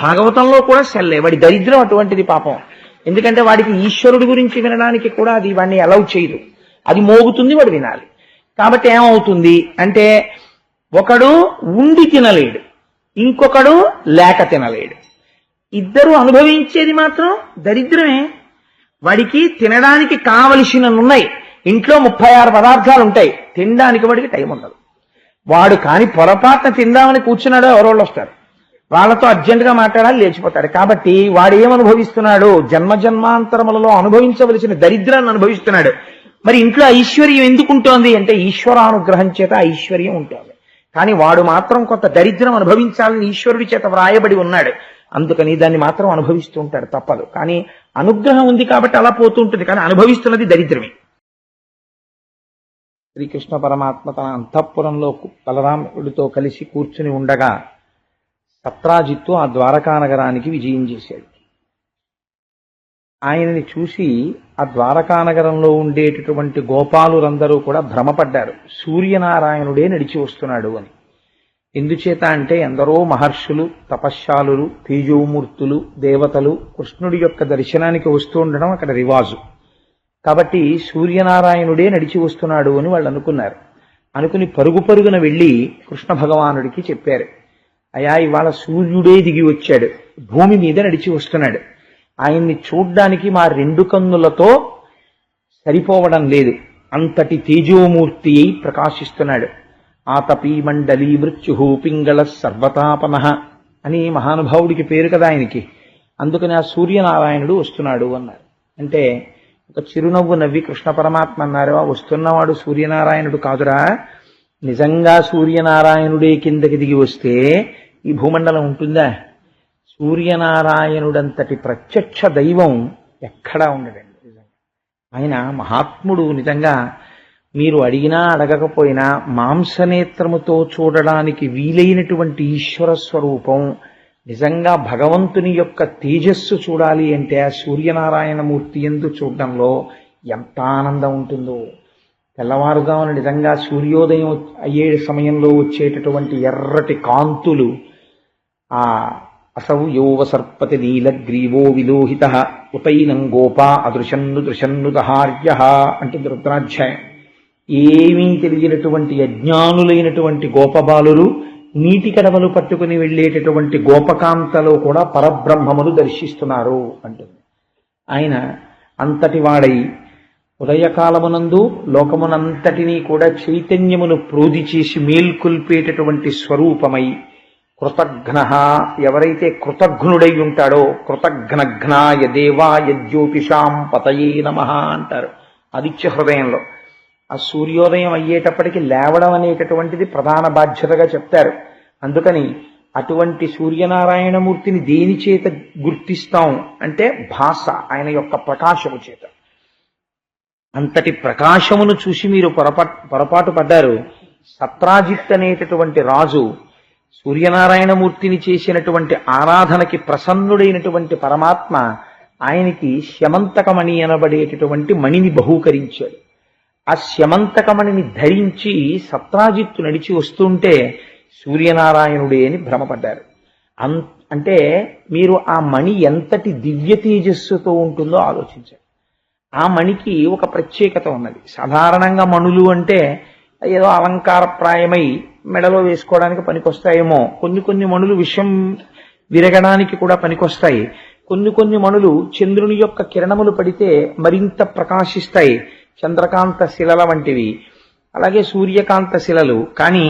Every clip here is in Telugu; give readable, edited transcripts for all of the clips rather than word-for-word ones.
భాగవతంలో కూడా సెల్లే. వాడి దరిద్రం అటువంటిది పాపం. ఎందుకంటే వాడికి ఈశ్వరుడి గురించి వినడానికి కూడా అది వాడిని అలౌ చేయదు. అది మోగుతుంది, వాడు వినాలి. కాబట్టి ఏమవుతుంది అంటే, ఒకడు ఉండి తినలేడు, ఇంకొకడు లేక తినలేడు. ఇద్దరు అనుభవించేది మాత్రం దరిద్రమే. వాడికి తినడానికి కావలసినవి ఇంట్లో 36 పదార్థాలు ఉంటాయి, తినడానికి వాడికి టైం ఉండదు. వాడు కాని పొరపాటున తిందామని కూర్చున్నాడో ఎవరోళ్ళు వస్తారు, వాళ్ళతో అర్జెంటుగా మాట్లాడాలి, లేచిపోతాడు. కాబట్టి వాడు ఏమనుభవిస్తున్నాడు? జన్మజన్మాంతరములలో అనుభవించవలసిన దరిద్రాన్ని అనుభవిస్తున్నాడు. మరి ఇంట్లో ఐశ్వర్యం ఎందుకు ఉంటుంది అంటే, ఈశ్వరానుగ్రహం చేత ఐశ్వర్యం ఉంటుంది. కానీ వాడు మాత్రం కొంత దరిద్రం అనుభవించాలని ఈశ్వరుడి చేత వ్రాయబడి ఉన్నాడు. అందుకని దాన్ని మాత్రం అనుభవిస్తూ ఉంటాడు, తప్పదు. కానీ అనుగ్రహం ఉంది కాబట్టి అలా పోతూ ఉంటుంది, కానీ అనుభవిస్తున్నది దరిద్రమే. శ్రీకృష్ణ పరమాత్మ తన అంతఃపురంలో బలరాముడితో కలిసి కూర్చుని ఉండగా సత్రాజిత్తు ఆ ద్వారకా నగరానికి విజయం చేశాడు. ఆయనని చూసి ఆ ద్వారకా నగరంలో ఉండేటటువంటి గోపాలురందరూ కూడా భ్రమపడ్డారు, సూర్యనారాయణుడే నడిచి వస్తున్నాడు అని. ఎందుచేత అంటే, ఎందరో మహర్షులు, తపశ్శాలులు, తేజోమూర్తులు, దేవతలు కృష్ణుడి యొక్క దర్శనానికి వస్తూ ఉండడం అక్కడ రివాజు. కాబట్టి సూర్యనారాయణుడే నడిచి వస్తున్నాడు అని వాళ్ళు అనుకున్నారు. అనుకుని పరుగు పరుగున వెళ్ళి కృష్ణ భగవానుడికి చెప్పారు, అయా ఇవాళ సూర్యుడే దిగి వచ్చాడు, భూమి మీద నడిచి వస్తున్నాడు. ఆయన్ని చూడ్డానికి మా 2 కన్నులతో సరిపోవడం లేదు, అంతటి తేజోమూర్తి అయి ప్రకాశిస్తున్నాడు. ఆతపీ మండలీ మృత్యు పింగళ సర్వతాపన అని మహానుభావుడికి పేరు కదా ఆయనకి. అందుకని ఆ సూర్యనారాయణుడు వస్తున్నాడు అన్నారు. అంటే ఒక చిరునవ్వు నవ్వి కృష్ణ పరమాత్మ అన్నారు, వస్తున్నవాడు సూర్యనారాయణుడు కాదురా, నిజంగా సూర్యనారాయణుడే కిందకి దిగి వస్తే ఈ భూమండలం ఉంటుందా? సూర్యనారాయణుడంతటి ప్రత్యక్ష దైవం ఎక్కడా ఉండడండి. నిజంగా ఆయన మహాత్ముడు. నిజంగా మీరు అడిగినా అడగకపోయినా మాంసనేత్రముతో చూడడానికి వీలైనటువంటి ఈశ్వర స్వరూపం, నిజంగా భగవంతుని యొక్క తేజస్సు చూడాలి అంటే ఆ సూర్యనారాయణమూర్తి యందు చూడడంలో ఎంత ఆనందం ఉంటుందో. తెల్లవారుగాను నిజంగా సూర్యోదయం అయ్యే సమయంలో వచ్చేటటువంటి ఎర్రటి కాంతులు, ఆ అసౌ యోవ సర్పతి నీలగ్రీవో విలోహిత ఉపైనం గోపా అదృశన్ను దృశన్ను దహార్య అంటుంది రుద్రాధ్యాయం. ఏమీ తెలియనటువంటి అజ్ఞానులైనటువంటి గోపబాలురు నీటి కడవలు పట్టుకుని వెళ్ళేటటువంటి గోపకాంతలో కూడా పరబ్రహ్మమును దర్శిస్తున్నారు అంటుంది. ఆయన అంతటి వాడై ఉదయకాలమునందు లోకమునంతటినీ కూడా చైతన్యమును ప్రోధి చేసి మేల్కొల్పేటటువంటి స్వరూపమై కృతఘ్న, ఎవరైతే కృతఘ్నుడై ఉంటాడో, కృతఘ్నఘ్నాయ దేవాయ జ్యోతిషాం పతయే నమః అంటారు ఆదిత్య హృదయంలో. ఆ సూర్యోదయం అయ్యేటప్పటికి లేవడం అనేటటువంటిది ప్రధాన బాధ్యతగా చెప్తారు. అందుకని అటువంటి సూర్యనారాయణమూర్తిని దేని చేత గుర్తిస్తాం అంటే భాష, ఆయన యొక్క ప్రకాశము చేత. అంతటి ప్రకాశమును చూసి మీరు పొరపాటు పడ్డారు. సత్రాజిత్ అనేటటువంటి రాజు సూర్యనారాయణమూర్తిని చేసినటువంటి ఆరాధనకి ప్రసన్నుడైనటువంటి పరమాత్మ ఆయనకి శమంతకమణి అనబడేటటువంటి మణిని బహూకరించాడు. ఆ శమంతకమణిని ధరించి సత్రాజిత్తు నడిచి వస్తుంటే సూర్యనారాయణుడే అని భ్రమపడ్డారు. అంటే మీరు ఆ మణి ఎంతటి దివ్య తేజస్సుతో ఉంటుందో ఆలోచించండి. ఆ మణికి ఒక ప్రత్యేకత ఉన్నది. సాధారణంగా మణులు అంటే ఏదో అలంకారప్రాయమై మెడలో వేసుకోవడానికి పనికొస్తాయేమో. కొన్ని మణులు విషం విరగడానికి కూడా పనికొస్తాయి. కొన్ని మణులు చంద్రుని యొక్క కిరణములు పడితే మరింత ప్రకాశిస్తాయి, చంద్రకాంత శిలల వంటివి, అలాగే సూర్యకాంత శిలలు. కానీ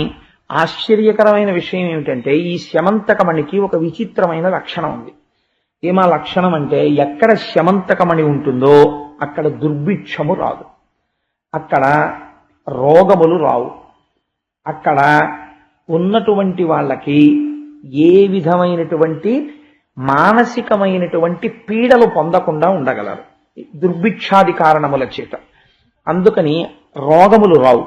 ఆశ్చర్యకరమైన విషయం ఏమిటంటే, ఈ శమంతకమణికి ఒక విచిత్రమైన లక్షణం ఉంది. ఏమా లక్షణం అంటే, ఎక్కడ శమంతకమణి ఉంటుందో అక్కడ దుర్భిక్షము రాదు, అక్కడ రోగములు రావు, అక్కడ ఉన్నటువంటి వాళ్ళకి ఏ విధమైనటువంటి మానసికమైనటువంటి పీడలు పొందకుండా ఉండగలరు దుర్భిక్షాది కారణముల చేత. అందుకని రోగములు రావు.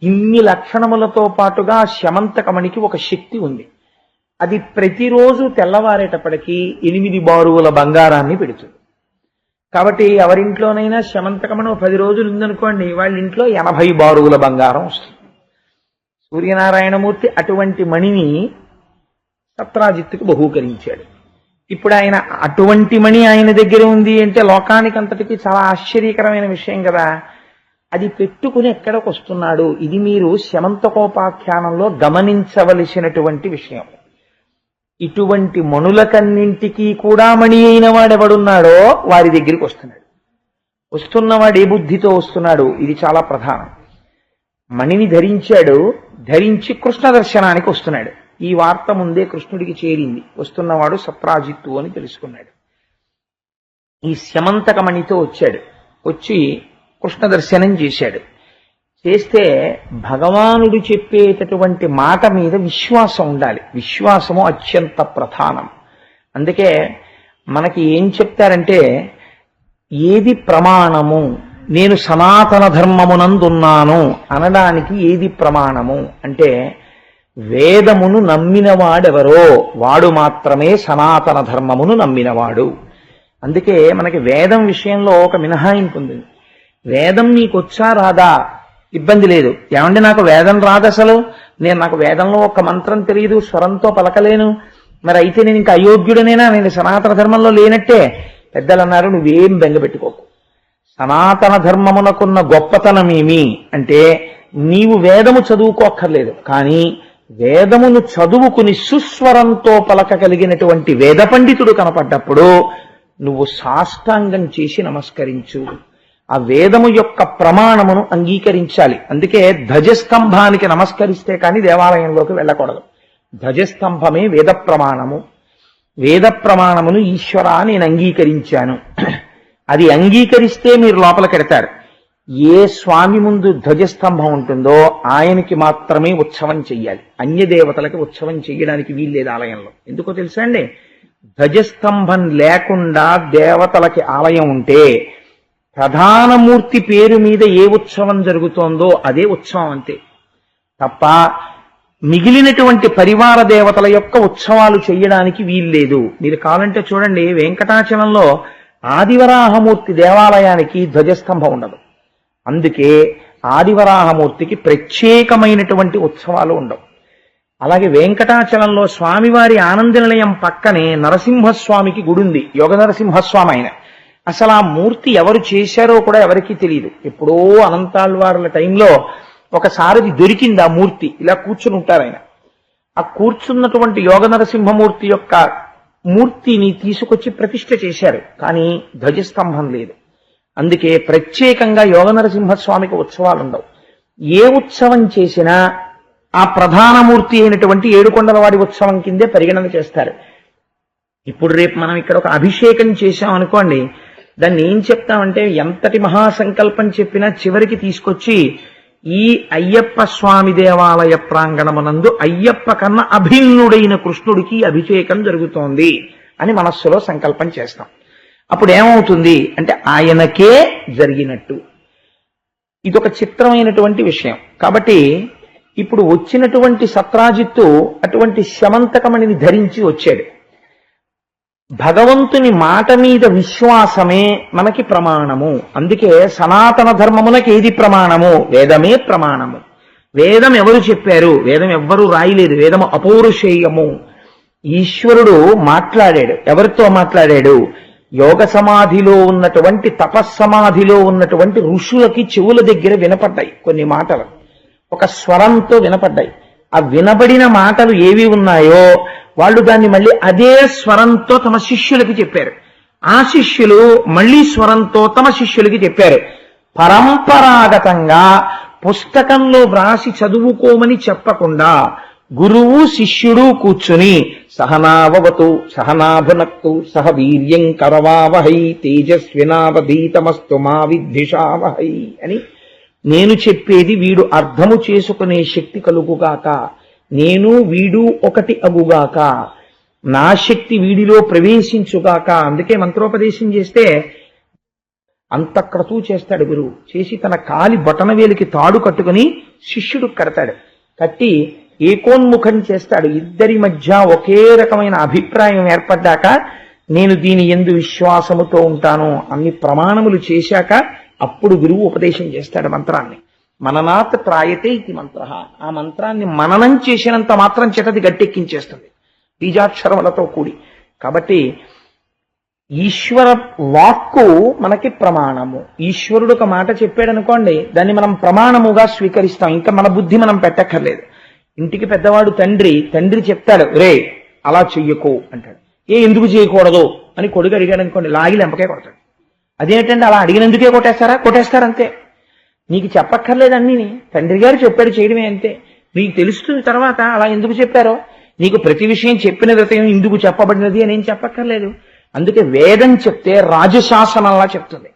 ఇన్ని లక్షణములతో పాటుగా శమంతకమణికి ఒక శక్తి ఉంది. అది ప్రతిరోజు తెల్లవారేటప్పటికీ 8 బారువుల బంగారాన్ని పెడుతుంది. కాబట్టి ఎవరింట్లోనైనా శమంతకమణి 10 రోజులు ఉందనుకోండి, వాళ్ళ ఇంట్లో 80 బారువుల బంగారం వస్తుంది. సూర్యనారాయణమూర్తి అటువంటి మణిని సత్రాజిత్తుకు బహూకరించాడు. ఇప్పుడు ఆయన అటువంటి మణి ఆయన దగ్గర ఉంది అంటే లోకానికి అంతటికి చాలా ఆశ్చర్యకరమైన విషయం కదా. అది పెట్టుకుని ఎక్కడికి వస్తున్నాడు, ఇది మీరు శమంతకోపాఖ్యానంలో గమనించవలసినటువంటి విషయం. ఇటువంటి మణులకన్నింటికీ కూడా మణి అయిన వాడెవడున్నాడో వారి దగ్గరికి వస్తున్నాడు. వస్తున్నవాడు ఏ బుద్ధితో వస్తున్నాడు, ఇది చాలా ప్రధానం. మణిని ధరించాడు, ధరించి కృష్ణ దర్శనానికి వస్తున్నాడు. ఈ వార్త ముందే కృష్ణుడికి చేరింది. వస్తున్నవాడు సత్రాజిత్తు అని తెలుసుకున్నాడు. ఈ శమంతకమణితో వచ్చాడు. వచ్చి కృష్ణ దర్శనం చేశాడు. చేస్తే భగవానుడు చెప్పేటటువంటి మాట మీద విశ్వాసం ఉండాలి. విశ్వాసము అత్యంత ప్రధానం. అందుకే మనకి ఏం చెప్తారంటే, ఏది ప్రమాణము, నేను సనాతన ధర్మమునందున్నాను అనడానికి ఏది ప్రమాణము అంటే, వేదమును నమ్మినవాడెవరో వాడు మాత్రమే సనాతన ధర్మమును నమ్మినవాడు. అందుకే మనకి వేదం విషయంలో ఒక మినహాయింపు ఉంది. వేదం నీకొచ్చా రాదా ఇబ్బంది లేదు. ఏమంటే నాకు వేదం రాదు, అసలు నాకు వేదంలో ఒక మంత్రం తెలియదు, స్వరంతో పలకలేను, మరి అయితే నేను ఇంకా అయోగ్యుడనేనా, నేను సనాతన ధర్మంలో లేనట్టే. పెద్దలు అన్నారు, నువ్వేం బెంగపెట్టుకోకు. సనాతన ధర్మమునకున్న గొప్పతనం ఏమి అంటే, నీవు వేదము చదువుకోక్కర్లేదు, కానీ వేదమును చదువుకుని సుస్వరంతో పలకగలిగినటువంటి వేద పండితుడు కనపడ్డప్పుడు నువ్వు సాష్టాంగం చేసి నమస్కరించు. ఆ వేదము యొక్క ప్రమాణమును అంగీకరించాలి. అందుకే ధ్వజస్తంభానికి నమస్కరిస్తే కానీ దేవాలయంలోకి వెళ్ళకూడదు. ధ్వజస్తంభమే వేద ప్రమాణము. వేద ప్రమాణమును ఈశ్వరా నేను అంగీకరించాను, అది అంగీకరిస్తే మీరు లోపలికెడతారు. ఏ స్వామి ముందు ధ్వజస్తంభం ఉంటుందో ఆయనకి మాత్రమే ఉత్సవం చెయ్యాలి. అన్య దేవతలకి ఉత్సవం చెయ్యడానికి వీల్లేదు ఆలయంలో. ఎందుకో తెలుసా అండి, ధ్వజస్తంభం లేకుండా దేవతలకి ఆలయం ఉంటే ప్రధానమూర్తి పేరు మీద ఏ ఉత్సవం జరుగుతోందో అదే ఉత్సవం అంతే తప్ప మిగిలినటువంటి పరివార దేవతల యొక్క ఉత్సవాలు చెయ్యడానికి వీల్లేదు. మీరు కావాలంటే చూడండి, వెంకటాచలంలో ఆదివరాహమూర్తి దేవాలయానికి ధ్వజస్తంభం ఉండదు. అందుకే ఆదివరాహమూర్తికి ప్రత్యేకమైనటువంటి ఉత్సవాలు ఉండవు. అలాగే వెంకటాచలంలో స్వామివారి ఆనంద నిలయం పక్కనే నరసింహస్వామికి గుడి ఉంది, యోగ నరసింహస్వామి ఆయన. అసలు ఆ మూర్తి ఎవరు చేశారో కూడా ఎవరికీ తెలియదు. ఎప్పుడో అనంతాళ్వారుల టైంలో ఒకసారి దొరికింది ఆ మూర్తి. ఇలా కూర్చుని ఉంటారు ఆయన. ఆ కూర్చున్నటువంటి యోగ నరసింహమూర్తి యొక్క మూర్తిని తీసుకొచ్చి ప్రతిష్ఠ చేశారు, కానీ ధ్వజస్తంభం లేదు. అందుకే ప్రత్యేకంగా యోగ నరసింహస్వామికి ఉత్సవాలు ఉండవు. ఏ ఉత్సవం చేసినా ఆ ప్రధానమూర్తి అయినటువంటి ఏడుకొండల వారి ఉత్సవం కిందే పరిగణన చేస్తారు. ఇప్పుడు రేపు మనం ఇక్కడ ఒక అభిషేకం చేశాం అనుకోండి, దాన్ని ఏం చెప్తామంటే, ఎంతటి మహాసంకల్పం చెప్పినా చివరికి తీసుకొచ్చి ఈ అయ్యప్ప స్వామి దేవాలయ ప్రాంగణమునందు అయ్యప్ప కన్నా అభిన్నుడైన కృష్ణుడికి అభిషేకం జరుగుతోంది అని మనస్సులో సంకల్పం చేస్తాం. అప్పుడు ఏమవుతుంది అంటే ఆయనకే జరిగినట్టు. ఇదొక చిత్రమైనటువంటి విషయం. కాబట్టి ఇప్పుడు వచ్చినటువంటి సత్రాజిత్తు అటువంటి శమంతకమణిని ధరించి వచ్చాడు. భగవంతుని మాట మీద విశ్వాసమే మనకి ప్రమాణము. అందుకే సనాతన ధర్మమునకి ఏది ప్రమాణము? వేదమే ప్రమాణము. వేదం ఎవరు చెప్పారు? వేదం ఎవ్వరూ రాయలేదు. వేదము అపౌరుషేయము. ఈశ్వరుడు మాట్లాడాడు. ఎవరితో మాట్లాడాడు? యోగ సమాధిలో ఉన్నటువంటి తపస్సమాధిలో ఉన్నటువంటి ఋషులకి చెవుల దగ్గర వినపడ్డాయి కొన్ని మాటలు, ఒక స్వరంతో వినపడ్డాయి. ఆ వినబడిన మాటలు ఏవి ఉన్నాయో వాళ్ళు దాన్ని మళ్ళీ అదే స్వరంతో తమ శిష్యులకి చెప్పారు. ఆ శిష్యులు మళ్ళీ స్వరంతో తమ శిష్యులకి చెప్పారు. పరంపరాగతంగా పుస్తకంలో వ్రాసి చదువుకోమని చెప్పకుండా గురువు శిష్యుడు కూర్చుని సహనావవతు సహనాభునక్తు సహ వీర్యం కరవావహై తేజస్వినావధీతమస్తు మా విద్విషావహై అని, నేను చెప్పేది వీడు అర్థము చేసుకునే శక్తి కలుగుగాక, నేను వీడు ఒకటి అగుగాక, నా శక్తి వీడిలో ప్రవేశించుగాక. అందుకే మంత్రోపదేశం చేస్తే అంతక్రతూ చేస్తాడు గురువు. చేసి తన కాలి బొటనవేలికి తాడు కట్టుకుని శిష్యుడు కడతాడు. కట్టి ఏకోన్ముఖం చేస్తాడు. ఇద్దరి మధ్య ఒకే రకమైన అభిప్రాయం ఏర్పడ్డాక, నేను దీని యందు విశ్వాసముతో ఉంటాను అన్ని ప్రమాణములు చేశాక అప్పుడు గురువు ఉపదేశం చేస్తాడు మంత్రాన్ని. మననాత్ త్రాయతే ఇది మంత్ర. ఆ మంత్రాన్ని మననం చేసినంత మాత్రం చేతది గట్టెక్కించేస్తుంది బీజాక్షరములతో కూడి. కాబట్టి ఈశ్వర వాక్కు మనకి ప్రమాణము. ఈశ్వరుడు ఒక మాట చెప్పాడు అనుకోండి, దాన్ని మనం ప్రమాణముగా స్వీకరిస్తాం. ఇంకా మన బుద్ధి మనం పెట్టక్కర్లేదు. ఇంటికి పెద్దవాడు తండ్రి చెప్తాడు, రే అలా చెయ్యకు అంటాడు. ఎందుకు చేయకూడదు అని కొడుకు అడిగాడు అనుకోండి, లాగి లెంపకే కొడతాడు. అదేంటండి అలా అడిగినందుకే కొట్టేస్తారంతే. నీకు చెప్పక్కర్లేదు అన్నీ, తండ్రి గారు చెప్పాడు చేయడమే అంతే. నీకు తెలుస్తుంది తర్వాత అలా ఎందుకు చెప్పారో. నీకు ప్రతి విషయం చెప్పిన హృదయం ఇందుకు చెప్పబడినది అని ఏం చెప్పక్కర్లేదు. అందుకే వేదం చెప్తే రాజశాసనంలా చెప్తుంది.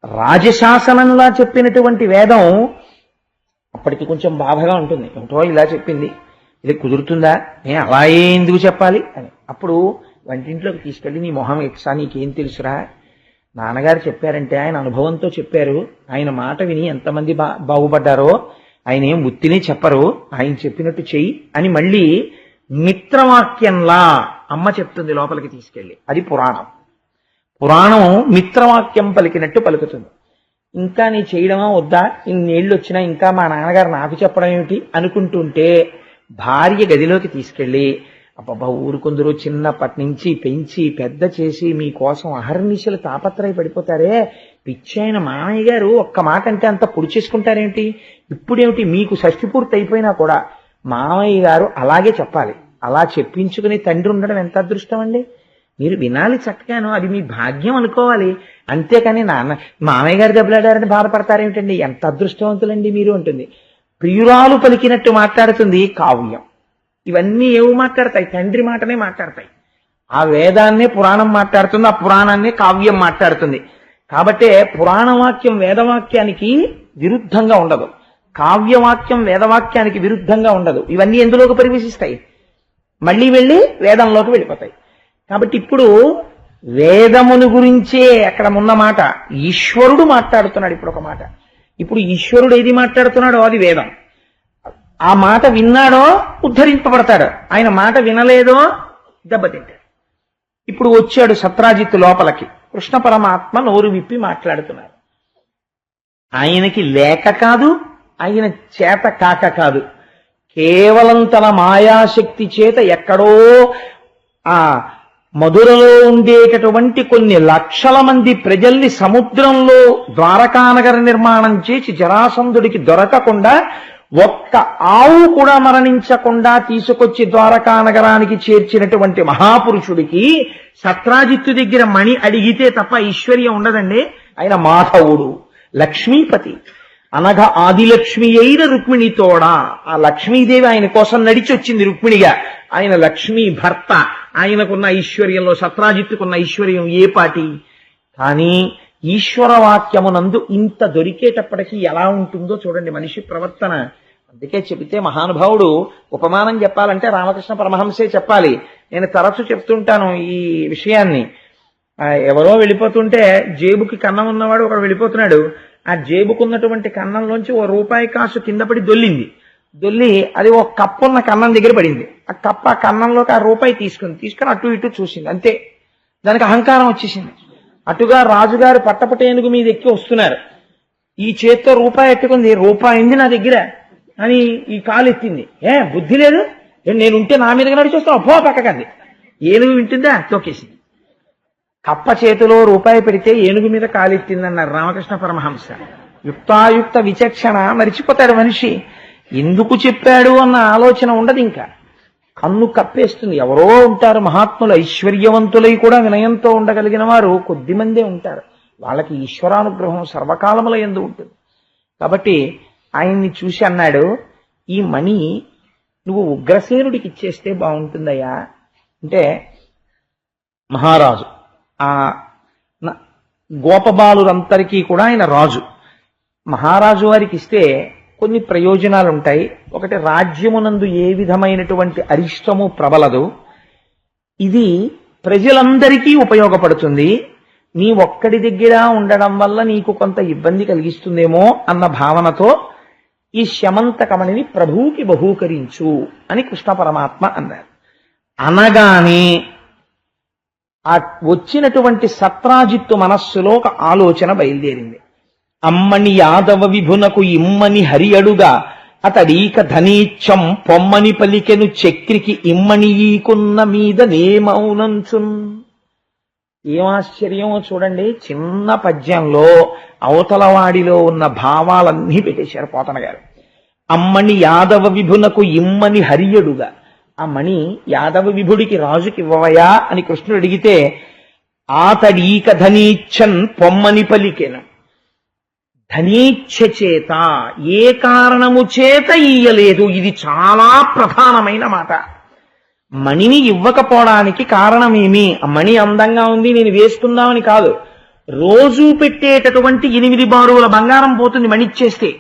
రాజశాసనంలా చెప్పినటువంటి వేదం అప్పటికి కొంచెం బాధగా ఉంటుంది. ఏమిటో ఇలా చెప్పింది, ఇది కుదురుతుందా, అలా ఎందుకు చెప్పాలి అని. అప్పుడు వంటింట్లోకి తీసుకెళ్ళి, నీ మొహం ఎక్సా, నీకేం తెలుసురా, నాన్నగారు చెప్పారంటే ఆయన అనుభవంతో చెప్పారు, ఆయన మాట విని ఎంతమంది బాగుపడ్డారో, ఆయన ఏం ఉత్తినే చెప్పరు, ఆయన చెప్పినట్టు చెయ్యి అని మళ్ళీ మిత్రవాక్యంలా అమ్మ చెప్తుంది లోపలికి తీసుకెళ్ళి. అది పురాణం. పురాణం మిత్రవాక్యం పలికినట్టు పలుకుతుంది. ఇంకా నీ చేయడమా వద్దా, ఇన్నేళ్ళు వచ్చినా ఇంకా మా నాన్నగారు నాకు చెప్పడం ఏమిటి అనుకుంటుంటే భార్య గదిలోకి తీసుకెళ్ళి, అబ్బబ్బా ఊరుకుందరూ చిన్నప్పటి నుంచి పెంచి పెద్ద చేసి మీకోసం అహర్నిశలు తాపత్రయ పడిపోతారే, పిచ్చైన మామయ్య గారు ఒక్క మాట అంటే అంత పొడి చేసుకుంటారేమిటి, ఇప్పుడేమిటి మీకు షష్ఠి పూర్తి అయిపోయినా కూడా మామయ్య గారు అలాగే చెప్పాలి. అలా చెప్పించుకుని తండ్రి ఉండడం ఎంత అదృష్టం అండి. మీరు వినాలి చక్కగాను, అది మీ భాగ్యం అనుకోవాలి. అంతేకాని మామయ్య గారు దెబ్బలాడారని బాధపడతారేమిటండి, ఎంత అదృష్టవంతులండి మీరు ఉంటుంది. ప్రియురాలు పలికినట్టు మాట్లాడుతుంది కావ్యం. ఇవన్నీ ఏవి మాట్లాడతాయి, తండ్రి మాటనే మాట్లాడతాయి. ఆ వేదాన్నే పురాణం మాట్లాడుతుంది, ఆ పురాణాన్నే కావ్యం మాట్లాడుతుంది. కాబట్టే పురాణవాక్యం వేదవాక్యానికి విరుద్ధంగా ఉండదు, కావ్యవాక్యం వేదవాక్యానికి విరుద్ధంగా ఉండదు. ఇవన్నీ ఎందులోకి ప్రవేశిస్తాయి, మళ్ళీ వెళ్ళి వేదంలోకి వెళ్ళిపోతాయి. కాబట్టి ఇప్పుడు వేదమును గురించే అక్కడ ఉన్న మాట, ఈశ్వరుడు మాట్లాడుతున్నాడు ఇప్పుడు ఒక మాట. ఇప్పుడు ఈశ్వరుడు ఏది మాట్లాడుతున్నాడో అది వేదం. ఆ మాట విన్నాడో ఉద్ధరింపబడతాడు, ఆయన మాట వినలేదో దెబ్బతింటాడు. ఇప్పుడు వచ్చాడు సత్రాజిత్తు లోపలికి, కృష్ణ పరమాత్మ నోరు విప్పి మాట్లాడుతున్నారు. ఆయనకి లేక కాదు, ఆయన చేత కాక కాదు, కేవలం తన మాయాశక్తి చేత ఎక్కడో ఆ మధురలో ఉండేటటువంటి కొన్ని లక్షల మంది ప్రజల్ని సముద్రంలో ద్వారకానగర నిర్మాణం చేసి జరాసంధుడికి దొరకకుండా, ఒక్క ఆవు కూడా మరణించకుండా తీసుకొచ్చి ద్వారకానగరానికి చేర్చినటువంటి మహాపురుషుడికి సత్రాజిత్తు దగ్గర మణి అడిగితే తప్ప ఐశ్వర్యం ఉండదండి. ఆయన మాధవుడు, లక్ష్మీపతి, అనగా ఆదిలక్ష్మి అయిన రుక్మిణితోడా. ఆ లక్ష్మీదేవి ఆయన కోసం నడిచి వచ్చింది రుక్మిణిగా. ఆయన లక్ష్మీ భర్త. ఆయనకున్న ఐశ్వర్యంలో సత్రాజిత్తుకున్న ఐశ్వర్యం ఏ పాటి. కానీ ఈశ్వర వాక్యమునందు ఇంత దొరికేటప్పటికీ ఎలా ఉంటుందో చూడండి మనిషి ప్రవర్తన. అందుకే చెబితే మహానుభావుడు ఉపమానం చెప్పాలంటే రామకృష్ణ పరమహంసే చెప్పాలి. నేను తరచు చెప్తుంటాను ఈ విషయాన్ని. ఎవరో వెళ్ళిపోతుంటే జేబుకి కన్నం ఉన్నవాడు ఒకడు వెళ్ళిపోతున్నాడు. ఆ జేబుకున్నటువంటి కన్నంలోంచి ఓ రూపాయి కాసు కింద పడి దొల్లి అది ఓ కప్పు ఉన్న కన్నం దగ్గర పడింది. ఆ కప్పు ఆ కన్నంలోకి ఆ రూపాయి తీసుకుని అటు ఇటు చూసింది. అంతే, దానికి అహంకారం వచ్చేసింది. అటుగా రాజుగారు పట్టపట ఏనుగు మీద ఎక్కి వస్తున్నారు. ఈ చేత్తో రూపాయి ఎట్టుకుంది, రూపాయింది నా దగ్గర అని ఈ కాలు ఎత్తింది. బుద్ధి లేదు, నేనుంటే నా మీదగా నడిచొస్తాను, అబ్బో పక్కకంది. ఏనుగు వింటుందా, తొక్కేసింది. కప్ప చేతిలో రూపాయి పెడితే ఏనుగు మీద కాలెత్తిందన్నారు రామకృష్ణ పరమహంస. యుక్తాయుక్త విచక్షణ మరిచిపోతాడు మనిషి. ఎందుకు చెప్పాడు అన్న ఆలోచన ఉండదు. ఇంకా కన్ను కప్పేస్తుంది. ఎవరో ఉంటారు మహాత్ములు, ఐశ్వర్యవంతులై కూడా వినయంతో ఉండగలిగిన వారు కొద్దిమందే ఉంటారు. వాళ్ళకి ఈశ్వరానుగ్రహం సర్వకాలముల యందు ఉంటుంది. కాబట్టి ఆయన్ని చూసి అన్నాడు, ఈ మణి నువ్వు ఉగ్రసేనుడికి ఇచ్చేస్తే బాగుంటుందయ్యా అంటే, మహారాజు ఆ గోపబాలురందరికీ కూడా ఆయన రాజు. మహారాజు వారికి ఇస్తే కొన్ని ప్రయోజనాలు ఉంటాయి. ఒకటి, రాజ్యమునందు ఏ విధమైనటువంటి అరిష్టము ప్రబలదు. ఇది ప్రజలందరికీ ఉపయోగపడుతుంది. నీ ఒక్కడి దగ్గర ఉండడం వల్ల నీకు కొంత ఇబ్బంది కలిగిస్తుందేమో అన్న భావనతో ఈ శమంతకమణిని ప్రభువుకి బహూకరించు అని కృష్ణ పరమాత్మ అన్నారు. అనగానే ఆ వచ్చినటువంటి సత్రాజిత్తు మనస్సులో ఒక ఆలోచన బయలుదేరింది. అమ్మని యాదవ విభునకు ఇమ్మని హరి అడుగా అతడీక ధనీచ్చం పొమ్మని పలికెను చక్రికి ఇమ్మని ఈకున్న మీద నేమౌనంచున్. ఏం ఆశ్చర్యమో చూడండి, చిన్న పద్యంలో అవతలవాడిలో ఉన్న భావాలన్నీ పెట్టేశారు పోతన గారు. అమ్మని యాదవ విభునకు ఇమ్మని హరియడుగా. ఆ మణి యాదవ విభుడికి రాజుకి ఇవ్వవయా అని కృష్ణుడు అడిగితే ఆతడీక ధనీచ్ఛన్ పొమ్మని పలికెను. ధనీచ్ఛ చేత, ఏ కారణము చేత ఇయ్యలేదు. ఇది చాలా ప్రధానమైన మాట. మణిని ఇవ్వకపోవడానికి కారణమేమి? ఆ మణి అందంగా ఉంది నేను వేసుకుందామని కాదు. రోజు పెట్టేటటువంటి 8 బారుల బంగారం పోతుంది మణిచ్చేస్తే.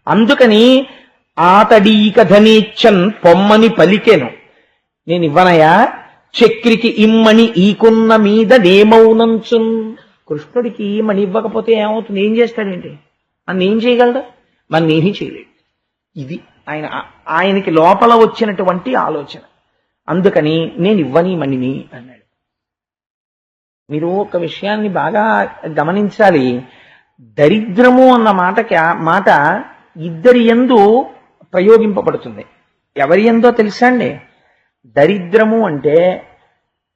అందుకని ఆతడీక ధనీచ్ఛన్ పొమ్మని పలికెను. నేను ఇవ్వనయా, చక్రికి ఇమ్మని ఈకున్న మీద నేమౌనంచున్. కృష్ణుడికి మణి ఇవ్వకపోతే ఏమవుతుంది? ఏం చేస్తాడేంటి? అన్న ఏం చేయగలడు? మన ఏమీ చేయలేడు. ఇది ఆయనకి లోపల వచ్చినటువంటి ఆలోచన. అందుకని నేను ఇవ్వని మణిని అన్నాడు. మీరు ఒక విషయాన్ని బాగా గమనించాలి. దరిద్రము అన్న మాట ఇద్దరి యందు ప్రయోగింపబడుతుంది. ఎవరి యందో తెలుసా అండి? దరిద్రము అంటే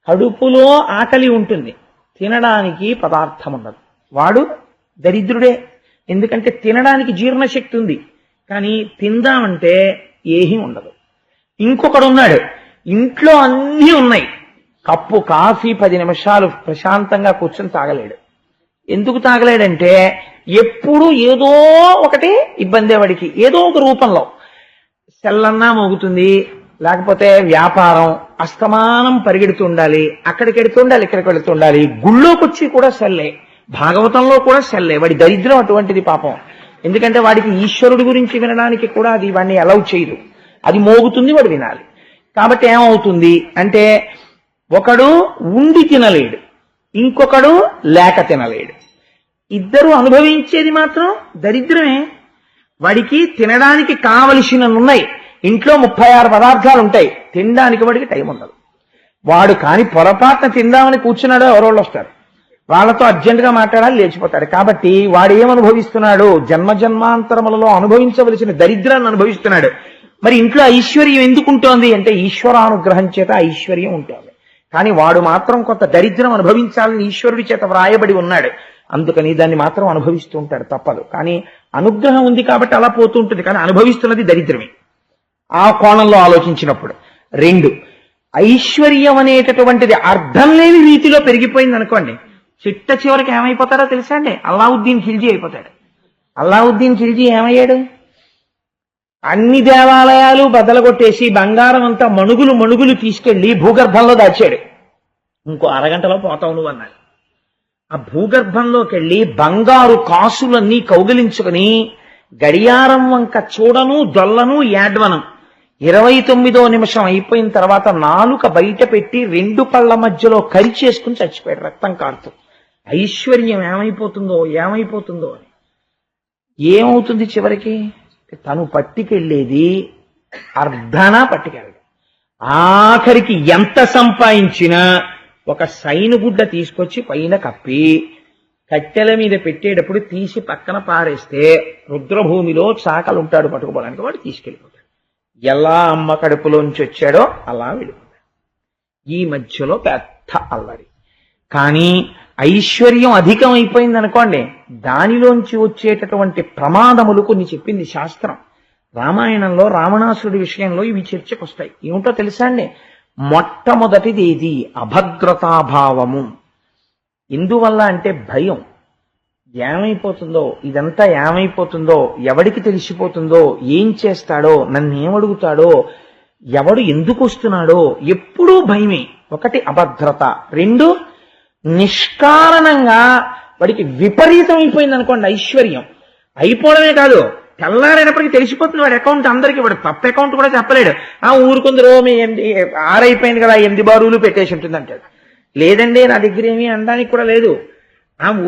కడుపులో ఆకలి ఉంటుంది, తినడానికి పదార్థం ఉండదు, వాడు దరిద్రుడే. ఎందుకంటే తినడానికి జీర్ణశక్తి ఉంది, కానీ తిందామంటే ఏమీ ఉండదు. ఇంకొకడు ఉన్నాడు, ఇంట్లో అన్నీ ఉన్నాయి, కప్పు కాఫీ 10 నిమిషాలు ప్రశాంతంగా కూర్చొని తాగలేడు. ఎందుకు తాగలేడంటే ఎప్పుడు ఏదో ఒకటి ఇబ్బంది వాడికి, ఏదో ఒక రూపంలో. సెల్లన్నా మోగుతుంది, లేకపోతే వ్యాపారం, అస్తమానం పరిగెడుతుండాలి, అక్కడికి వెడుతుండాలి, ఇక్కడికి వెళుతుండాలి, గుళ్ళోకొచ్చి కూడా సెల్లే, భాగవతంలో కూడా సెల్లే. వాడి దరిద్రం అటువంటిది పాపం. ఎందుకంటే వాడికి ఈశ్వరుడి గురించి వినడానికి కూడా అది వాడిని అలౌ చేయదు. అది మోగుతుంది, వాడు వినాలి. కాబట్టి ఏమవుతుంది అంటే ఒకడు ఉండి తినలేడు, ఇంకొకడు లేక తినలేడు. ఇద్దరు అనుభవించేది మాత్రం దరిద్రమే. వాడికి తినడానికి కావలసినవి ఇంట్లో 36 పదార్థాలు ఉంటాయి, తినడానికి వాడికి టైం ఉండదు. వాడు కాని పొరపాటున తిందామని కూర్చున్నాడో ఎవరోళ్ళు వస్తారు, వాళ్ళతో అర్జెంటుగా మాట్లాడాలి, లేచిపోతాడు. కాబట్టి వాడు ఏమనుభవిస్తున్నాడు? జన్మజన్మాంతరములలో అనుభవించవలసిన దరిద్రాన్ని అనుభవిస్తున్నాడు. మరి ఇంట్లో ఐశ్వర్యం ఎందుకుంటోంది అంటే ఈశ్వరానుగ్రహం చేత ఐశ్వర్యం ఉంటుంది. కానీ వాడు మాత్రం కొంత దరిద్రం అనుభవించాలని ఈశ్వరుడి చేత వ్రాయబడి ఉన్నాడు. అందుకని దాన్ని మాత్రం అనుభవిస్తూ ఉంటాడు, తప్పదు. కానీ అనుగ్రహం ఉంది కాబట్టి అలా పోతూ ఉంటుంది, కానీ అనుభవిస్తున్నది దరిద్రమే. ఆ కోణంలో ఆలోచించినప్పుడు 2, ఐశ్వర్యం అనేటటువంటిది అర్థం లేని రీతిలో పెరిగిపోయింది అనుకోండి, చిట్ట చివరికి ఏమైపోతాడో తెలుసా అండి? అల్లావుద్దీన్ ఖిల్జీ అయిపోతాడు. అల్లావుద్దీన్ ఖిల్జీ ఏమయ్యాడు? అన్ని దేవాలయాలు బద్దలగొట్టేసి బంగారం అంతా మణుగులు తీసుకెళ్లి భూగర్భంలో దాచాడు. ఇంకో అరగంటలో పోతావు నువ్వు అన్నాడు. ఆ భూగర్భంలోకి వెళ్ళి బంగారు కాసులన్నీ కౌగిలించుకుని గడియారం వంక చూడను, దొల్లను, ఏడ్వను. 29వ నిమిషం అయిపోయిన తర్వాత నాలుక బయట పెట్టి 2 పళ్ళ మధ్యలో కరిచేసుకుని చచ్చిపోయాడు, రక్తం కారుతూ. ఐశ్వర్యం ఏమైపోతుందో అని. ఏమవుతుంది చివరికి? తను పట్టుకెళ్ళేది అర్ధనా పట్టుకెళ్ళదు. ఆఖరికి ఎంత సంపాదించినా ఒక సైనుగుడ్డ తీసుకొచ్చి పైన కప్పి కట్టెల మీద పెట్టేటప్పుడు తీసి పక్కన పారేస్తే రుద్రభూమిలో చాకలుంటాడు పట్టుకోవడానికి, వాడు తీసుకెళ్ళిపోతాడు. ఎలా అమ్మ కడుపులోంచి వచ్చాడో అలా వెళ్ళిపోతాడు. ఈ మధ్యలో పెద్ద అల్లరి. కానీ ఐశ్వర్యం అధికం అయిపోయింది అనుకోండి, దానిలోంచి వచ్చేటటువంటి ప్రమాదములు కొన్ని చెప్పింది శాస్త్రం. రామాయణంలో రావణాసురుడి విషయంలో ఇవి చర్చకు వస్తాయి. ఏమిటో తెలుసా అండి? మొట్టమొదటిది ఇది అభద్రతాభావము. ఎందువల్ల అంటే భయం. ఏమైపోతుందో, ఇదంతా ఏమైపోతుందో, ఎవడికి తెలిసిపోతుందో, ఏం చేస్తాడో, నన్ను ఏమడుగుతాడో, ఎవడు ఎందుకు వస్తున్నాడో, ఎప్పుడూ భయమే. 1 అభద్రత, 2 నిష్కారణంగా వాడికి విపరీతం అయిపోయింది అనుకోండి ఐశ్వర్యం. అయిపోవడమే కాదు, తెల్లారైనప్పటికీ తెలిసిపోతుంది వాడి అకౌంట్ అందరికీ. వాడు తప్ప అకౌంట్ కూడా చెప్పలేడు. ఊరుకుందరో మీ 6 అయిపోయింది కదా, 8 బారులు పెట్టేసి ఉంటుంది అంటాడు. లేదండి నా దగ్గర ఏమీ అనడానికి కూడా లేదు.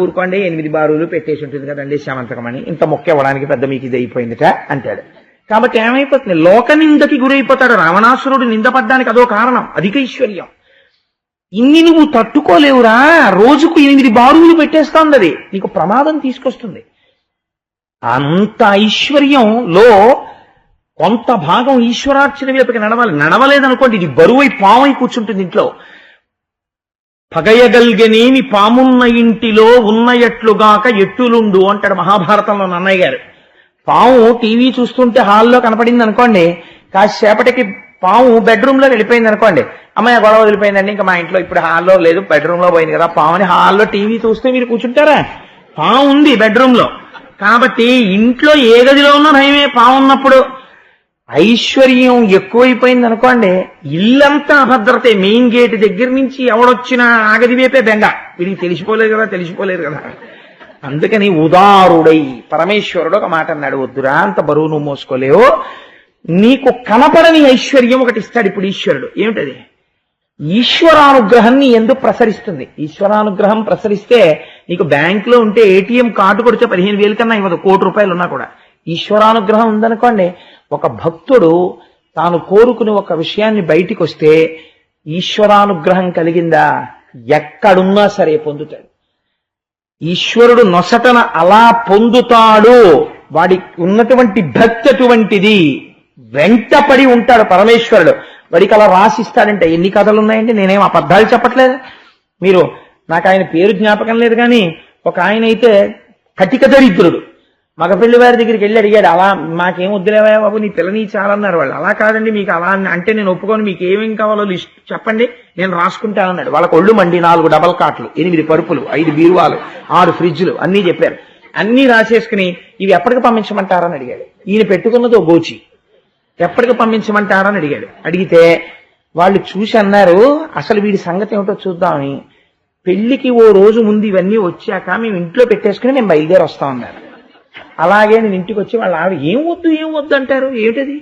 ఊరుకోండి 8 బారులు పెట్టేసి ఉంటుంది కదండి శామంతకమని, ఇంత మొక్క ఇవ్వడానికి పెద్ద మీకు ఇది అయిపోయిందిట అంటాడు. కాబట్టి ఏమైపోతుంది? లోక నిందకి గురైపోతాడు. రావణాసురుడు నిందపడ్డానికి అదో కారణం, అధిక ఐశ్వర్యం. ఇన్ని నువ్వు తట్టుకోలేవురా, రోజుకు 8 బారులు పెట్టేస్తాంది, అది నీకు ప్రమాదం తీసుకొస్తుంది. అంత ఐశ్వర్యంలో కొంత భాగం ఈశ్వరార్చన వైపుకి నడవాలి. నడవలేదనుకోండి, ఇది బరువై పావై కూర్చుంటుంది ఇంట్లో. పగయగల్గనేని పామున్న ఇంటిలో ఉన్నయట్లుగాక ఎట్టులుండు అంటాడు మహాభారతంలో నన్నయ్య గారు. పాము టీవీ చూస్తుంటే హాల్లో కనపడింది అనుకోండి, కాసేపటికి పాము బెడ్రూమ్ లో వెళ్ళిపోయింది అనుకోండి, అమ్మాయి గొడవ వదిలిపోయిందండి, ఇంకా మా ఇంట్లో ఇప్పుడు హాల్లో లేదు బెడ్రూమ్ లో పోయింది కదా పాముని, హాల్లో టీవీ చూస్తే మీరు కూర్చుంటారా? పాము ఉంది బెడ్రూమ్ లో. కాబట్టి ఇంట్లో ఏ గదిలో ఉన్నా భయమే పాము ఉన్నప్పుడు. ఐశ్వర్యం ఎక్కువైపోయింది అనుకోండి, ఇల్లంతా అభద్రతే. మెయిన్ గేట్ దగ్గర నుంచి ఎవడొచ్చినా ఆగది వేపే బెంగ, వీడికి తెలిసిపోలేరు కదా. అందుకని ఉదారుడై పరమేశ్వరుడు ఒక మాట అన్నాడు, వద్దురా అంత బరువు నువ్వు మోసుకోలేవు, నీకు కనపడని ఐశ్వర్యం ఒకటి ఇస్తాడు ఇప్పుడు ఈశ్వరుడు. ఏమిటది? ఈశ్వరానుగ్రహం నీ ఎందుకు ప్రసరిస్తుంది. ఈశ్వరానుగ్రహం ప్రసరిస్తే నీకు బ్యాంకులో ఉంటే ఏటీఎం కార్డు కొడితే 15,000 కన్నా ఇవ్వదు, ₹1,00,00,000 ఉన్నా కూడా. ఈశ్వరానుగ్రహం ఉందనుకోండి, ఒక భక్తుడు తాను కోరుకుని ఒక విషయాన్ని బయటికి వస్తే ఈశ్వరానుగ్రహం కలిగిందా ఎక్కడున్నా సరే పొందుతాడు. ఈశ్వరుడు నొసటన అలా పొందుతాడు. వాడికి ఉన్నటువంటి భక్తి అటువంటిది, వెంటపడి ఉంటాడు పరమేశ్వరుడు. వాడికి అలా రాసిస్తాడంటే ఎన్ని కథలు ఉన్నాయండి, నేనేం అబద్ధాలు చెప్పట్లేదు. మీరు నాకు ఆయన పేరు జ్ఞాపకం లేదు కానీ ఒక ఆయన అయితే కటిక దరిద్రుడు, మగపిల్లి వారి దగ్గరికి వెళ్ళి అడిగాడు, అలా మాకేం వద్దులేవా బాబు నీ పిల్లని చాలన్నారు వాళ్ళు. అలా కాదండి మీకు అలా అంటే నేను ఒప్పుకొని, మీకు ఏమేం కావాలో లిస్ట్ చెప్పండి నేను రాసుకుంటానన్నాడు. వాళ్ళకి ఒళ్ళు మండి 4 డబల్ కాట్లు, 8 పరుపులు, 5 బీరువాలు, 6 ఫ్రిడ్జ్లు అన్నీ చెప్పారు. అన్నీ రాసేసుకుని ఇవి ఎప్పటికి పంపించమంటారని అడిగాడు. ఈయన పెట్టుకున్నది ఓ గోచి, ఎప్పటికి పంపించమంటారని అడిగాడు. అడిగితే వాళ్ళు చూసి అన్నారు, అసలు వీడి సంగతి ఏమిటో చూద్దామని పెళ్లికి ఓ రోజు ముందు ఇవన్నీ వచ్చాక మేము ఇంట్లో పెట్టేసుకుని మేము బయలుదేరి వస్తామన్నారు. అలాగే నేను ఇంటికి వచ్చి వాళ్ళ ఆవిడ ఏం వద్దు అంటారు, ఏమిటది?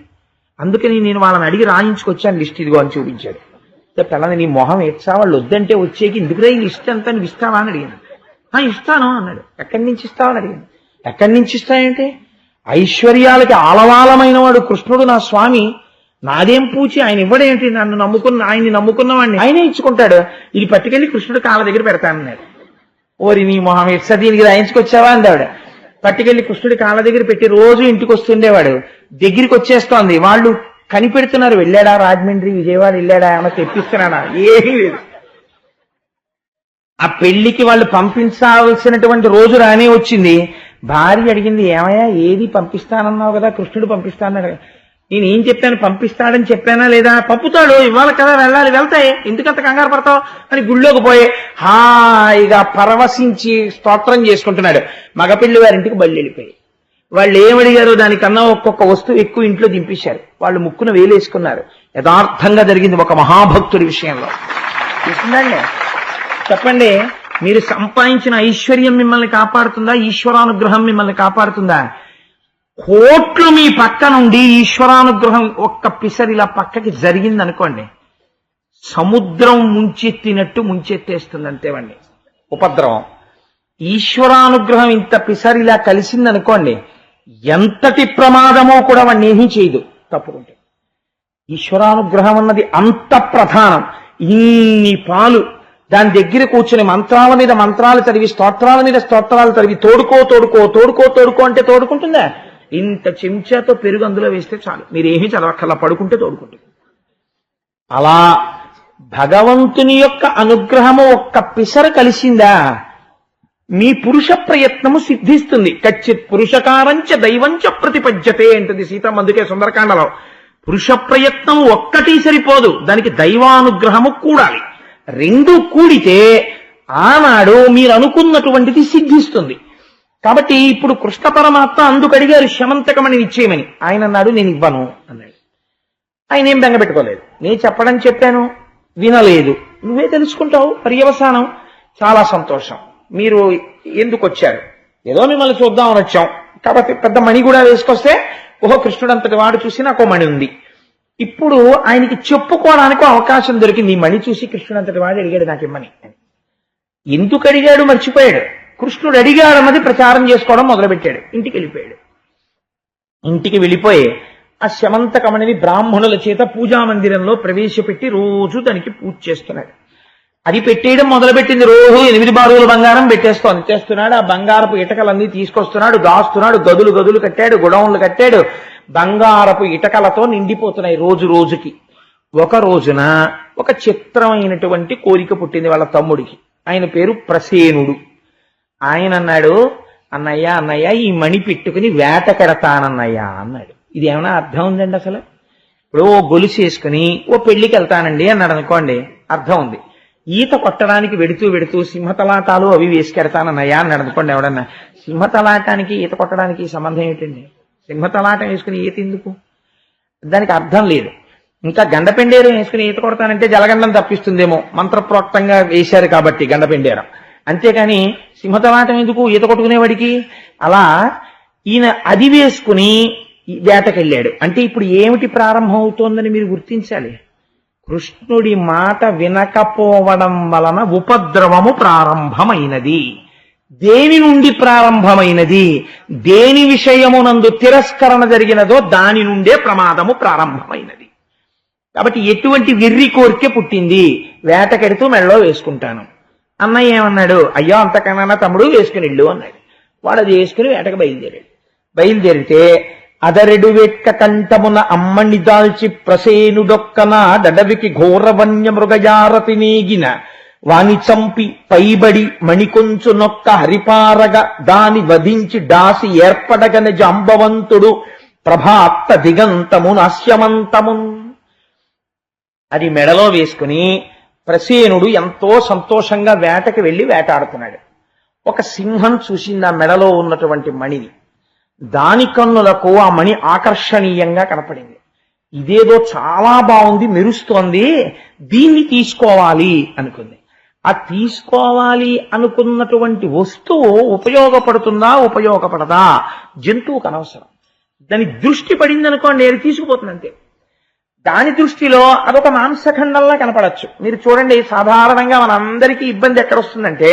అందుకని నేను వాళ్ళని అడిగి రాయించుకొచ్చాను లిస్ట్, ఇదిగో అని చూపించాడు. పిల్లలు నీ మొహం ఎచ్చా, వాళ్ళు వద్దంటే వచ్చేకి ఎందుకురా ఈ లిస్ట్ అంతా నువ్వు ఇస్తావా అని అడిగాను. ఇస్తాను అన్నాడు. ఎక్కడి నుంచి ఇస్తావని అడిగాను. ఎక్కడి నుంచి ఇస్తాయంటే, ఐశ్వర్యాలకి ఆలవాలమైన వాడు కృష్ణుడు నా స్వామి, నాదేం పూచి ఆయన ఇవ్వడేంటి, ఆయన్ని నమ్ముకున్నవాడిని ఆయనే ఇచ్చుకుంటాడు, ఇది పట్టుకెళ్ళి కృష్ణుడు కాళ్ళ దగ్గర పెడతానన్నాడు. ఓరి నీ మొహం ఎట్సా దీనికి రాయించుకొచ్చావా అందావిడ. పట్టుకెళ్ళి కృష్ణుడి కాళ్ళ దగ్గర పెట్టి రోజు ఇంటికి వస్తుండేవాడు. దగ్గరికి వచ్చేస్తోంది, వాళ్ళు కనిపెడుతున్నారు, వెళ్ళాడా రాజమండ్రి విజయవాడ వెళ్ళాడా, ఏమన్నా తెప్పిస్తున్నాడా, ఏమీ లేదు. ఆ పెళ్లికి వాళ్ళు పంపించాల్సినటువంటి రోజు రానే వచ్చింది. భార్య అడిగింది, ఏమయ్యా ఏది పంపిస్తానన్నావు కదా, కృష్ణుడు పంపిస్తానన్నాడు. నేను ఏం చెప్పాను, పంపిస్తాడని చెప్పానా లేదా? పంపుతాడు, ఇవ్వాలి కదా, వెళ్ళాలి, వెళ్తాయి, ఎందుకంత కంగారు పడతావు అని గుళ్ళోకి పోయి హాయిగా పరవశించి స్తోత్రం చేసుకుంటున్నాడు. మగపిల్లి వారింటికి బళ్ళు వెళ్ళిపోయి వాళ్ళు ఏమడిగారో దానికన్నా ఒక్కొక్క వస్తువు ఎక్కువ ఇంట్లో దింపేశారు. వాళ్ళు ముక్కున వేలేసుకున్నారు. యథార్థంగా జరిగింది ఒక మహాభక్తుడి విషయంలో. చూసిందండి, చెప్పండి, మీరు సంపాదించిన ఐశ్వర్యం మిమ్మల్ని కాపాడుతుందా, ఈశ్వరానుగ్రహం మిమ్మల్ని కాపాడుతుందా? కోట్లు మీ పక్క నుండి ఈశ్వరానుగ్రహం ఒక్క పిసరిలా పక్కకి జరిగిందనుకోండి, సముద్రం ముంచెత్తినట్టు ముంచెత్తేస్తుంది అంతేవండి ఉపద్రవం. ఈశ్వరానుగ్రహం ఇంత పిసరిలా కలిసిందనుకోండి, ఎంతటి ప్రమాదమో కూడా వాడిని ఏమీ చేయదు తప్పుకుంటే. ఈశ్వరానుగ్రహం అన్నది అంత ప్రధానం. ఇన్ని పాలు దాని దగ్గర కూర్చుని మంత్రాల మీద మంత్రాలు చదివి, స్తోత్రాల మీద స్తోత్రాలు చదివి, తోడుకో అంటే తోడుకుంటుందా? ఇంత చెంచాతో పెరుగు అందులో వేస్తే చాలు, మీరేమీ చదవక్కర్లా, పడుకుంటే తోడుకుంటుంది. అలా భగవంతుని యొక్క అనుగ్రహము ఒక్క పిసర కలిసిందా, మీ పురుష ప్రయత్నము సిద్ధిస్తుంది. కచ్చిత్ పురుషకారంచ దైవంచ ప్రతిపద్యతే అంటుంది సీతమ్మ. అందుకే సుందరకాండలో పురుష ప్రయత్నం ఒక్కటి సరిపోదు, దానికి దైవానుగ్రహము కూడాలి. రెండు కూడితే ఆనాడు మీరు అనుకున్నటువంటిది సిద్ధిస్తుంది. కాబట్టి ఇప్పుడు కృష్ణ పరమాత్మ అందుకు అడిగారు శమంతకమని నిశ్చయమని. ఆయన అన్నాడు, నేను ఇవ్వను అన్నాడు. ఆయన ఏం బెంగ పెట్టుకోలేదు. నేను చెప్పాను, వినలేదు, నువ్వే తెలుసుకుంటావు పర్యవసానం. చాలా సంతోషం, మీరు ఎందుకు వచ్చారు? ఏదో మిమ్మల్ని చూద్దామని వచ్చాం, కాబట్టి పెద్ద మణి కూడా వేసుకొస్తే, ఓహో కృష్ణుడు అంతటి వాడు చూసి నాకు మణి ఉంది. ఇప్పుడు ఆయనకి చెప్పుకోవడానికి అవకాశం దొరికింది. ఈ మణి చూసి కృష్ణుడు అంతటి వాడు అడిగాడు నాకు ఇమ్మని. ఎందుకు అడిగాడు మర్చిపోయాడు. కృష్ణుడు అడిగాడన్నది ప్రచారం చేసుకోవడం మొదలుపెట్టాడు. ఇంటికి వెళ్ళిపోయాడు. ఇంటికి వెళ్ళిపోయి ఆ శమంతకమణిని బ్రాహ్మణుల చేత పూజా మందిరంలో ప్రవేశపెట్టి రోజు దానికి పూజ చేస్తున్నాడు. అది పెట్టేయడం మొదలుపెట్టింది. రోజు 8 బారుల బంగారం చేస్తున్నాడు. ఆ బంగారపు ఇటకలన్నీ తీసుకొస్తున్నాడు, దాస్తున్నాడు. గదులు కట్టాడు, గొడౌన్లు కట్టాడు. బంగారపు ఇటకలతో నిండిపోతున్నాయి రోజు రోజుకి. ఒక రోజున ఒక చిత్రమైనటువంటి కోరిక పుట్టింది వాళ్ళ తమ్ముడికి. ఆయన పేరు ప్రసేనుడు. ఆయన అన్నాడు, అన్నయ్య అన్నయ్య ఈ మణి పెట్టుకుని వేటకెడతానన్నయ్యా అన్నాడు. ఇది ఏమైనా అర్థం ఉందండి అసలు? ఇప్పుడు ఓ గొలుసు వేసుకుని ఓ పెళ్లికి వెళ్తానండి అన్నాడు అనుకోండి, అర్థం ఉంది. ఈత కొట్టడానికి వెడుతూ వెడుతూ సింహతలాటాలు అవి వేసుకెడతానన్నయ్యా అన్నాడు అనుకోండి ఎవడన్నా. సింహతలాటానికి ఈత కొట్టడానికి సంబంధం ఏమిటండి? సింహతలాటం వేసుకుని ఈత ఎందుకు? దానికి అర్థం లేదు. ఇంకా గండపెండేరం వేసుకుని ఈత కొడతానంటే జలగండం తప్పిస్తుందేమో, మంత్రప్రోక్తంగా వేశారు కాబట్టి గండపెండేరం. అంతేకాని సింహతలాటం ఎందుకు ఈత కొట్టుకునేవాడికి? అలా ఈయన అది వేసుకుని వేటకెళ్ళాడు. అంటే ఇప్పుడు ఏమిటి ప్రారంభం అవుతోందని మీరు గుర్తించాలి. కృష్ణుడి మాట వినకపోవడం వలన ఉపద్రవము ప్రారంభమైనది. దేని నుండి ప్రారంభమైనది? దేని విషయమునందు తిరస్కరణ జరిగినదో దాని నుండే ప్రమాదము ప్రారంభమైనది. కాబట్టి ఎటువంటి వెర్రి కోరిక పుట్టింది? వేటకెడుతూ మెళ్ళో వేసుకుంటాను. అన్నయ్య ఏమన్నాడు? అయ్యో అంతకన్నా తమ్ముడు వేసుకుని వెళ్ళు అన్నాడు. వాడు అది వేసుకుని వేటకు బయలుదేరాడు. బయలుదేరితే అదరెడు వెక్క కంఠమున అమ్మని దాల్చి ప్రసేనుడొక్కన డడవికి ఘోరవన్య మృగయారతి నేగిన వాని చంపి పైబడి మణికొంచు నొక్క హరిపారగ దాని వధించి డాసి ఏర్పడగన జాంబవంతుడు ప్రభాత్త దిగంతము నాస్యమంతమున్. అది మెడలో వేసుకుని ప్రసేనుడు ఎంతో సంతోషంగా వేటకి వెళ్లి వేటాడుతున్నాడు. ఒక సింహం చూసింది ఆ మెడలో ఉన్నటువంటి మణిని. దాని కన్నులకు ఆ మణి ఆకర్షణీయంగా కనపడింది. ఇదేదో చాలా బాగుంది, మెరుస్తోంది, దీన్ని తీసుకోవాలి అనుకుంది. ఆ తీసుకోవాలి అనుకున్నటువంటి వస్తువు ఉపయోగపడుతుందా ఉపయోగపడదా జంతువుకు అనవసరం. దాని దృష్టి పడింది అనుకోండి, అది తీసుకుపోతుంది అంతే. దాని దృష్టిలో అదొక మాంసఖండంలా కనపడచ్చు. మీరు చూడండి, సాధారణంగా మనందరికీ ఇబ్బంది ఎక్కడొస్తుందంటే,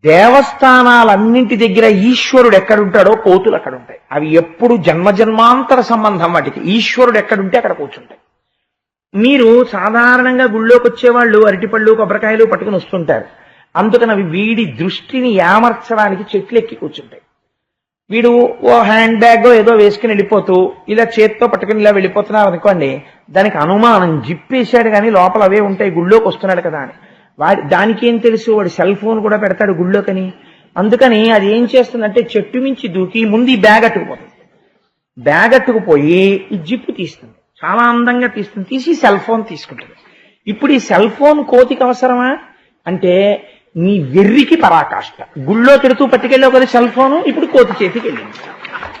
దేవస్థానాలన్నింటి దగ్గర ఈశ్వరుడు ఎక్కడుంటాడో కోతులు అక్కడ ఉంటాయి. అవి ఎప్పుడు జన్మజన్మాంతర సంబంధం వాటికి. ఈశ్వరుడు ఎక్కడుంటే అక్కడ కూర్చుంటాయి. మీరు సాధారణంగా గుళ్ళోకి వచ్చేవాళ్ళు అరటిపళ్ళు కొబ్బరికాయలు పట్టుకుని వస్తుంటారు. అందుకని అవి వీడి దృష్టిని యామర్చడానికి చెట్లు ఎక్కి కూర్చుంటాయి. వీడు ఓ హ్యాండ్ బ్యాగ్ ఏదో వేసుకుని వెళ్ళిపోతూ ఇలా చేత్తో పట్టుకుని ఇలా వెళ్ళిపోతున్నారు అనుకోండి, దానికి అనుమానం జిప్పేశాడు కానీ లోపల అవే ఉంటాయి, గుళ్ళోకి వస్తున్నాడు కదా అని. దానికి ఏం తెలుసు? వాడు సెల్ ఫోన్ కూడా పెడతాడు గుళ్ళోకని. అందుకని అది ఏం చేస్తుందంటే చెట్టు మించి దూకి ముందు ఈ బ్యాగ్ అట్టుకుపోతుంది. బ్యాగ్ అట్టుకుపోయి ఈ జిప్పు తీస్తుంది, చాలా అందంగా తీస్తుంది, తీసి సెల్ ఫోన్ తీసుకుంటుంది. ఇప్పుడు ఈ సెల్ ఫోన్ కోతికి అవసరమా అంటే నీ వెర్రికి పరాకాష్ట. గుళ్ళో తిడుతూ పట్టుకెళ్ళావు కదా సెల్ ఫోను, ఇప్పుడు కోతి చేతికి వెళ్ళింది.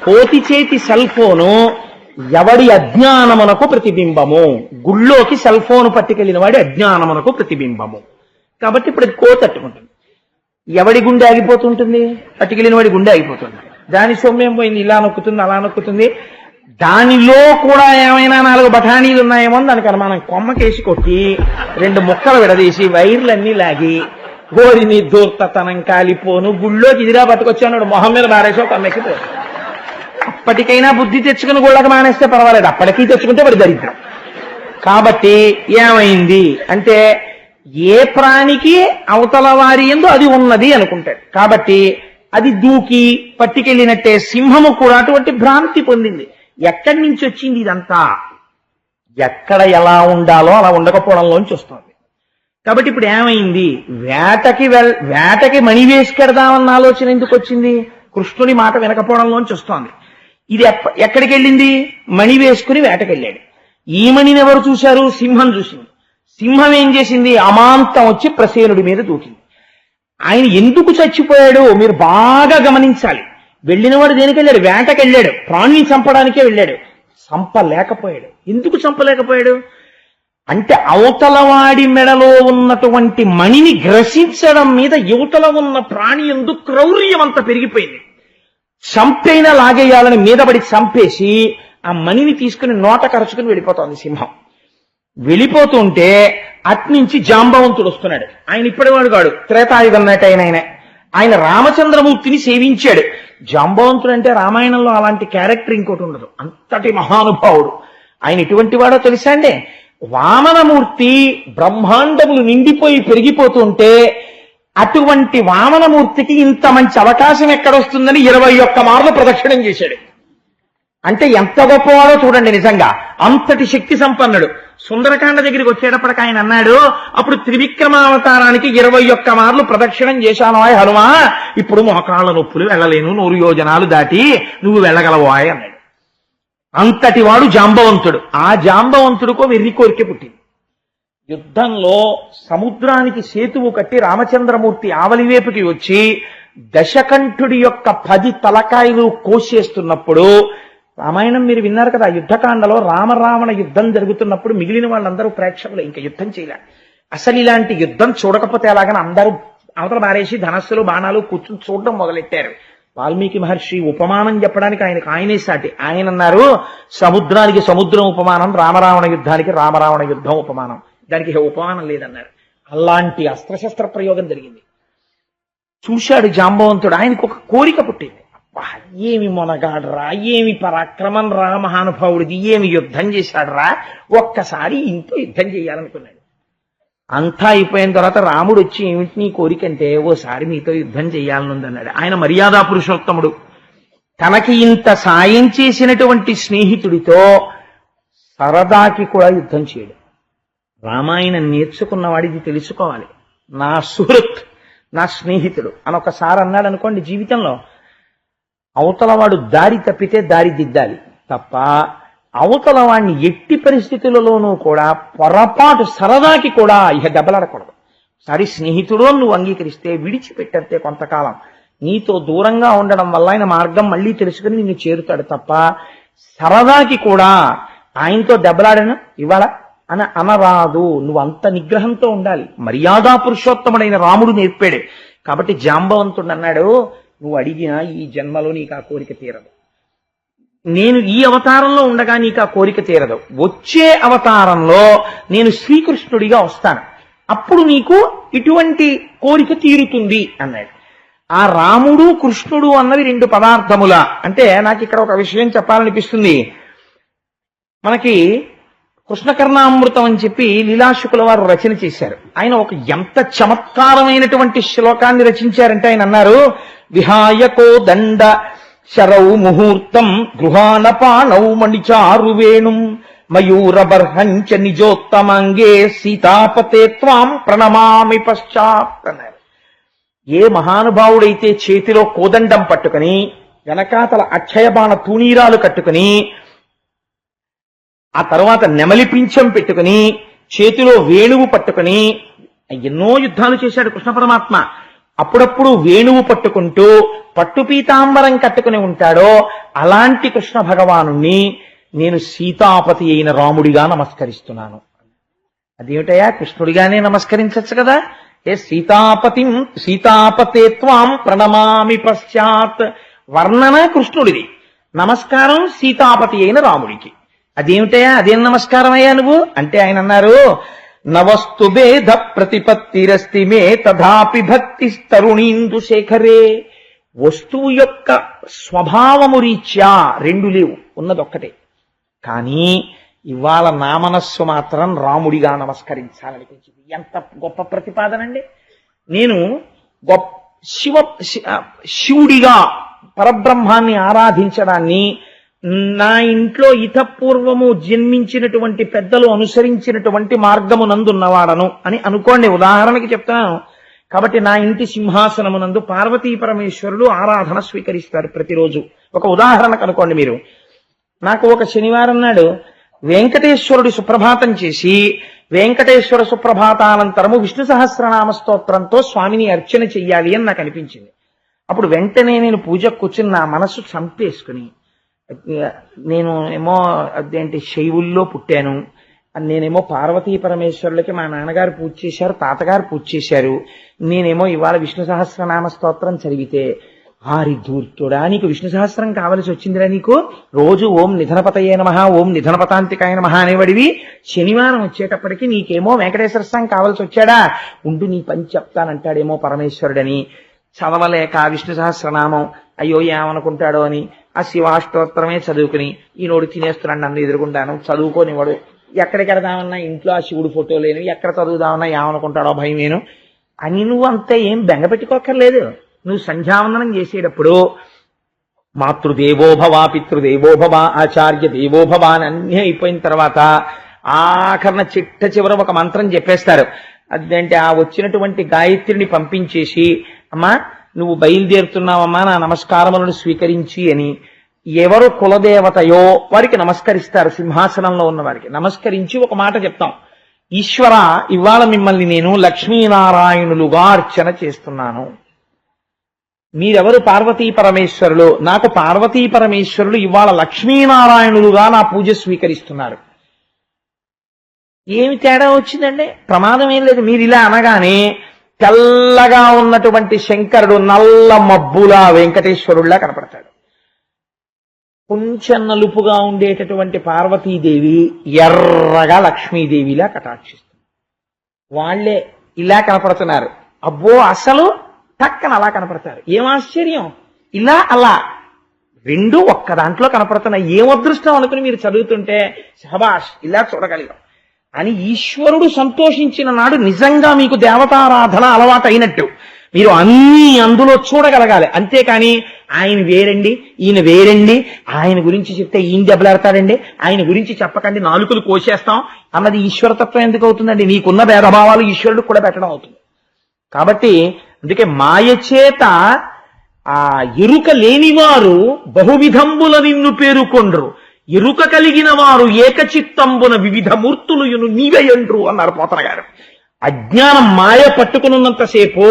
కోతి చేతి సెల్ ఫోను ఎవడి అజ్ఞానమునకు ప్రతిబింబము. గుళ్ళోకి సెల్ ఫోన్ పట్టుకెళ్ళిన వాడి అజ్ఞానమునకు ప్రతిబింబము. కాబట్టి ఇప్పుడు అది కోతి అట్టుకుంటుంది. ఎవడి గుండె ఆగిపోతుంటుంది? పట్టుకెళ్ళిన వాడి గుండె ఆగిపోతుంది. దాని సొమ్మేం పోయింది, ఇలా నొక్కుతుంది అలా నొక్కుతుంది. దానిలో కూడా ఏమైనా 4 బఠానీలు ఉన్నాయేమో దానికి అనుమానం. కొమ్మకేసి కొట్టి 2 ముక్కలు విడదీసి వైర్లన్నీ లాగి గోరిని దూర్తతనం కాలిపోను గుళ్ళోకి ఇదిగా పట్టుకొచ్చాడు, మొహం మీద మారేసో కమ్మెక్కి పో. అప్పటికైనా బుద్ధి తెచ్చుకుని గుళ్ళకి మానేస్తే పర్వాలేదు, అప్పటికీ తెచ్చుకుంటే వాడి దరిద్రం. కాబట్టి ఏమైంది అంటే ఏ ప్రాణికి అవతల వారి యందు అది ఉన్నది అనుకుంటాడు. కాబట్టి అది దూకి పట్టుకెళ్ళినట్టే సింహము కూడా అటువంటి భ్రాంతి పొందింది. ఎక్కడి నుంచి వచ్చింది ఇదంతా? ఎక్కడ ఎలా ఉండాలో అలా ఉండకపోవడంలోంచి వస్తుంది. కాబట్టి ఇప్పుడు ఏమైంది? వేటకి మణి వేసుకెడదామన్న ఆలోచన ఎందుకు వచ్చింది? కృష్ణుని మాట వినకపోవడంలోంచి వస్తోంది. ఇది ఎక్కడికి వెళ్ళింది? మణి వేసుకుని వేటకెళ్ళాడు. ఈ మణిని ఎవరు చూశారు? సింహం చూసింది. సింహం ఏం చేసింది? అమాంతం వచ్చి ప్రసేనుడి మీద దూకింది. ఆయన ఎందుకు చచ్చిపోయాడు మీరు బాగా గమనించాలి. వెళ్ళినవాడు దేనికి వెళ్ళాడు? వేటకెళ్ళాడు, ప్రాణిని చంపడానికే వెళ్ళాడు. చంపలేకపోయాడు. ఎందుకు చంపలేకపోయాడు అంటే అవతలవాడి మెడలో ఉన్నటువంటి మణిని గ్రసించడం మీద యువతల ఉన్న ప్రాణి యందు క్రౌర్యం అంత పెరిగిపోయింది. చంపైనా లాగేయాలని మీద పడి చంపేసి ఆ మణిని తీసుకుని నోట కరుచుకుని వెళ్ళిపోతోంది సింహం. వెళ్ళిపోతుంటే అట్నుంచి జాంబవంతుడు వస్తున్నాడు. ఆయన ఇప్పటివాడు కాడు, త్రేతాయుగం నాటైన ఆయన రామచంద్రమూర్తిని సేవించాడు. జాంబవంతుడు అంటే రామాయణంలో అలాంటి క్యారెక్టర్ ఇంకోటి ఉండదు, అంతటి మహానుభావుడు. ఆయన ఎటువంటి వాడో తెలుసా అండి? వామనమూర్తి బ్రహ్మాండములు నిండిపోయి పెరిగిపోతుంటే అటువంటి వామనమూర్తికి ఇంత మంచి అవకాశం ఎక్కడొస్తుందని 21 మార్లు ప్రదక్షిణం చేశాడు. అంటే ఎంత గొప్పవాడో చూడండి. నిజంగా అంతటి శక్తి సంపన్నుడు. సుందరకాండ దగ్గరికి వచ్చేటప్పటికి ఆయన అన్నాడు, అప్పుడు త్రివిక్రమావతారానికి 21 మార్లు ప్రదక్షిణం చేశాను ఆయ్ హనుమా, ఇప్పుడు మోకాళ్ళ నొప్పులు వెళ్ళలేను, 100 యోజనాలు దాటి నువ్వు వెళ్ళగలవాయ్ అన్నాడు. అంతటి వాడు జాంబవంతుడు. ఆ జాంబవంతుడికో వెర్రి కోరిక పుట్టింది. యుద్ధంలో సముద్రానికి సేతువు కట్టి రామచంద్రమూర్తి ఆవలివేపుకి వచ్చి దశకంఠుడి యొక్క 10 తలకాయలు కోసేస్తున్నప్పుడు, రామాయణం మీరు విన్నారు కదా, యుద్ధకాండలో రామరావణ యుద్ధం జరుగుతున్నప్పుడు మిగిలిన వాళ్ళందరూ ప్రేక్షకులు, ఇంకా యుద్ధం చేయలే. అసలు ఇలాంటి యుద్ధం చూడకపోతే ఎలాగని అందరూ అవతల బారేసి ధనస్సులు బాణాలు కూర్చుని చూడడం మొదలెట్టారు. వాల్మీకి మహర్షి ఉపమానం చెప్పడానికి ఆయనే సాటి. ఆయన అన్నారు, సముద్రానికి సముద్రం ఉపమానం, రామరావణ యుద్ధానికి రామరావణ యుద్ధం ఉపమానం, దానికి ఉపమానం లేదన్నారు. అలాంటి అస్త్రశస్త్ర ప్రయోగం జరిగింది. చూశాడు జాంబవంతుడు. ఆయనకు ఒక కోరిక పుట్టింది. అబ్బా, ఏమి మొనగాడరా, ఏమి పరాక్రమం రా మహానుభావుడిది, ఏమి యుద్ధం చేశాడరా, ఒక్కసారి ఇంట్లో యుద్ధం చేయాలనుకున్నాడు. అంతా అయిపోయిన తర్వాత రాముడు వచ్చి, ఏమిటి నీ కోరిక అంటే, ఓసారి మీతో యుద్ధం చేయాలనుందన్నాడు. ఆయన మర్యాదా పురుషోత్తముడు. తనకి ఇంత సాయం చేసినటువంటి స్నేహితుడితో సరదాకి కూడా యుద్ధం చేయడు. రామాయణం నేర్చుకున్నవాడు ఇది తెలుసుకోవాలి. నా సుహృత్, నా స్నేహితుడు అని ఒకసారి అన్నాడు అనుకోండి, జీవితంలో అవతల వాడు దారి తప్పితే దారి దిద్దాలి తప్ప, అవతల వాడిని ఎట్టి పరిస్థితులలోనూ కూడా పొరపాటు సరదాకి కూడా ఇక దెబ్బలాడకూడదు. సరి స్నేహితుడు నువ్వు అంగీకరిస్తే విడిచిపెట్టంతే కొంతకాలం. నీతో దూరంగా ఉండడం వల్ల ఆయన మార్గం మళ్ళీ తెలుసుకుని నిన్ను చేరుతాడు తప్ప, సరదాకి కూడా ఆయనతో దెబ్బలాడను ఇవాళ అని అనరాదు. నువ్వు అంత నిగ్రహంతో ఉండాలి. మర్యాదా పురుషోత్తముడైన రాముడు నేర్పాడే. కాబట్టి జాంబవంతుడు అన్నాడు, నువ్వు అడిగినా ఈ జన్మలో నీకు ఆ కోరిక తీరదు. నేను ఈ అవతారంలో ఉండగా నీకు ఆ కోరిక తీరదు. వచ్చే అవతారంలో నేను శ్రీకృష్ణుడిగా వస్తాను, అప్పుడు నీకు ఇటువంటి కోరిక తీరుతుంది అన్నాడు. ఆ రాముడు కృష్ణుడు అన్నవి 2 పదార్థముల. అంటే నాకు ఇక్కడ ఒక విషయం చెప్పాలనిపిస్తుంది. మనకి కృష్ణకర్ణామృతం అని చెప్పి లీలాశుకుల వారు రచన చేశారు. ఆయన ఒక ఎంత చమత్కారమైనటువంటి శ్లోకాన్ని రచించారంటే, ఆయన అన్నారు, విహాయకో దండ శరౌ ముహూర్తం గృహాన పాణౌ మణిచారు వేణుం మయూరబర్హంచ నిజోత్తమంగే సీతాపతే త్వాం ప్రణమామి పశ్చాత్ అన్నారు. ఏ మహానుభావుడైతే చేతిలో కోదండం పట్టుకుని వెనకాతల అక్షయబాణ తూణీరాలు కట్టుకుని ఆ తర్వాత నెమలి పింఛం పెట్టుకుని చేతిలో వేణువు పట్టుకుని ఎన్నో యుద్ధాలు చేశాడు కృష్ణ పరమాత్మ. అప్పుడప్పుడు వేణువు పట్టుకుంటూ పట్టు పీతాంబరం కట్టుకుని ఉంటాడో అలాంటి కృష్ణ భగవాను నేను సీతాపతి అయిన రాముడిగా నమస్కరిస్తున్నాను. అదేమిటయా, కృష్ణుడిగానే నమస్కరించచ్చు కదా. సీతాపతే త్వాం ప్రణమామి పశ్చాత్. వర్ణన కృష్ణుడిది, నమస్కారం సీతాపతి అయిన రాముడికి. అదేమిటయా, అదేం నమస్కారం అయ్యా నువ్వు అంటే, ఆయన అన్నారు, నవస్తు భేద ప్రతిపత్తిరస్తి మే తథాపి భక్తి తరుణీందు శేఖరే. వస్తువు యొక్క స్వభావము రీత్యా 2 లేవు, ఉన్నదొక్కటే. కానీ ఇవాళ నా మనస్సు మాత్రం రాముడిగా నమస్కరించాలనిపించింది. ఎంత గొప్ప ప్రతిపాదనండి. నేను శివుడిగా పరబ్రహ్మాన్ని ఆరాధించడాన్ని నా ఇంట్లో ఇతపూర్వము జన్మించినటువంటి పెద్దలు అనుసరించినటువంటి మార్గము నందున్నవాడను అని అనుకోండి. ఉదాహరణకి చెప్తాను. కాబట్టి నా ఇంటి సింహాసనమునందు పార్వతీ పరమేశ్వరుడు ఆరాధన స్వీకరిస్తారు ప్రతిరోజు. ఒక ఉదాహరణకు అనుకోండి, మీరు నాకు ఒక శనివారం నాడు వెంకటేశ్వరుడి సుప్రభాతం చేసి వెంకటేశ్వర సుప్రభాతానంతరము విష్ణు సహస్రనామ స్తోత్రంతో స్వామిని అర్చన చెయ్యాలి అని నాకు అనిపించింది. అప్పుడు వెంటనే నేను పూజకు కూర్చుని నా మనస్సు చంపేసుకుని, నేను ఏమో అదేంటి శైవుల్లో పుట్టాను, నేనేమో పార్వతీ పరమేశ్వరులకి మా నాన్నగారు పూజ చేశారు, తాతగారు పూజ చేశారు, నేనేమో ఇవాళ విష్ణు సహస్రనామ స్తోత్రం చదివితే, ఆరి ధూర్తుడా నీకు విష్ణు సహస్రం కావలసి వచ్చిందిరా, నీకు రోజు ఓం నిధనపతయే నమః ఓం నిధనపతాంతికాయ నమః అనేవాడివి, శనివారం వచ్చేటప్పటికి నీకేమో వెంకటేశ్వర స్వామి కావలసి వచ్చాడా, ఉండు నీ పని చెప్తానంటాడేమో పరమేశ్వరుడని చదవలేక విష్ణు సహస్రనామం అయ్యో ఏమనుకుంటాడో అని ఆ శివాష్టోత్తరమే చదువుకుని ఈనోడు తినేస్తున్నాడు నన్ను ఎదురుకుంటాను, చదువుకోనివాడు, ఎక్కడికి వెడదామన్నా ఇంట్లో ఆ శివుడు ఫోటో లేను, ఎక్కడ చదువుదామన్నా ఏమనుకుంటాడో భయమేను అని నువ్వు అంతే ఏం బెంగ పెట్టుకోక్కర్లేదు. నువ్వు సంధ్యావందనం చేసేటప్పుడు మాతృదేవోభవ పితృదేవోభవ ఆచార్య దేవోభవ అని అన్నీ అయిపోయిన తర్వాత ఆఖరణ చిట్ట చివర ఒక మంత్రం చెప్పేస్తారు. అదేంటే ఆ వచ్చినటువంటి గాయత్రిని పంపించేసి, అమ్మా నువ్వు బయలుదేరుతున్నావమ్మా నా నమస్కారములను స్వీకరించి అని ఎవరు కులదేవతయో వారికి నమస్కరిస్తారు. సింహాసనంలో ఉన్న వారికి నమస్కరించి ఒక మాట చెప్తాం, ఈశ్వర ఇవాళ మిమ్మల్ని నేను లక్ష్మీనారాయణులుగా అర్చన చేస్తున్నాను. మీరెవరు పార్వతీ పరమేశ్వరులు, నాకు పార్వతీ పరమేశ్వరులు ఇవాళ లక్ష్మీనారాయణులుగా నా పూజ స్వీకరిస్తున్నారు. ఏమి తేడా వచ్చిందండి? ప్రమాదం ఏం లేదు. మీరు ఇలా అనగానే తెల్లగా ఉన్నటువంటి శంకరుడు నల్ల మబ్బులా వెంకటేశ్వరుడిలా కనపడతాడు. కొంచెం నలుపుగా ఉండేటటువంటి పార్వతీదేవి ఎర్రగా లక్ష్మీదేవిలా కటాక్షిస్తుంది. వాళ్లే ఇలా కనపడుతున్నారు. అబ్బో అసలు టక్కన అలా కనపడతారు. ఏం ఆశ్చర్యం! ఇలా అలా రెండు ఒక్క దాంట్లో కనపడుతున్నాయి. ఏం అదృష్టం అనుకుని మీరు చదువుతుంటే శభాష్ ఇలా చూడగలిగాం అని ఈశ్వరుడు సంతోషించిన నాడు నిజంగా మీకు దేవతారాధన అలవాటు అయినట్టు. మీరు అన్నీ అందులో చూడగలగాలి. అంతేకాని ఆయన వేరండి ఈయన వేరండి, ఆయన గురించి చెప్తే ఈయన దెబ్బలాడతాడండి, ఆయన గురించి చెప్పకండి నాలుకలు కోసేస్తాం అన్నది ఈశ్వరతత్వం ఎందుకు అవుతుందండి? నీకున్న భేదభావాలు ఈశ్వరుడు కూడా పెట్టడం అవుతుంది. కాబట్టి అందుకే మాయచేత ఆ ఎరుక లేనివారు బహువిధంబుల నిన్ను పేరుకొండ్రు, ఎరుక కలిగిన వారు ఏకచిత్తంబున వివిధ మూర్తులు నీవెయండ్రు అన్నారు పోతన గారు. అజ్ఞానం మాయ పట్టుకున్నంతసేపు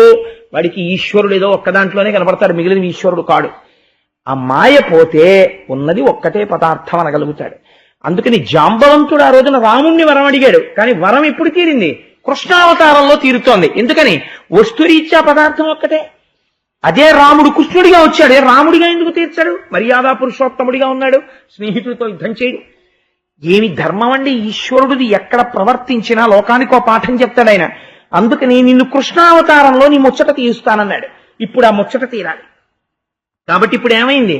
వాడికి ఈశ్వరుడు ఏదో ఒక్క దాంట్లోనే కనపడతాడు, మిగిలిన ఈశ్వరుడు కాడు. ఆ మాయ పోతే ఉన్నది ఒక్కటే పదార్థం అనగలుగుతాడు. అందుకని జాంబవంతుడు ఆ రోజున రాముణ్ణి వరం అడిగాడు, కానీ వరం ఎప్పుడు తీరింది? కృష్ణావతారంలో తీరుతోంది. ఎందుకని? వస్తురీత్యా పదార్థం ఒక్కటే. అదే రాముడు కృష్ణుడిగా వచ్చాడు, రాముడిగా ఎందుకు తీర్చాడు? మర్యాదా పురుషోత్తముడిగా ఉన్నాడు, స్నేహితుడితో యుద్ధం చేయడు. ఏమి ధర్మం అండి ఈశ్వరుడిది! ఎక్కడ ప్రవర్తించినా లోకానికో పాఠం చెప్తాడు ఆయన. అందుకని నిన్ను కృష్ణావతారంలో నీ ముచ్చట తీరుస్తానన్నాడు. ఇప్పుడు ఆ ముచ్చట తీరాలి. కాబట్టి ఇప్పుడు ఏమైంది?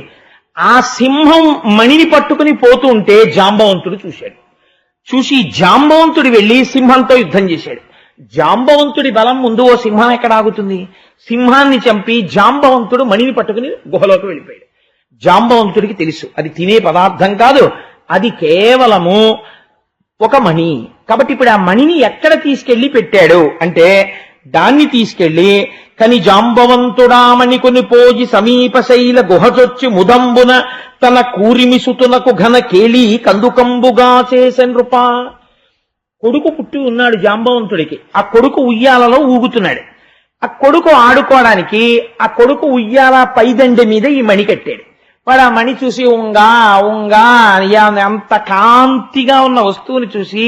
ఆ సింహం మణిని పట్టుకుని పోతూ ఉంటే జాంబవంతుడు చూశాడు. చూసి జాంబవంతుడు వెళ్లి సింహంతో యుద్ధం చేశాడు. జాంబవంతుడి బలం ముందు ఓ సింహం ఎక్కడ ఆగుతుంది? సింహాన్ని చంపి జాంబవంతుడు మణిని పట్టుకుని గుహలోకి వెళ్ళిపోయాడు. జాంబవంతుడికి తెలుసు అది తినే పదార్థం కాదు, అది కేవలము ఒక మణి. కాబట్టి ఇప్పుడు ఆ మణిని ఎక్కడ తీసుకెళ్లి పెట్టాడు అంటే, దాన్ని తీసుకెళ్లి కని జాంబవంతుడామణి కొని పోజి సమీప శైల గుహచొచ్చి ముదంబున తన కూరిమిసుతునకు ఘన కేళి కందుకంబుగా చేసె నృప. కొడుకు పుట్టి ఉన్నాడు జాంబవంతుడికి. ఆ కొడుకు ఉయ్యాలలో ఊగుతున్నాడు. ఆ కొడుకు ఆడుకోవడానికి ఆ కొడుకు ఉయ్యాల పైదండె మీద ఈ మణి కట్టాడు. వాడు ఆ మణి చూసి ఉంగా ఉంగా అంత కాంతిగా ఉన్న వస్తువుని చూసి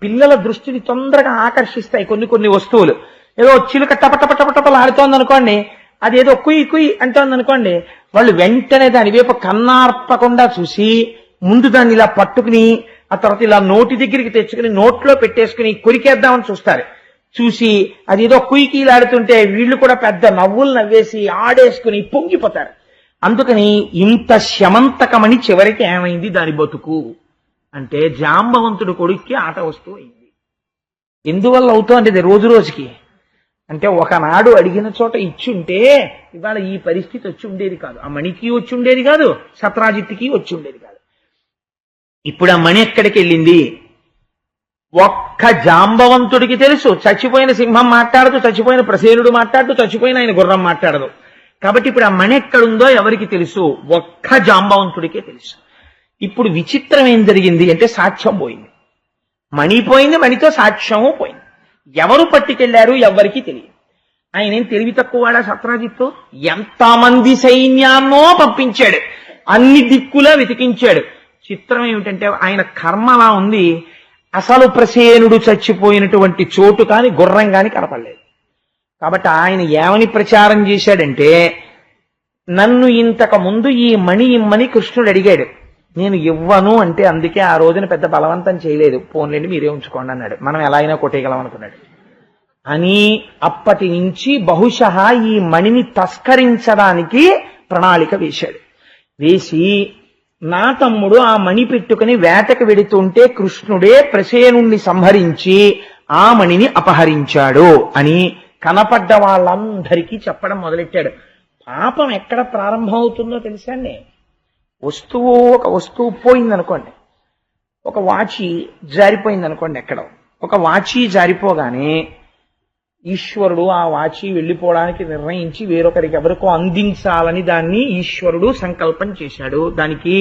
పిల్లల దృష్టిని తొందరగా ఆకర్షిస్తాయి కొన్ని కొన్ని వస్తువులు. ఏదో చిలుక టపటపటపటపలు ఆడుతోంది అనుకోండి, అదేదో కుయ్ కుయ్ అంటోంది అనుకోండి, వాళ్ళు వెంటనే దాని వైపు కన్నార్పకుండా చూసి ముందు దాన్ని ఇలా పట్టుకుని ఆ తర్వాత ఇలా నోటి దగ్గరికి తెచ్చుకుని నోట్లో పెట్టేసుకుని కొరికేద్దామని చూస్తారు. చూసి అదేదో కుయ్కీలాడుతుంటే వీళ్ళు కూడా పెద్ద నవ్వులు నవ్వేసి ఆడేసుకుని పొంగిపోతారు. అందుకని ఇంత శమంతకమని చివరికి ఏమైంది దాని బతుకు అంటే, జాంబవంతుడు కొడుక్కి ఆట వస్తువు అయింది. ఎందువల్ల అవుతోంది ఇది రోజు రోజుకి అంటే, ఒకనాడు అడిగిన చోట ఇచ్చుంటే ఇవాళ ఈ పరిస్థితి వచ్చి ఉండేది కాదు. ఆ మణికి వచ్చి ఉండేది కాదు, సత్రాజిత్తుకి వచ్చి ఉండేది కాదు. ఇప్పుడు ఆ మణి ఎక్కడికి వెళ్ళింది? ఒక్క జాంబవంతుడికి తెలుసు. చచ్చిపోయిన సింహం మాట్లాడదు, చచ్చిపోయిన ప్రసేనుడు మాట్లాడదు, చచ్చిపోయిన ఆయన గుర్రం మాట్లాడదు. కాబట్టి ఇప్పుడు ఆ మణి ఎక్కడుందో ఎవరికి తెలుసు? ఒక్క జాంబవంతుడికే తెలుసు. ఇప్పుడు విచిత్రం ఏం జరిగింది అంటే, సాక్ష్యం పోయింది. మణి పోయింది, మణితో సాక్ష్యము పోయింది. ఎవరు పట్టుకెళ్లారు ఎవరికి తెలియదు. ఆయన ఏం తెలివి తక్కువవాడా సత్రాజిత్తు? ఎంతమంది సైన్యాన్నో పంపించాడు, అన్ని దిక్కులా వెతికించాడు. చిత్రం ఏమిటంటే ఆయన కర్మ అలా ఉంది. అసలు ప్రసేనుడు చచ్చిపోయినటువంటి చోటు కాని గుర్రం కాని కనపడలేదు. కాబట్టి ఆయన ఏమని ప్రచారం చేశాడంటే, నన్ను ఇంతకు ముందు ఈ మణి ఇమ్మని కృష్ణుడు అడిగాడు, నేను ఇవ్వను అంటే అందుకే ఆ రోజున పెద్ద బలవంతం చేయలేదు, పోన్లేండి మీరే ఉంచుకోండి అన్నాడు. మనం ఎలా అయినా కొట్టేయగలం అనుకున్నాడు. అని అప్పటి నుంచి బహుశः ఈ మణిని తస్కరించడానికి ప్రణాళిక వేశాడు. వేసి నా తమ్ముడు ఆ మణి పెట్టుకుని వేటకు వెడుతుంటే కృష్ణుడే ప్రసేనుణ్ణి సంహరించి ఆ మణిని అపహరించాడు అని కనపడ్డ వాళ్ళందరికీ చెప్పడం మొదలెట్టాడు. పాపం ఎక్కడ ప్రారంభం అవుతుందో తెలుసా అండి? ఒక వస్తువు పోయిందనుకోండి, ఒక వాచి జారిపోయింది అనుకోండి, ఎక్కడ ఒక వాచి జారిపోగానే ఈశ్వరుడు ఆ వాచి వెళ్ళిపోవడానికి నిర్ణయించి వేరొకరికి ఎవరికో అందించాలని దాన్ని ఈశ్వరుడు సంకల్పం చేశాడు. దానికి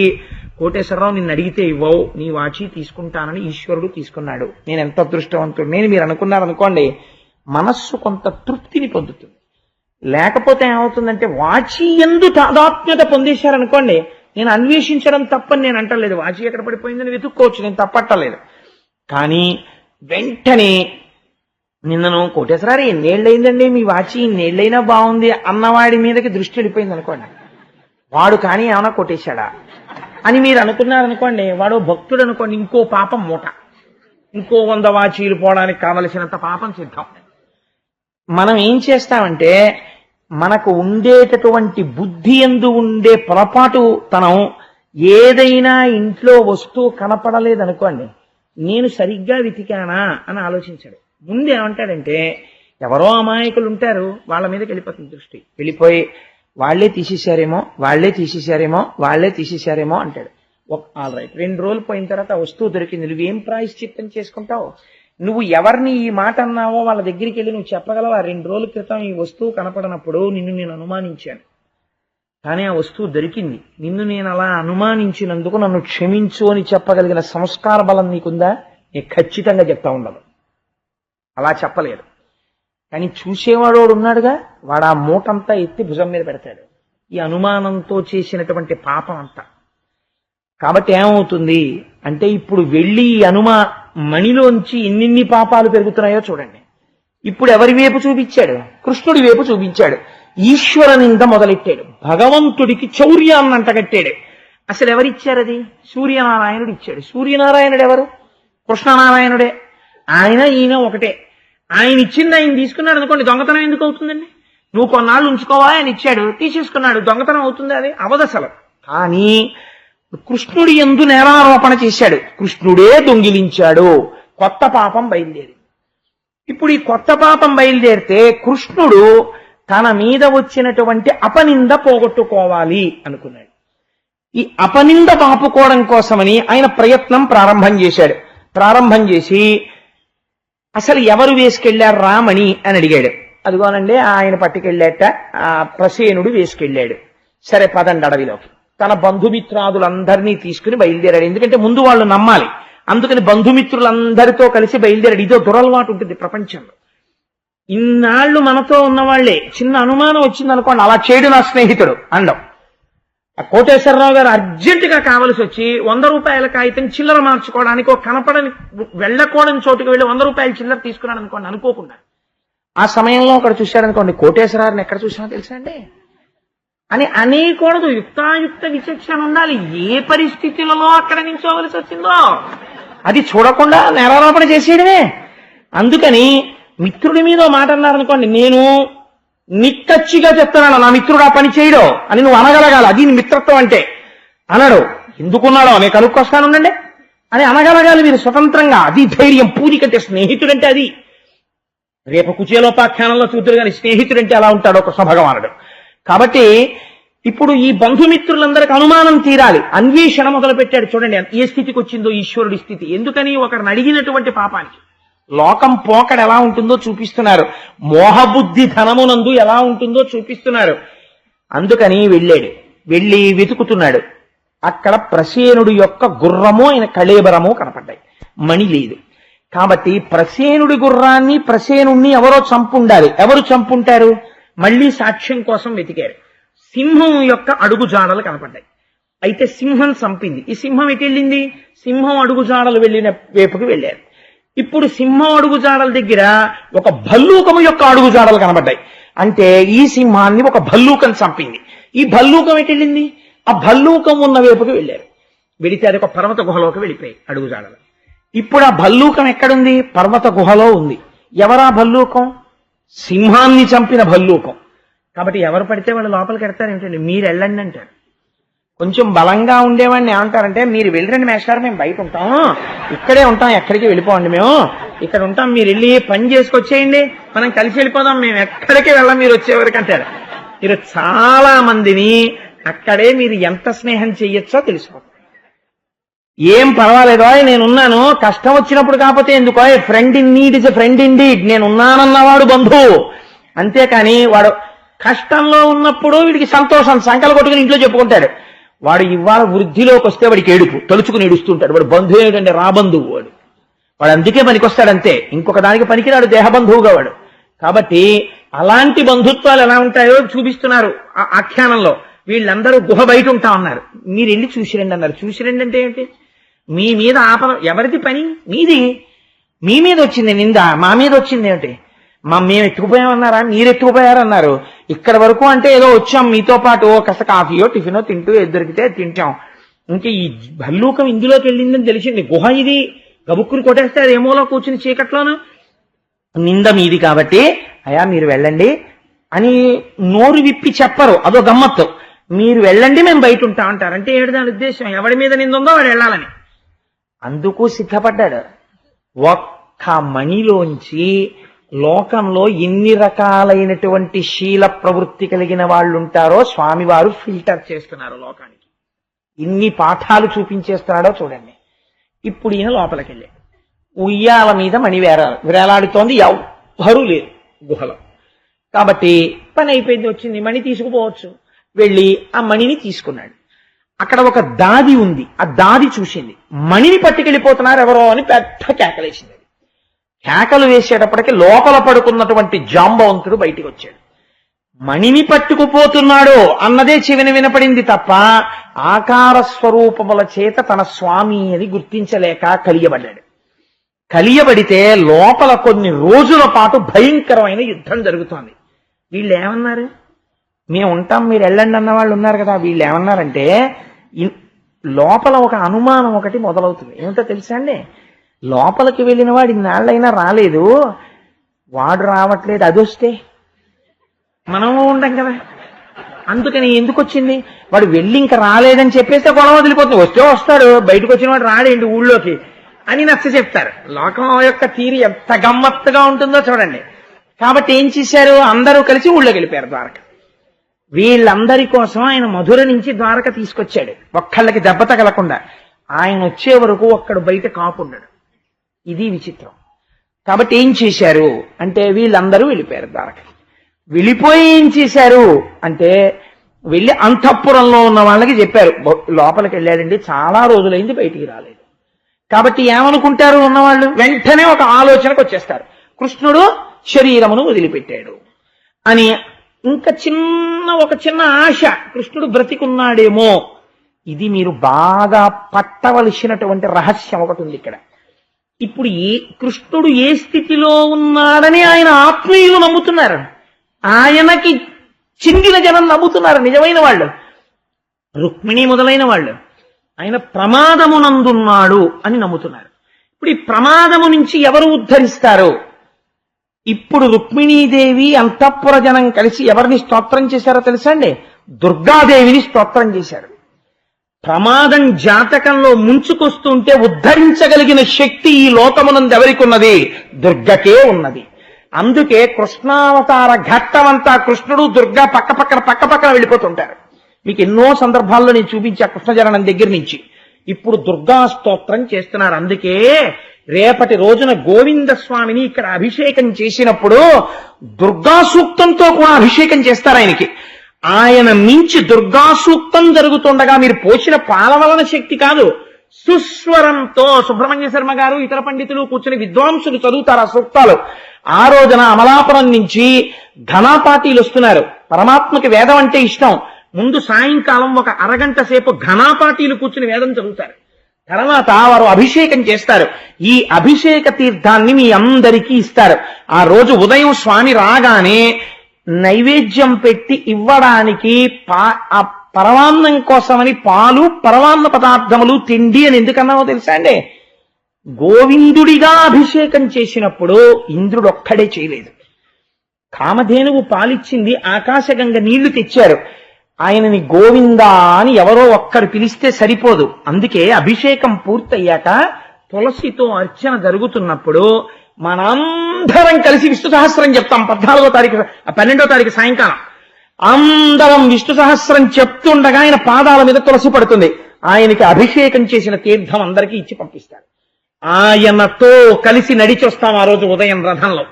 కోటేశ్వరరావు నిన్ను అడిగితే ఇవ్వవు, నీ వాచి తీసుకుంటానని ఈశ్వరుడు తీసుకున్నాడు. నేను ఎంత అదృష్టవంతుడు నేను మీరు అనుకున్నారనుకోండి, మనస్సు కొంత తృప్తిని పొందుతుంది. లేకపోతే ఏమవుతుందంటే వాచి ఎందు తాదాత్మ్యత పొందేశారనుకోండి, నేను అన్వేషించడం తప్పని నేను అంటలేదు, వాచి ఎక్కడ పడిపోయిందని వెతుక్కోవచ్చు, నేను తప్పట్టలేదు. కానీ వెంటనే నిన్నను కోటేశ్వరారు ఎన్నేళ్ళయిందండి మీ వాచి, ఇన్నేళ్ళైనా బాగుంది అన్నవాడి మీదకి దృష్టి వెళ్ళిపోయింది అనుకోండి, వాడు కానీ ఏమైనా కొట్టేశాడా అని మీరు అనుకున్నారనుకోండి, వాడు భక్తుడు అనుకోండి, ఇంకో పాపం మూట, ఇంకో 100 వాచీలు పోవడానికి కావలసినంత పాపం సిద్ధం. మనం ఏం చేస్తామంటే మనకు ఉండేటటువంటి బుద్ధి యందు ఉండే పొరపాటు తనం, ఏదైనా ఇంట్లో వస్తువు కనపడలేదనుకోండి, నేను సరిగ్గా వెతికానా అని ఆలోచించాడు. ముందు ఏమంటాడంటే ఎవరో అమాయకులు ఉంటారు, వాళ్ళ మీదకి వెళ్ళిపోతుంది దృష్టి, వెళ్ళిపోయి వాళ్లే తీసేశారేమో అంటాడు. ఆల్ రైట్, 2 రోజులు పోయిన తర్వాత ఆ వస్తువు దొరికింది, నువ్వేం ప్రాయశ్చిత్తం చేసుకుంటావు? నువ్వు ఎవరిని ఈ మాట అన్నావో వాళ్ళ దగ్గరికి వెళ్ళి నువ్వు చెప్పగలవా, 2 రోజుల క్రితం ఈ వస్తువు కనపడనప్పుడు నిన్ను నేను అనుమానించాను, కానీ ఆ వస్తువు దొరికింది, నిన్ను నేను అలా అనుమానించినందుకు నన్ను క్షమించు అని చెప్పగలిగిన సంస్కార బలం నీకుందా? నేను ఖచ్చితంగా చెప్తా ఉండదు, అలా చెప్పలేదు. కానీ చూసేవాడు ఉన్నాడుగా, వాడు ఆ మూటంతా ఎత్తి భుజం మీద పెడతాడు, ఈ అనుమానంతో చేసినటువంటి పాపం అంతా. కాబట్టి ఏమవుతుంది అంటే ఇప్పుడు వెళ్ళి ఈ మణిలోంచి ఎన్నిన్ని పాపాలు పెరుగుతున్నాయో చూడండి. ఇప్పుడు ఎవరి వైపు చూపించాడు? కృష్ణుడి వైపు చూపించాడు. ఈశ్వర నింద మొదలెట్టాడు, భగవంతుడికి చౌర్యాన్ని అంటగట్టాడు. అసలు ఎవరిచ్చారు అది? సూర్యనారాయణుడు ఇచ్చాడు. సూర్యనారాయణుడు ఎవరు? కృష్ణనారాయణుడే. ఈయన ఒకటే. ఆయన ఇచ్చింది ఆయన తీసుకున్నాడు అనుకోండి, దొంగతనం ఎందుకు అవుతుందండి? నువ్వు కొన్నాళ్ళు ఉంచుకోవా, ఆయన ఇచ్చాడు, తీసేసుకున్నాడు, దొంగతనం అవుతుంది? అది అవదసలు. కానీ కృష్ణుడి యందు నేరారోపణ చేశాడు, కృష్ణుడే దొంగిలించాడు, కొత్త పాపం బయలుదేరింది. ఇప్పుడు ఈ కొత్త పాపం బయలుదేరితే కృష్ణుడు తన మీద వచ్చినటువంటి అపనింద పోగొట్టుకోవాలి అనుకున్నాడు. ఈ అపనింద పాపుకోవడం కోసమని ఆయన ప్రయత్నం ప్రారంభం చేశాడు. ప్రారంభం చేసి అసలు ఎవరు వేసుకెళ్లారు రామని అని అడిగాడు. అదిగోనండి ఆయన పట్టుకెళ్ళాట, ఆ ప్రసేనుడు వేసుకెళ్ళాడు. సరే పదండి అడవిలోకి. తన బంధుమిత్రాదులందరినీ తీసుకుని బయలుదేరాడు. ఎందుకంటే ముందు వాళ్ళు నమ్మాలి, అందుకని బంధుమిత్రులందరితో కలిసి బయలుదేరాడు. ఇదో దురలవాటు ఉంటుంది ప్రపంచంలో. ఇన్నాళ్లు మనతో ఉన్నవాళ్లే చిన్న అనుమానం వచ్చిందనుకోండి, అలా చేయడు నా స్నేహితుడు అండం. ఆ కోటేశ్వరరావు గారు అర్జెంటుగా కావలసి వచ్చి 100 రూపాయల కాగితం చిల్లర మార్చుకోవడానికి ఒక కనపడని వెళ్ళకూడని చోటుకు వెళ్ళి 100 రూపాయల చిల్లర తీసుకున్నాడు అనుకోండి, అనుకోకుండా. ఆ సమయంలో ఒకడు చూశాడనుకోండి, కోటేశ్వరారిని ఎక్కడ చూసినా తెలుసా అండి అని అనేకూడదు. యుక్తాయుక్త విచక్షణ ఉండాలి. ఏ పరిస్థితులలో అక్కడ నించోవలసి వచ్చిందో అది చూడకుండా నేరారోపణ చేసేయడమే. అందుకని మిత్రుడి మీద మాట అన్నారనుకోండి, నేను నిక్కచ్చిగా చెప్తున్నాను నా మిత్రుడు ఆ పని చేయడో అని నువ్వు అనగలగాలి. అది మిత్రత్వం అంటే. అనడు, ఎందుకున్నాడో నేను కనుక్కొస్తానుండండి అని అనగలగాలి మీరు స్వతంత్రంగా. అది ధైర్యం. పూనికంటే స్నేహితుడంటే అది. రేపు కుచేలోపాఖ్యానంలో చూద్దరు కానీ స్నేహితుడంటే అలా ఉంటాడు కృష్ణ భగవానుడు. కాబట్టి ఇప్పుడు ఈ బంధుమిత్రులందరికీ అనుమానం తీరాలి, అన్వేషణ మొదలు పెట్టాడు. చూడండి ఏ స్థితికి వచ్చిందో ఈశ్వరుడి స్థితి. ఎందుకని? ఒకరిని అడిగినటువంటి పాపానికి. లోకం పోకడ ఎలా ఉంటుందో చూపిస్తున్నారు, మోహబుద్ధి ధనమునందు ఎలా ఉంటుందో చూపిస్తున్నారు. అందుకని వెళ్ళాడు. వెళ్ళి వెతుకుతున్నాడు. అక్కడ ప్రసేనుడి యొక్క గుర్రము ఆయన కళేబరము కనపడ్డాయి, మణి లేదు. కాబట్టి ప్రసేనుడి గుర్రాన్ని ప్రసేనుణ్ణి ఎవరో చంపుండాలి. ఎవరు చంపుంటారు? మళ్లీ సాక్ష్యం కోసం వెతికారు. సింహం యొక్క అడుగుజాడలు కనపడ్డాయి. అయితే సింహం చంపింది. ఈ సింహం ఎటు వెళ్ళింది? సింహం అడుగుజాడలు వెళ్ళిన వైపుకి వెళ్ళారు. ఇప్పుడు సింహం అడుగుజాడల దగ్గర ఒక భల్లూకము యొక్క అడుగుజాడలు కనబడ్డాయి. అంటే ఈ సింహాన్ని ఒక భల్లూకం చంపింది. ఈ భల్లూకం ఎటు వెళ్ళింది? ఆ భల్లూకం ఉన్న వైపుకి వెళ్ళారు. వెళితే అది ఒక పర్వత గుహలోకి వెళ్ళిపోయి అడుగుజాడలు. ఇప్పుడు ఆ భల్లూకం ఎక్కడుంది? పర్వత గుహలో ఉంది. ఎవరా భల్లూకం? సింహాన్ని చంపిన భల్లూకం. కాబట్టి ఎవరు పడితే వాళ్ళు లోపలికి వెడతారు ఏమిటండి? మీరు వెళ్ళండి అంటారు. కొంచెం బలంగా ఉండేవాడిని ఏమంటారంటే, మీరు వెళ్ళరండి మేస్టారు, మేము బయట ఉంటాం, ఇక్కడే ఉంటాం, ఎక్కడికి వెళ్ళిపోండి, మేము ఇక్కడ ఉంటాం, మీరు వెళ్ళి పని చేసుకొచ్చేయండి, మనం కలిసి వెళ్ళిపోదాం, మేము ఎక్కడికి వెళ్ళాం మీరు వచ్చేవరకు అంటారు. మీరు చాలా మందిని అక్కడే మీరు ఎంత స్నేహం చెయ్యొచ్చో తెలుసుకోండి. ఏం పర్వాలేదో నేనున్నాను, కష్టం వచ్చినప్పుడు కాకపోతే ఎందుకో, friend in need is a friend indeed, నేనున్నానన్నవాడు బంధువు. అంతేకాని వాడు కష్టంలో ఉన్నప్పుడు వీడికి సంతోషం సంకలు కొట్టుకుని ఇంట్లో చెప్పుకుంటాడు. వాడు ఇవాళ వృద్ధిలోకి వస్తే వాడికి ఏడుపు తలుచుకుని ఏడుస్తుంటాడు. వాడు బంధువు ఏమిటంటే రాబంధువు. వాడు అందుకే పనికొస్తాడంతే, ఇంకొక దానికి పనికిరాడు, దేహబంధువుగా వాడు. కాబట్టి అలాంటి బంధుత్వాలు ఎలా ఉంటాయో చూపిస్తున్నారు ఆ ఆఖ్యానంలో. వీళ్ళందరూ గుహ బయట ఉంటా ఉన్నారు. మీరు వెళ్ళి చూసిరండి అన్నారు. చూసిరండి అంటే ఏంటి? మీ మీద ఆపద ఎవరిది పని? మీది. మీ మీద వచ్చింది నింద, మా మీద వచ్చింది ఏమిటి? మేము ఎత్తుకుపోయామన్నారా? మీరు ఎత్తుకుపోయారన్నారు. ఇక్కడ వరకు అంటే ఏదో వచ్చాం మీతో పాటు, కాస్త కాఫీయో టిఫినో తింటూ దొరికితే తింటాం. ఇంకా ఈ భల్లూకం ఇందులోకి వెళ్ళిందని తెలిసింది. గుహ ఇది, గబుక్కుని కొట్టేస్తే అది ఏమోలో కూర్చుని చీకట్లోను. నింద మీది కాబట్టి అయ్యా మీరు వెళ్ళండి అని నోరు విప్పి చెప్పరు, అదో గమ్మత్తు. మీరు వెళ్ళండి మేము బయట ఉంటాం అంటారు. అంటే ఏడు దాని ఉద్దేశం, ఎవడి మీద నింద ఉందో వాడు వెళ్ళాలని. అందుకు సిద్ధపడ్డాడు. ఒక్క మణిలోంచి లోకంలో ఎన్ని రకాలైనటువంటి శీల ప్రవృత్తి కలిగిన వాళ్ళు ఉంటారో స్వామివారు ఫిల్టర్ చేస్తున్నారు లోకానికి. ఇన్ని పాఠాలు చూపించేస్తున్నాడో చూడండి. ఇప్పుడు ఈయన లోపలికి వెళ్ళి ఉయ్యాల మీద మణి వేలాడుతోంది, ఎవ్వరూ లేరు గుహలో. కాబట్టి పని అయిపోయింది, వచ్చింది, మణి తీసుకుపోవచ్చు. వెళ్ళి ఆ మణిని తీసుకున్నాడు. అక్కడ ఒక దాది ఉంది, ఆ దాది చూసింది. మణిని పట్టుకెళ్ళిపోతున్నారు ఎవరో అని పెద్ద కేకలేసింది. కేకలు వేసేటప్పటికి లోపల పడుకున్నటువంటి జాంబవంతుడు బయటికి వచ్చాడు. మణిని పట్టుకుపోతున్నాడు అన్నదే చెవిన వినపడింది తప్ప ఆకార స్వరూపముల చేత తన స్వామి అని గుర్తించలేక కలియబడ్డాడు. కలియబడితే లోపల కొన్ని రోజుల పాటు భయంకరమైన యుద్ధం జరుగుతోంది. వీళ్ళు ఏమన్నారు? మేము ఉంటాం మీరు వెళ్ళండి అన్న వాళ్ళు ఉన్నారు కదా. వీళ్ళు ఏమన్నారంటే, లోపల ఒక అనుమానం ఒకటి మొదలవుతుంది. ఏమిటో తెలుసా అండి? లోపలికి వెళ్ళిన వాడు ఇన్నాళ్ళైనా రాలేదు, వాడు రావట్లేదు, అది వస్తే మనము ఉండం కదా. అందుకని ఎందుకు వచ్చింది? వాడు వెళ్ళి ఇంకా రాలేదని చెప్పేస్తే గొడవ వదిలిపోతుంది. వస్తే వస్తాడు, బయటకు వచ్చిన వాడు రాడేంటి ఊళ్ళోకి అని నచ్చ చెప్తారు. లోకం యొక్క తీరు ఎంత గమ్మత్తుగా ఉంటుందో చూడండి. కాబట్టి ఏం చేశారు? అందరూ కలిసి ఊళ్ళోకి వెళ్ళిపోయారు ద్వారక. వీళ్ళందరి కోసం ఆయన మధుర నుంచి ద్వారక తీసుకొచ్చాడు, ఒక్కళ్ళకి దెబ్బ తగలకుండా. ఆయన వచ్చే వరకు ఒక్కడు బయట కాపుండడు. ఇది విచిత్రం. కాబట్టి ఏం చేశారు అంటే, వీళ్ళందరూ వెళ్ళిపోయారు ద్వారక. వెళ్ళిపోయి ఏం చేశారు అంటే, వెళ్ళి అంతఃపురంలో ఉన్న వాళ్ళకి చెప్పారు, లోపలికి వెళ్ళాడండి, చాలా రోజులైంది బయటికి రాలేదు. కాబట్టి ఏమనుకుంటారు ఉన్నవాళ్ళు? వెంటనే ఒక ఆలోచనకు వచ్చేస్తారు, కృష్ణుడు శరీరమును వదిలిపెట్టాడు అని. ఇంకా ఒక చిన్న ఆశ, కృష్ణుడు బ్రతికున్నాడేమో. ఇది మీరు బాగా పట్టవలసినటువంటి రహస్యం ఒకటి ఉంది ఇక్కడ. ఇప్పుడు కృష్ణుడు ఏ స్థితిలో ఉన్నాడని ఆయన ఆత్మీయులు నమ్ముతున్నారు, ఆయనకి చెందిన జనం నమ్ముతున్నారు, నిజమైన వాళ్ళు, రుక్మిణి మొదలైన వాళ్ళు. ఆయన ప్రమాదమునందున్నాడు అని నమ్ముతున్నారు. ఇప్పుడు ఈ ప్రమాదము నుంచి ఎవరు ఉద్ధరిస్తారు? ఇప్పుడు రుక్మిణీదేవి అంతఃపుర జనం కలిసి ఎవరిని స్తోత్రం చేశారో తెలుసా అండి? దుర్గాదేవిని స్తోత్రం చేశారు. ప్రమాదం జాతకంలో ముంచుకొస్తుంటే ఉద్ధరించగలిగిన శక్తి ఈ లోకమునందు ఎవరికి ఉన్నది? దుర్గకే ఉన్నది. అందుకే కృష్ణావతార ఘట్టమంతా కృష్ణుడు దుర్గా పక్కపక్కన వెళ్ళిపోతుంటారు. మీకు ఎన్నో సందర్భాల్లో నేను చూపించా కృష్ణజననం దగ్గర నుంచి. ఇప్పుడు దుర్గా స్తోత్రం చేస్తున్నారు. అందుకే రేపటి రోజున గోవింద స్వామిని ఇక్కడ అభిషేకం చేసినప్పుడు దుర్గా సూక్తంతో కూడా అభిషేకం చేస్తారు ఆయనకి. ఆయన మించి దుర్గా సూక్తం జరుగుతుండగా మీరు పోసిన పాల వలన శక్తి కాదు, సుస్వరంతో సుబ్రహ్మణ్య శర్మ గారు ఇతర పండితులు కూర్చుని విద్వాంసులు చదువుతారు ఆ సూక్తాలు. ఆ రోజున అమలాపురం నుంచి ఘనాపాటీలు వస్తున్నారు. పరమాత్మకి వేదం అంటే ఇష్టం. ముందు సాయంకాలం ఒక అరగంట సేపు ఘనాపాటీలు కూర్చుని వేదం చదువుతారు. తర్వాత వారు అభిషేకం చేస్తారు. ఈ అభిషేక తీర్థాన్ని మీ అందరికీ ఇస్తారు. ఆ రోజు ఉదయం స్వామి రాగానే నైవేద్యం పెట్టి ఇవ్వడానికి పరమాన్నం కోసమని పాలు, పరమాన్న పదార్థములు, తిండి అని ఎందుకన్నావో తెలుసా అండి? గోవిందుడిగా అభిషేకం చేసినప్పుడు ఇంద్రుడు ఒక్కడే చేయలేదు. కామధేనువు పాలిచ్చింది, ఆకాశగంగ నీళ్లు తెచ్చారు. ఆయనని గోవిందా అని ఎవరో ఒక్కరు పిలిస్తే సరిపోదు. అందుకే అభిషేకం పూర్తయ్యాక తులసితో అర్చన జరుగుతున్నప్పుడు మనందరం కలిసి విష్ణు సహస్రం చెప్తాం. 12వ తారీఖు 12వ తారీఖు సాయంకాలం అందరం విష్ణు సహస్రం చెప్తుండగా ఆయన పాదాల మీద తులసి పడుతుంది. ఆయనకి అభిషేకం చేసిన తీర్థం అందరికీ ఇచ్చి పంపిస్తారు. ఆయనతో కలిసి నడిచి వస్తాం ఆ రోజు ఉదయం రథంలో.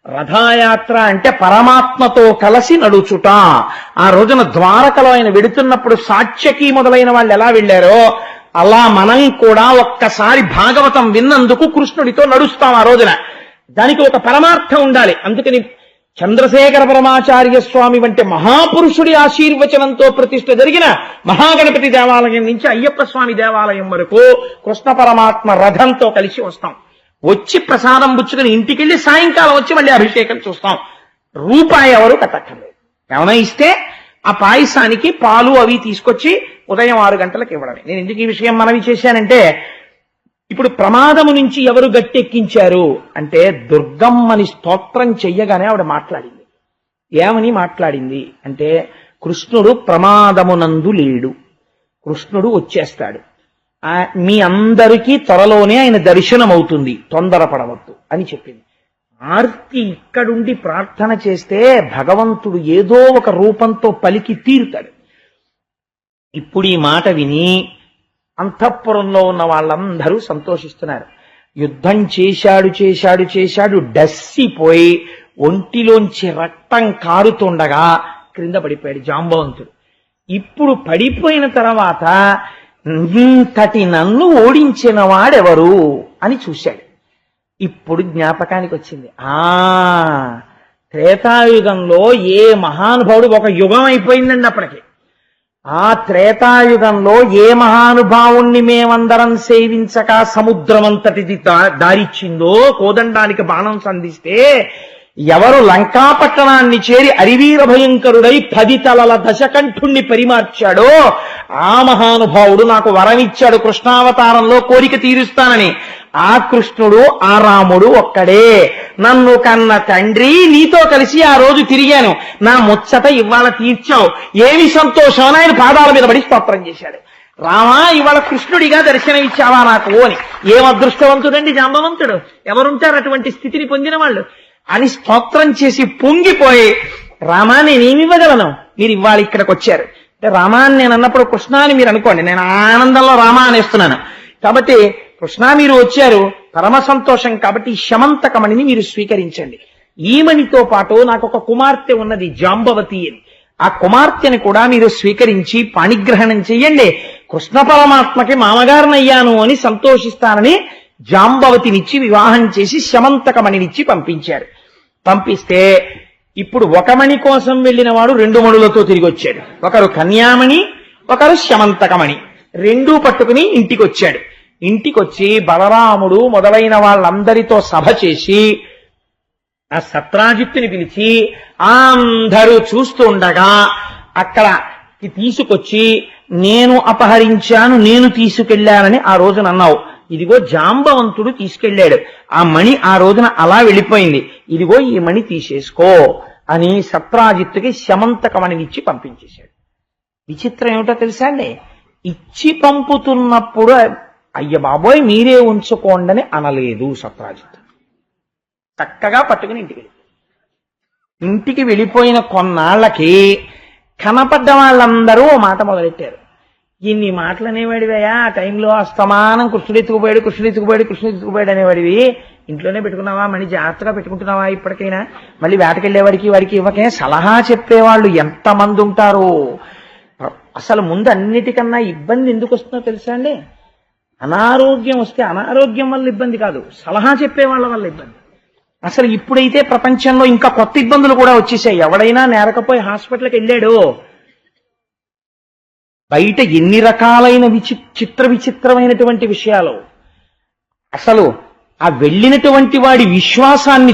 రథయాత్ర అంటే పరమాత్మతో కలిసి నడుచుట. ఆ రోజున ద్వారకలో ఆయన వెడుతున్నప్పుడు సాత్యకి మొదలైన వాళ్ళు ఎలా వెళ్ళారో అలా మనం కూడా ఒక్కసారి భాగవతం విన్నందుకు కృష్ణుడితో నడుస్తాం ఆ రోజున. దానికి ఒక పరమార్థం ఉండాలి. అందుకని చంద్రశేఖర పరమాచార్య స్వామి వంటి మహాపురుషుడి ఆశీర్వచనంతో ప్రతిష్ఠ జరిగిన మహాగణపతి దేవాలయం నుంచి అయ్యప్ప స్వామి దేవాలయం వరకు కృష్ణ పరమాత్మ రథంతో కలిసి వస్తాం. వచ్చి ప్రసాదం పుచ్చుకుని ఇంటికెళ్ళి సాయంకాలం వచ్చి మళ్ళీ అభిషేకం చూస్తాం. రూపాయి ఎవరు కట్టక్కర్లేదు. ఏమైనా ఇస్తే ఆ పాయసానికి పాలు అవి తీసుకొచ్చి ఉదయం 6 గంటలకు ఇవ్వడమే. నేను ఎందుకు ఈ విషయం మనవి చేశానంటే, ఇప్పుడు ప్రమాదము నుంచి ఎవరు గట్టెక్కించారు అంటే దుర్గమ్మని స్తోత్రం చెయ్యగానే ఆవిడ మాట్లాడింది. ఏమని మాట్లాడింది అంటే, కృష్ణుడు ప్రమాదమునందు లేడు, కృష్ణుడు వచ్చేస్తాడు, మీ అందరికీ త్వరలోనే ఆయన దర్శనం అవుతుంది, తొందరపడవద్దు అని చెప్పింది. ఆర్తి ఇక్కడుండి ప్రార్థన చేస్తే భగవంతుడు ఏదో ఒక రూపంతో పలికి తీరుతాడు. ఇప్పుడు ఈ మాట విని అంతఃపురంలో ఉన్న వాళ్ళందరూ సంతోషిస్తున్నారు. యుద్ధం చేశాడు డస్సిపోయి ఒంటిలోంచి రక్తం కారుతుండగా క్రింద పడిపోయాడు జాంబవంతుడు. ఇప్పుడు పడిపోయిన తర్వాత ఇంతటి నన్ను ఓడించిన వాడెవరు అని చూశాడు. ఇప్పుడు జ్ఞాపకానికి వచ్చింది, త్రేతాయుగంలో ఏ మహానుభావుడు, ఒక యుగం అయిపోయిందండి అప్పటికి, ఆ త్రేతాయుగంలో ఏ మహానుభావుణ్ణి మేమందరం సేవించక సముద్రమంతటిది దారిచ్చిందో, కోదండానికి బాణం సంధిస్తే ఎవరు లంకాపట్టణాన్ని చేరి అరివీర భయంకరుడై 10 తలల దశకంఠుణ్ణి పరిమార్చాడో ఆ మహానుభావుడు నాకు వరమిచ్చాడు కృష్ణావతారంలో కోరిక తీరుస్తానని. ఆ కృష్ణుడు ఆ రాముడు ఒక్కడే. నన్ను కన్న తండ్రి, నీతో కలిసి ఆ రోజు తిరిగాను, నా ముచ్చట ఇవాళ తీర్చావు, ఏమి సంతోషం అని ఆయన పాదాల మీద పడి స్తోత్రం చేశాడు. రామా, ఇవాళ కృష్ణుడిగా దర్శనం ఇచ్చావా నాకు అని. ఏం అదృష్టవంతుడండి జాంబవంతుడు, ఎవరుంటారు అటువంటి స్థితిని పొందిన వాళ్ళు అని స్తోత్రం చేసి పొంగిపోయి, రామా నేనేమివ్వగలను, మీరు ఇవాళ ఇక్కడికి వచ్చారు అంటే రామా అని నేను అన్నప్పుడు కృష్ణ అని మీరు అనుకోండి, నేను ఆనందంలో రామా అనేస్తున్నాను కాబట్టి కృష్ణ మీరు వచ్చారు, పరమ సంతోషం, కాబట్టి శమంతకమణిని మీరు స్వీకరించండి. ఈ మణితో పాటు నాకు ఒక కుమార్తె ఉన్నది జాంబవతి అని, ఆ కుమార్తెని కూడా మీరు స్వీకరించి పాణిగ్రహణం చెయ్యండి, కృష్ణ పరమాత్మకి మామగారినయ్యాను అని సంతోషిస్తానని జాంబవతినిచ్చి వివాహం చేసి శమంతకమణినిచ్చి పంపించారు. పంపిస్తే ఇప్పుడు ఒక మణి కోసం వెళ్ళిన వాడు 2 మణులతో తిరిగి వచ్చాడు. ఒకరు కన్యామణి, ఒకరు శమంతకమణి, రెండూ పట్టుకుని ఇంటికి వచ్చాడు. ఇంటికొచ్చి బలరాముడు మొదలైన వాళ్ళందరితో సభ చేసి ఆ సత్రాజిత్తుని పిలిచి అందరూ చూస్తుండగా అక్కడ తీసుకొచ్చి, నేను అపహరించాను, నేను తీసుకెళ్లానని ఆ రోజున అన్నావు, ఇదిగో జాంబవంతుడు తీసుకెళ్లాడు, ఆ మణి ఆ రోజున అలా వెళ్ళిపోయింది, ఇదిగో ఈ మణి తీసేసుకో అని సత్రాజిత్తుకి శమంతకమణినిచ్చి పంపించేశాడు. విచిత్రం ఏమిటో తెలుసా అండి, ఇచ్చి పంపుతున్నప్పుడు అయ్య బాబోయ్ మీరే ఉంచుకోండి అనలేదు సత్రాజిత్తు. చక్కగా పట్టుకుని ఇంటికి వెళ్ళిపోయిన కొన్నాళ్లకి కనపడ్డ వాళ్ళందరూ ఓ మాట మొదలెట్టారు. ఇన్ని మాటలు అనేవాడివయ్యా, ఆ టైంలో అస్తమానం కృష్ణుడు ఎత్తుకుపోయాడు అనేవాడివి, ఇంట్లోనే పెట్టుకున్నావా, మళ్ళీ జాగ్రత్తగా పెట్టుకుంటున్నావా, ఇప్పటికైనా మళ్ళీ వేటకెళ్లేవాడికి వాడికి ఇవ్వకే సలహా చెప్పేవాళ్ళు ఎంతమంది ఉంటారు. అసలు ముందు అన్నిటికన్నా ఇబ్బంది ఎందుకు వస్తుందో తెలుసా అండి, అనారోగ్యం వస్తే అనారోగ్యం వల్ల ఇబ్బంది కాదు, సలహా చెప్పేవాళ్ళ వల్ల ఇబ్బంది. అసలు ఇప్పుడైతే ప్రపంచంలో ఇంకా కొత్త ఇబ్బందులు కూడా వచ్చేసాయి. ఎవడైనా నేరకపోయి హాస్పిటల్కి వెళ్ళాడో బయట ఎన్ని రకాలైన విచిత్రమైనటువంటి విషయాలు. అసలు ఆ వెళ్ళినటువంటి వాడి విశ్వాసాన్ని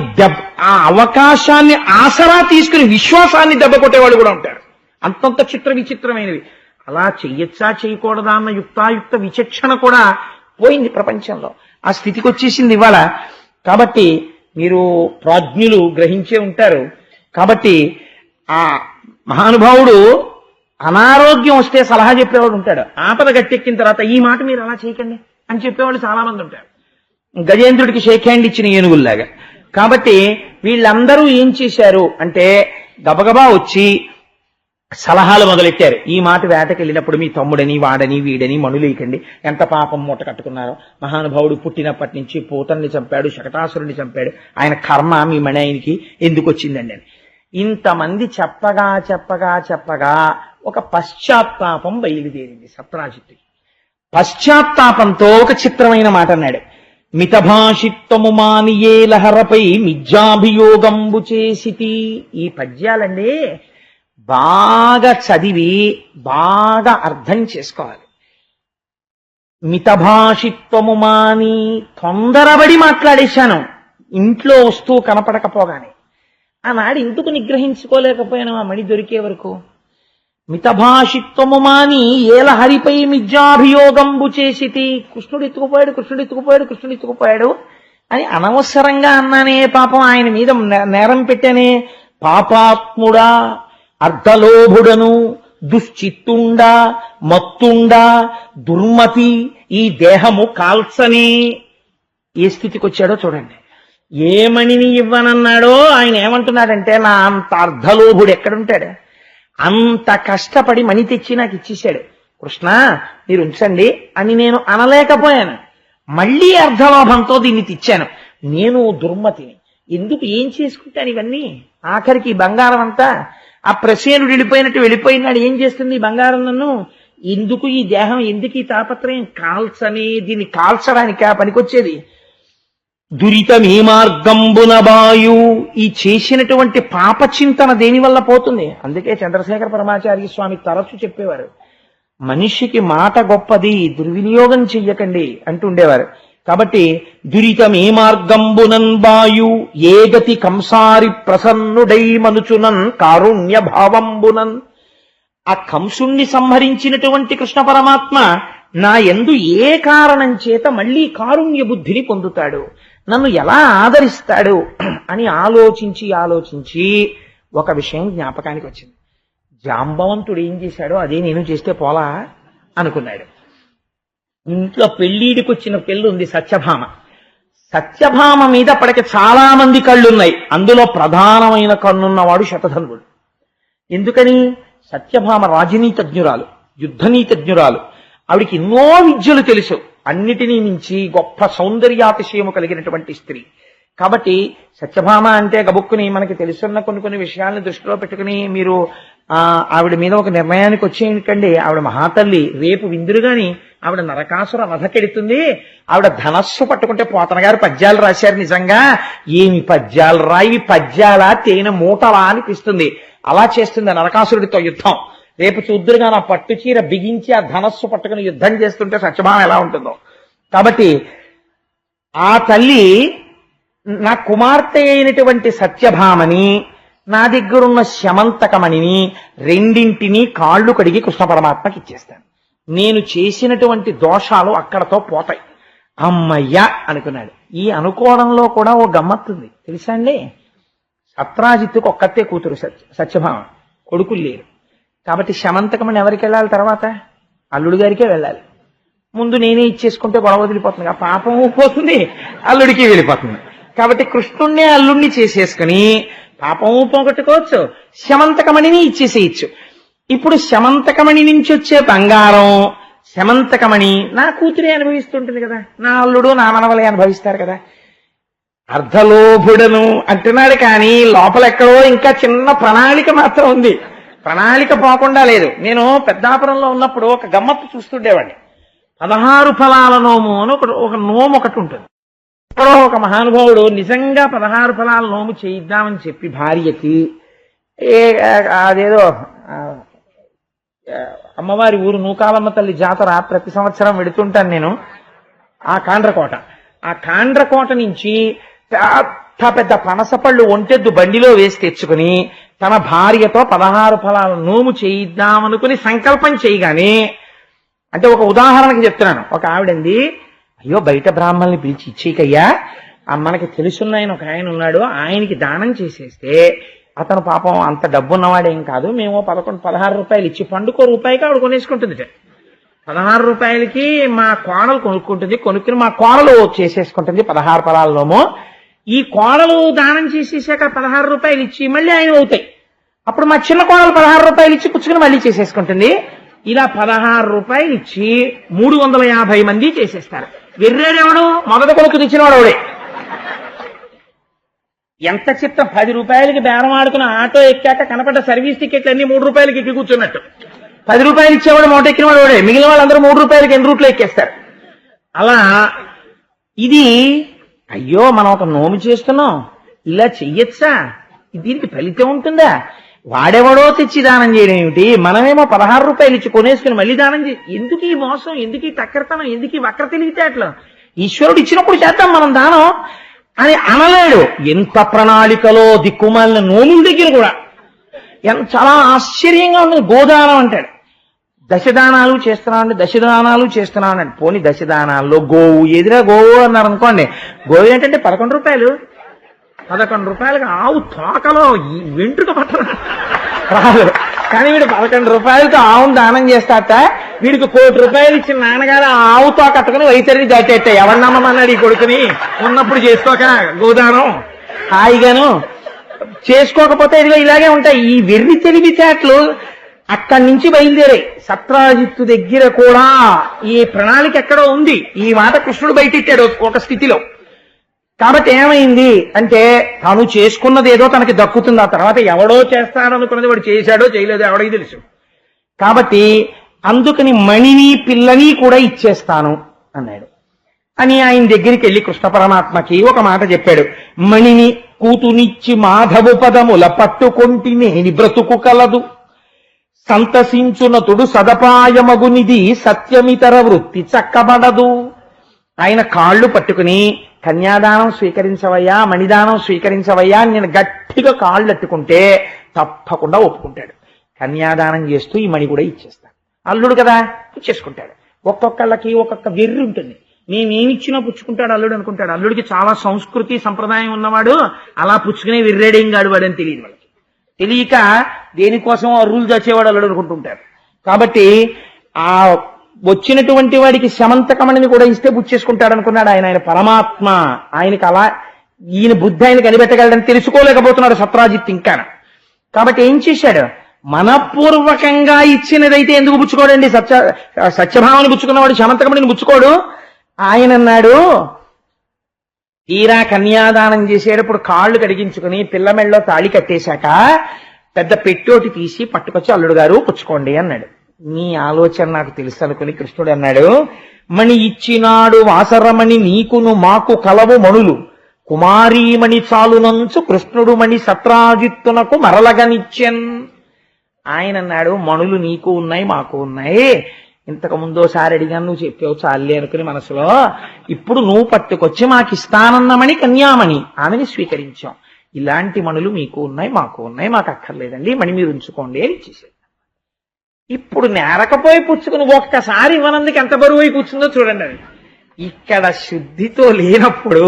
ఆ అవకాశాన్ని ఆసరా తీసుకుని విశ్వాసాన్ని దెబ్బ కొట్టేవాడు కూడా ఉంటారు. అంతంత విచిత్రమైనవి. అలా చెయ్యొచ్చా చేయకూడదా అన్న యుక్తాయుక్త విచక్షణ కూడా పోయింది ప్రపంచంలో. ఆ స్థితికి వచ్చేసింది ఇవాళ. కాబట్టి మీరు ప్రాజ్ఞులు గ్రహించే ఉంటారు. కాబట్టి ఆ మహానుభావుడు అనారోగ్యం వస్తే సలహా చెప్పేవాడు ఉంటాడు, ఆపద గట్టెక్కిన తర్వాత ఈ మాట మీరు అలా చేయకండి అని చెప్పేవాళ్ళు చాలా మంది ఉంటారు, గజేంద్రుడికి షేక్ హ్యాండ్ ఇచ్చిన ఏనుగుల్లాగా. కాబట్టి వీళ్ళందరూ ఏం చేశారు అంటే గబగబా వచ్చి సలహాలు మొదలెట్టారు. ఈ మాట వేటకి వెళ్ళినప్పుడు మీ తమ్ముడని వాడని వీడని మణులేకండి, ఎంత పాపం మూట కట్టుకున్నారో, మహానుభావుడు పుట్టినప్పటి నుంచి పూతన్ని చంపాడు, శకటాసురుడిని చంపాడు, ఆయన కర్మ మీ మణి ఆయనకి ఎందుకు వచ్చిందండి అని ఇంతమంది చెప్పగా చెప్పగా చెప్పగా ఒక పశ్చాత్తాపం బయలుదేరింది సత్రాజిత్తుకి. పశ్చాత్తాపంతో ఒక చిత్రమైన మాట అన్నాడు. మితభాషిత్వము మానియే లహరపై మిథ్యాభియోగంబు చేసితి. ఈ పద్యాలండి బాగా చదివి బాగా అర్థం చేసుకోవాలి. మితభాషిత్వము మాని, తొందరబడి మాట్లాడేశాను ఇంట్లో వస్తూ కనపడకపోగానే. ఆనాడు ఎందుకు నిగ్రహించుకోలేకపోయాను ఆ మణి దొరికే వరకు? మితభాషిత్వము మాని ఏల హరిపై మిథ్యాభియోగంబు చేసితి. కృష్ణుడు ఎత్తుకుపోయాడు, కృష్ణుడు ఎత్తుకుపోయాడు, కృష్ణుడు ఎత్తుకుపోయాడు అని అనవసరంగా అన్నానే, పాపం ఆయన మీద నేరం పెట్టానే. పాపాత్ముడా, అర్ధలోభుడను, దుశ్చిత్తుండా, మత్తుండా, దుర్మతి, ఈ దేహము కాల్సనే. ఏ స్థితికి వచ్చాడో చూడండి. ఏ మణిని ఇవ్వనన్నాడో ఆయన ఏమంటున్నాడంటే, నా అంత అర్ధలోభుడు ఎక్కడుంటాడు? అంత కష్టపడి మణి తెచ్చి నాకు ఇచ్చేశాడు. కృష్ణ మీరు ఉంచండి అని నేను అనలేకపోయాను. మళ్ళీ అర్ధలోభంతో దీన్ని తెచ్చాను. నేను దుర్మతిని, ఎందుకు ఏం చేసుకుంటాను ఇవన్నీ? ఆఖరికి బంగారం అంతా ఆ ప్రసేనుడు వెళ్ళిపోయినాడు. ఏం చేస్తుంది ఈ బంగారం నన్ను? ఎందుకు ఈ దేహం, ఎందుకు ఈ తాపత్రయం? కాల్చని, దీన్ని కాల్చడానికి ఆ పనికొచ్చేది. దురితమే మార్గంబున బాయు. ఈ చేసినటువంటి పాప చింతన దేని వల్ల పోతుంది? అందుకే చంద్రశేఖర పరమాచార్య స్వామి తరచు చెప్పేవారు, మనిషికి మాట గొప్పది, దుర్వినియోగం చెయ్యకండి అంటుండేవారు. కాబట్టి దురితమే మార్గంబునన్ బాయు, ఏ గతి కంసారి ప్రసన్నుడై మనుచునన్ కారుణ్య భావంబునన్. ఆ కంసుణ్ణి సంహరించినటువంటి కృష్ణ పరమాత్మ నా యందు ఏ కారణం చేత మళ్ళీ కారుణ్య బుద్ధిని పొందుతాడు, నన్ను ఎలా ఆదరిస్తాడు అని ఆలోచించి ఒక విషయం జ్ఞాపకానికి వచ్చింది. జాంబవంతుడు ఏం చేశాడో అదే నేను చేస్తే పోలా అనుకున్నాడు. ఇంట్లో పెళ్లిడికి వచ్చిన పెళ్లి ఉంది సత్యభామ. సత్యభామ మీద అప్పటికి చాలా మంది కళ్ళున్నాయి. అందులో ప్రధానమైన కన్నున్నవాడు శతధన్వుడు. ఎందుకని? సత్యభామ రాజనీతజ్ఞురాలు, యుద్ధనీతజ్ఞురాలు. ఆవిడికి ఎన్నో విద్యలు తెలుసు. అన్నిటినీ మించి గొప్ప సౌందర్యాతిశయము కలిగినటువంటి స్త్రీ. కాబట్టి సత్యభామ అంటే గబుక్కుని మనకి తెలుసున్న కొన్ని విషయాలను దృష్టిలో పెట్టుకుని మీరు ఆవిడ మీద ఒక నిర్ణయానికి వచ్చేయండి. ఆవిడ మహాతల్లి, రేపు విందురుగాని ఆవిడ నరకాసుర వధకెడుతుంది. ఆవిడ ధనస్సు పట్టుకుంటే పోతన గారు పద్యాలు రాశారు. నిజంగా ఏమి పద్యాలు రాయి, పద్యాలా తేనె మూటలా అనిపిస్తుంది. అలా చేస్తుంది నరకాసురుడితో యుద్ధం. రేపు చూద్దురుగా నా పట్టు చీర బిగించి ఆ ధనస్సు పట్టుకుని యుద్ధం చేస్తుంటే సత్యభామ ఎలా ఉంటుందో. కాబట్టి ఆ తల్లి నా కుమార్తె అయినటువంటి సత్యభామని, నా దగ్గరున్న శమంతకమణిని రెండింటినీ కాళ్ళు కడిగి కృష్ణ పరమాత్మకి ఇచ్చేస్తాను. నేను చేసినటువంటి దోషాలు అక్కడతో పోతాయి. అమ్మయ్యా అనుకున్నాడు. ఈ అనుకోవడంలో కూడా ఓ గమ్మత్తుంది తెలుసా అండి. సత్రాజిత్తుకు ఒక్కతే కూతురు సత్యభామ, కొడుకులు లేరు. కాబట్టి శమంతకమణి ఎవరికి వెళ్ళాలి? తర్వాత అల్లుడి గారికే వెళ్ళాలి. ముందు నేనే ఇచ్చేసుకుంటే గొడవ వదిలిపోతుంది, ఆ పాపము పోతుంది, అల్లుడికి వెళ్ళిపోతుంది. కాబట్టి కృష్ణుణ్ణే అల్లుడిని చేసేసుకుని పాపము పోగొట్టుకోవచ్చు, శమంతకమణిని ఇచ్చేసేయచ్చు. ఇప్పుడు శమంతకమణి నుంచి వచ్చే బంగారం, శమంతకమణి నా కూతురే అనుభవిస్తుంటుంది కదా, నా అల్లుడు నా మనవలే అనుభవిస్తారు కదా. అర్ధలోభుడను అంటున్నాడు కానీ లోపల ఎక్కడో ఇంకా చిన్న ప్రణాళిక మాత్రం ఉంది. ప్రణాళిక పోకుండా లేదు. నేను పెద్దాపురంలో ఉన్నప్పుడు ఒక గమ్మత్తు చూస్తుండేవాడిని. 16 ఫలాల నోము అని ఒక నోము ఒకటి ఉంటుంది. ఎక్కడో ఒక మహానుభావుడు నిజంగా 16 ఫలాల నోము చేయిద్దామని చెప్పి భార్యకి అదేదో అమ్మవారి ఊరు నూకాలమ్మ తల్లి జాతర ప్రతి సంవత్సరం వెడుతుంటాను నేను. ఆ కాండ్రకోట నుంచి పెద్ద పనసపళ్ళు ఒంటెద్దు బండిలో వేసి తెచ్చుకుని తన భార్యతో 16 ఫలాల నోము చేయిద్దామనుకుని సంకల్పం చేయగానే, అంటే ఒక ఉదాహరణకి చెప్తున్నాను, ఒక ఆవిడంది, అయ్యో బయట బ్రాహ్మణుల్ని పిలిచి ఇచ్చేకయ్యా, మనకి తెలుసున్న ఒక ఆయన ఉన్నాడు, ఆయనకి దానం చేసేస్తే అతను పాపం అంత డబ్బున్నవాడేం కాదు, మేము 16 రూపాయలు ఇచ్చి పండుకో రూపాయికి ఆవిడ కొనేసుకుంటుంది. 16 రూపాయలకి మా కోడలు కొనుక్కుంటుంది, కొనుక్కుని మా కోడలు చేసేసుకుంటుంది 16 ఫలాల నోము. ఈ కోడలు దానం చేసేసాక 16 రూపాయలు ఇచ్చి మళ్ళీ ఆయన అవుతాయి. అప్పుడు మా చిన్న కోడలు 16 రూపాయలు ఇచ్చి పుచ్చుకుని మళ్ళీ చేసేసుకుంటుంది. ఇలా 16 రూపాయలు ఇచ్చి 350 మంది చేసేస్తారు. వెర్రేడెవడు? మొదటి కొడుకు తెచ్చినవాడు అవడే. ఎంత చిత్తం! 10 రూపాయలకి బేరం ఆడుకున్న ఆటో ఎక్కాక కనపడ్డ సర్వీస్ టికెట్లు అన్ని 3 రూపాయలకి ఎక్కి కూర్చున్నట్టు. 10 రూపాయలు ఇచ్చేవాడు మూట ఎక్కినవాడు వాడే, మిగిలిన వాళ్ళందరూ 3 రూపాయలకి ఎన్ని రూట్లో ఎక్కేస్తారు. అలా ఇది అయ్యో మనం ఒక నోము చేస్తున్నాం, ఇలా చెయ్యొచ్చా, దీనికి ఫలితం ఉంటుందా, వాడెవడో తెచ్చి దానం చేయడం ఏమిటి, మనమేమో 16 రూపాయలు ఇచ్చి కొనేసుకుని మళ్ళీ దానం ఎందుకు ఈ మోసం, ఎందుకు ఈ టక్కరతనం, ఎందుకు ఈ వక్ర తెలివితేటలు? ఈశ్వరుడు ఇచ్చినప్పుడు చేద్దాం మనం దానం అని అనలేడు. ఎంత ప్రణాళికలో దిక్కుమాలిన నోముల దగ్గర కూడా చాలా ఆశ్చర్యంగా ఉంటుంది. గోదానం అంటాడు, దశదానాలు చేస్తున్నాను, దశదానాలు చేస్తున్నాను అంటే పోనీ దశదానాల్లో గోవు ఎదురా గోవు అన్నారు అనుకోండి, గోవు ఏంటంటే 11 రూపాయలు. 11 రూపాయలకి ఆవు తోకలో వెంట్రుక పట్టడం రాదు, కానీ వీడు 11 రూపాయలకి ఆవును దానం చేస్తాట. వీడికి 1 కోటి రూపాయలు ఇచ్చిన నాన్నగారు ఆవు తోక కట్టుకుని వైతరిని దాటేట. ఎవరు నమ్మమన్నాడు ఈ కొడుకుని? ఉన్నప్పుడు చేసుకోక గోదానం హాయిగాను, చేసుకోకపోతే ఇదిగో ఇలాగే ఉంటాయి ఈ వెర్రి తెలివితేటలు. అక్కడి నుంచి బయలుదేరాయి. సత్రాజిత్తు దగ్గర కూడా ఈ ప్రణాళిక ఎక్కడో ఉంది. ఈ మాట కృష్ణుడు బయటెట్టాడు ఒక స్థితిలో. కాబట్టి ఏమైంది అంటే తాను చేసుకున్నది ఏదో తనకి దక్కుతుంది, ఆ తర్వాత ఎవడో చేస్తాడనుకున్నది వాడు చేశాడో చేయలేదో ఎవడికి తెలుసు. కాబట్టి అందుకని మణిని పిల్లని కూడా ఇచ్చేస్తాను అన్నాడు. అని ఆయన దగ్గరికి వెళ్ళి కృష్ణ పరమాత్మకి ఒక మాట చెప్పాడు. మణిని కూతునిచ్చి మాధవు పదముల పట్టుకొంటి నేని బ్రతుకు కలదు, సంతసించునతుడు సదపాయమగునిది సత్యమితర వృత్తి చక్కబడదు. ఆయన కాళ్ళు పట్టుకుని కన్యాదానం స్వీకరించవయ్యా, మణిదానం స్వీకరించవయ్యా నేను గట్టిగా కాళ్ళు అట్టుకుంటే తప్పకుండా ఒప్పుకుంటాడు. కన్యాదానం చేస్తూ ఈ మణి కూడా ఇచ్చేస్తాడు. అల్లుడు కదా ఇచ్చేసుకుంటాడు. ఒక్కొక్కళ్ళకి ఒక్కొక్క వెర్రి ఉంటుంది. నేనేమిచ్చినా పుచ్చుకుంటాడు అల్లుడు అనుకుంటాడు. అల్లుడికి చాలా సంస్కృతి సంప్రదాయం ఉన్నవాడు, అలా పుచ్చుకునే వెర్రేడేం గాడు వాడని తెలియదు వాళ్ళకి. తెలియక దేనికోసం అర్రులు చచ్చేవాడు అల్లుడు అనుకుంటుంటారు. కాబట్టి ఆ వచ్చినటువంటి వాడికి శమంతకమణిని కూడా ఇస్తే పుచ్చేసుకుంటాడు అనుకున్నాడు ఆయన. ఆయన పరమాత్మ, ఆయనకి అలా ఈయన బుద్ధి ఆయన కనిపెట్టగలడని తెలుసుకోలేకపోతున్నాడు సత్రాజిత్ ఇంకా. కాబట్టి ఏం చేశాడు? మనపూర్వకంగా ఇచ్చినదైతే ఎందుకు పుచ్చుకోడండి? సత్యభావని పుచ్చుకున్నవాడు శమంతకమణిని పుచ్చుకోడు. ఆయన అన్నాడు, తీరా కన్యాదానం చేసేటప్పుడు కాళ్ళు కడిగించుకుని పిల్లమెళ్ళలో తాళి కట్టేశాక పెద్ద పెట్టోటి తీసి పట్టుకొచ్చి అల్లుడు గారు పుచ్చుకోండి అన్నాడు. నీ ఆలోచన నాకు తెలుసు అనుకుని కృష్ణుడు అన్నాడు, మణి ఇచ్చినాడు వాసరమణి నీకును మాకు కలవు మణులు, కుమారీమణి చాలునంచు కృష్ణుడు మణి సత్రాజిత్తునకు మరలగనిచ్చెన్. ఆయన అన్నాడు, మణులు నీకు ఉన్నాయి మాకు ఉన్నాయి, ఇంతకు ముందోసారి అడిగాను నువ్వు చెప్పావు చాలే అనుకుని మనసులో, ఇప్పుడు నువ్వు పట్టుకొచ్చి మాకు ఇస్తానన్నమణి కన్యామణి ఆమెని స్వీకరించాం. ఇలాంటి మణులు మీకు ఉన్నాయి మాకు ఉన్నాయి, మాకు అక్కర్లేదండి, మణి మీరు ఉంచుకోండి అని ఇచ్చేసాడు. ఇప్పుడు నేరకపోయి పుచ్చుకుని ఒక్కసారి ఇవ్వనందుకు ఎంత బరువు అయి కూర్చుందో చూడండి. అది ఇక్కడ శుద్ధితో లేనప్పుడు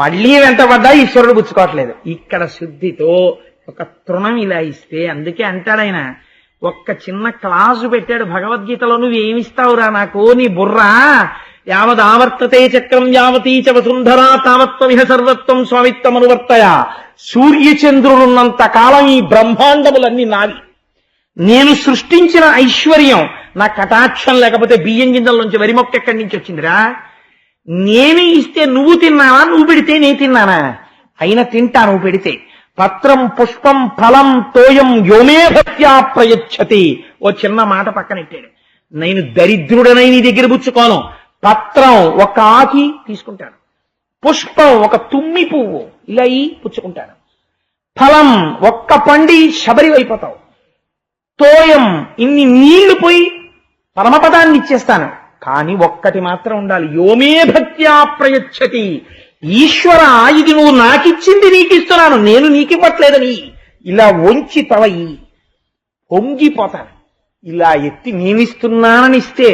మళ్ళీ వెంటబడ్డా ఈశ్వరుడు పుచ్చుకోవట్లేదు. ఇక్కడ శుద్ధితో ఒక తృణం ఇలా ఇస్తే, అందుకే అంటాడు ఆయన, ఒక్క చిన్న క్లాసు పెట్టాడు భగవద్గీతలో, నువ్వేమిస్తావురా నాకు, నీ బుర్రా యావదావర్తతే చక్రం యావతీ చ వసుంధరా తావత్వమిహ సర్వత్వం స్వామిత్వమనువర్తయ. సూర్యచంద్రులున్నంత కాలం ఈ బ్రహ్మాండములన్నీ నావి. నేను సృష్టించిన ఐశ్వర్యం నా కటాక్షం లేకపోతే బియ్యం గింజల్లోంచి వరి మొక్క ఎక్కడి నుంచి వచ్చిందిరా? నేను ఇస్తే నువ్వు తిన్నావా, నువ్వు పెడితే నేను తిన్నానా? అయినా తింటా నువ్వు పెడితే. పత్రం పుష్పం ఫలం తోయం యోమే భక్త్యా ప్రయచ్చతి. ఓ చిన్న మాట పక్కనెట్టాడు. నేను దరిద్రుడనై నీ దగ్గర పుచ్చుకోను. పత్రం ఒక ఆకి తీసుకుంటాను, పుష్పం ఒక తుమ్మి పువ్వు ఇలా పుచ్చుకుంటాను, ఫలం ఒక్క పండి శబరి అయిపోతావు, తోయం ఇన్ని నీళ్లు పోయి పరమపదాన్ని ఇచ్చేస్తాను. కానీ ఒక్కటి మాత్రం ఉండాలి, యోమే భక్త్యా ప్రయచ్చతి. ఈశ్వర, ఇది నువ్వు నాకిచ్చింది నీకిస్తున్నాను, నేను నీకివ్వట్లేదని ఇలా వంచి తవయి పొంగిపోతాను. ఇలా ఎత్తి నేనిస్తున్నానని ఇస్తే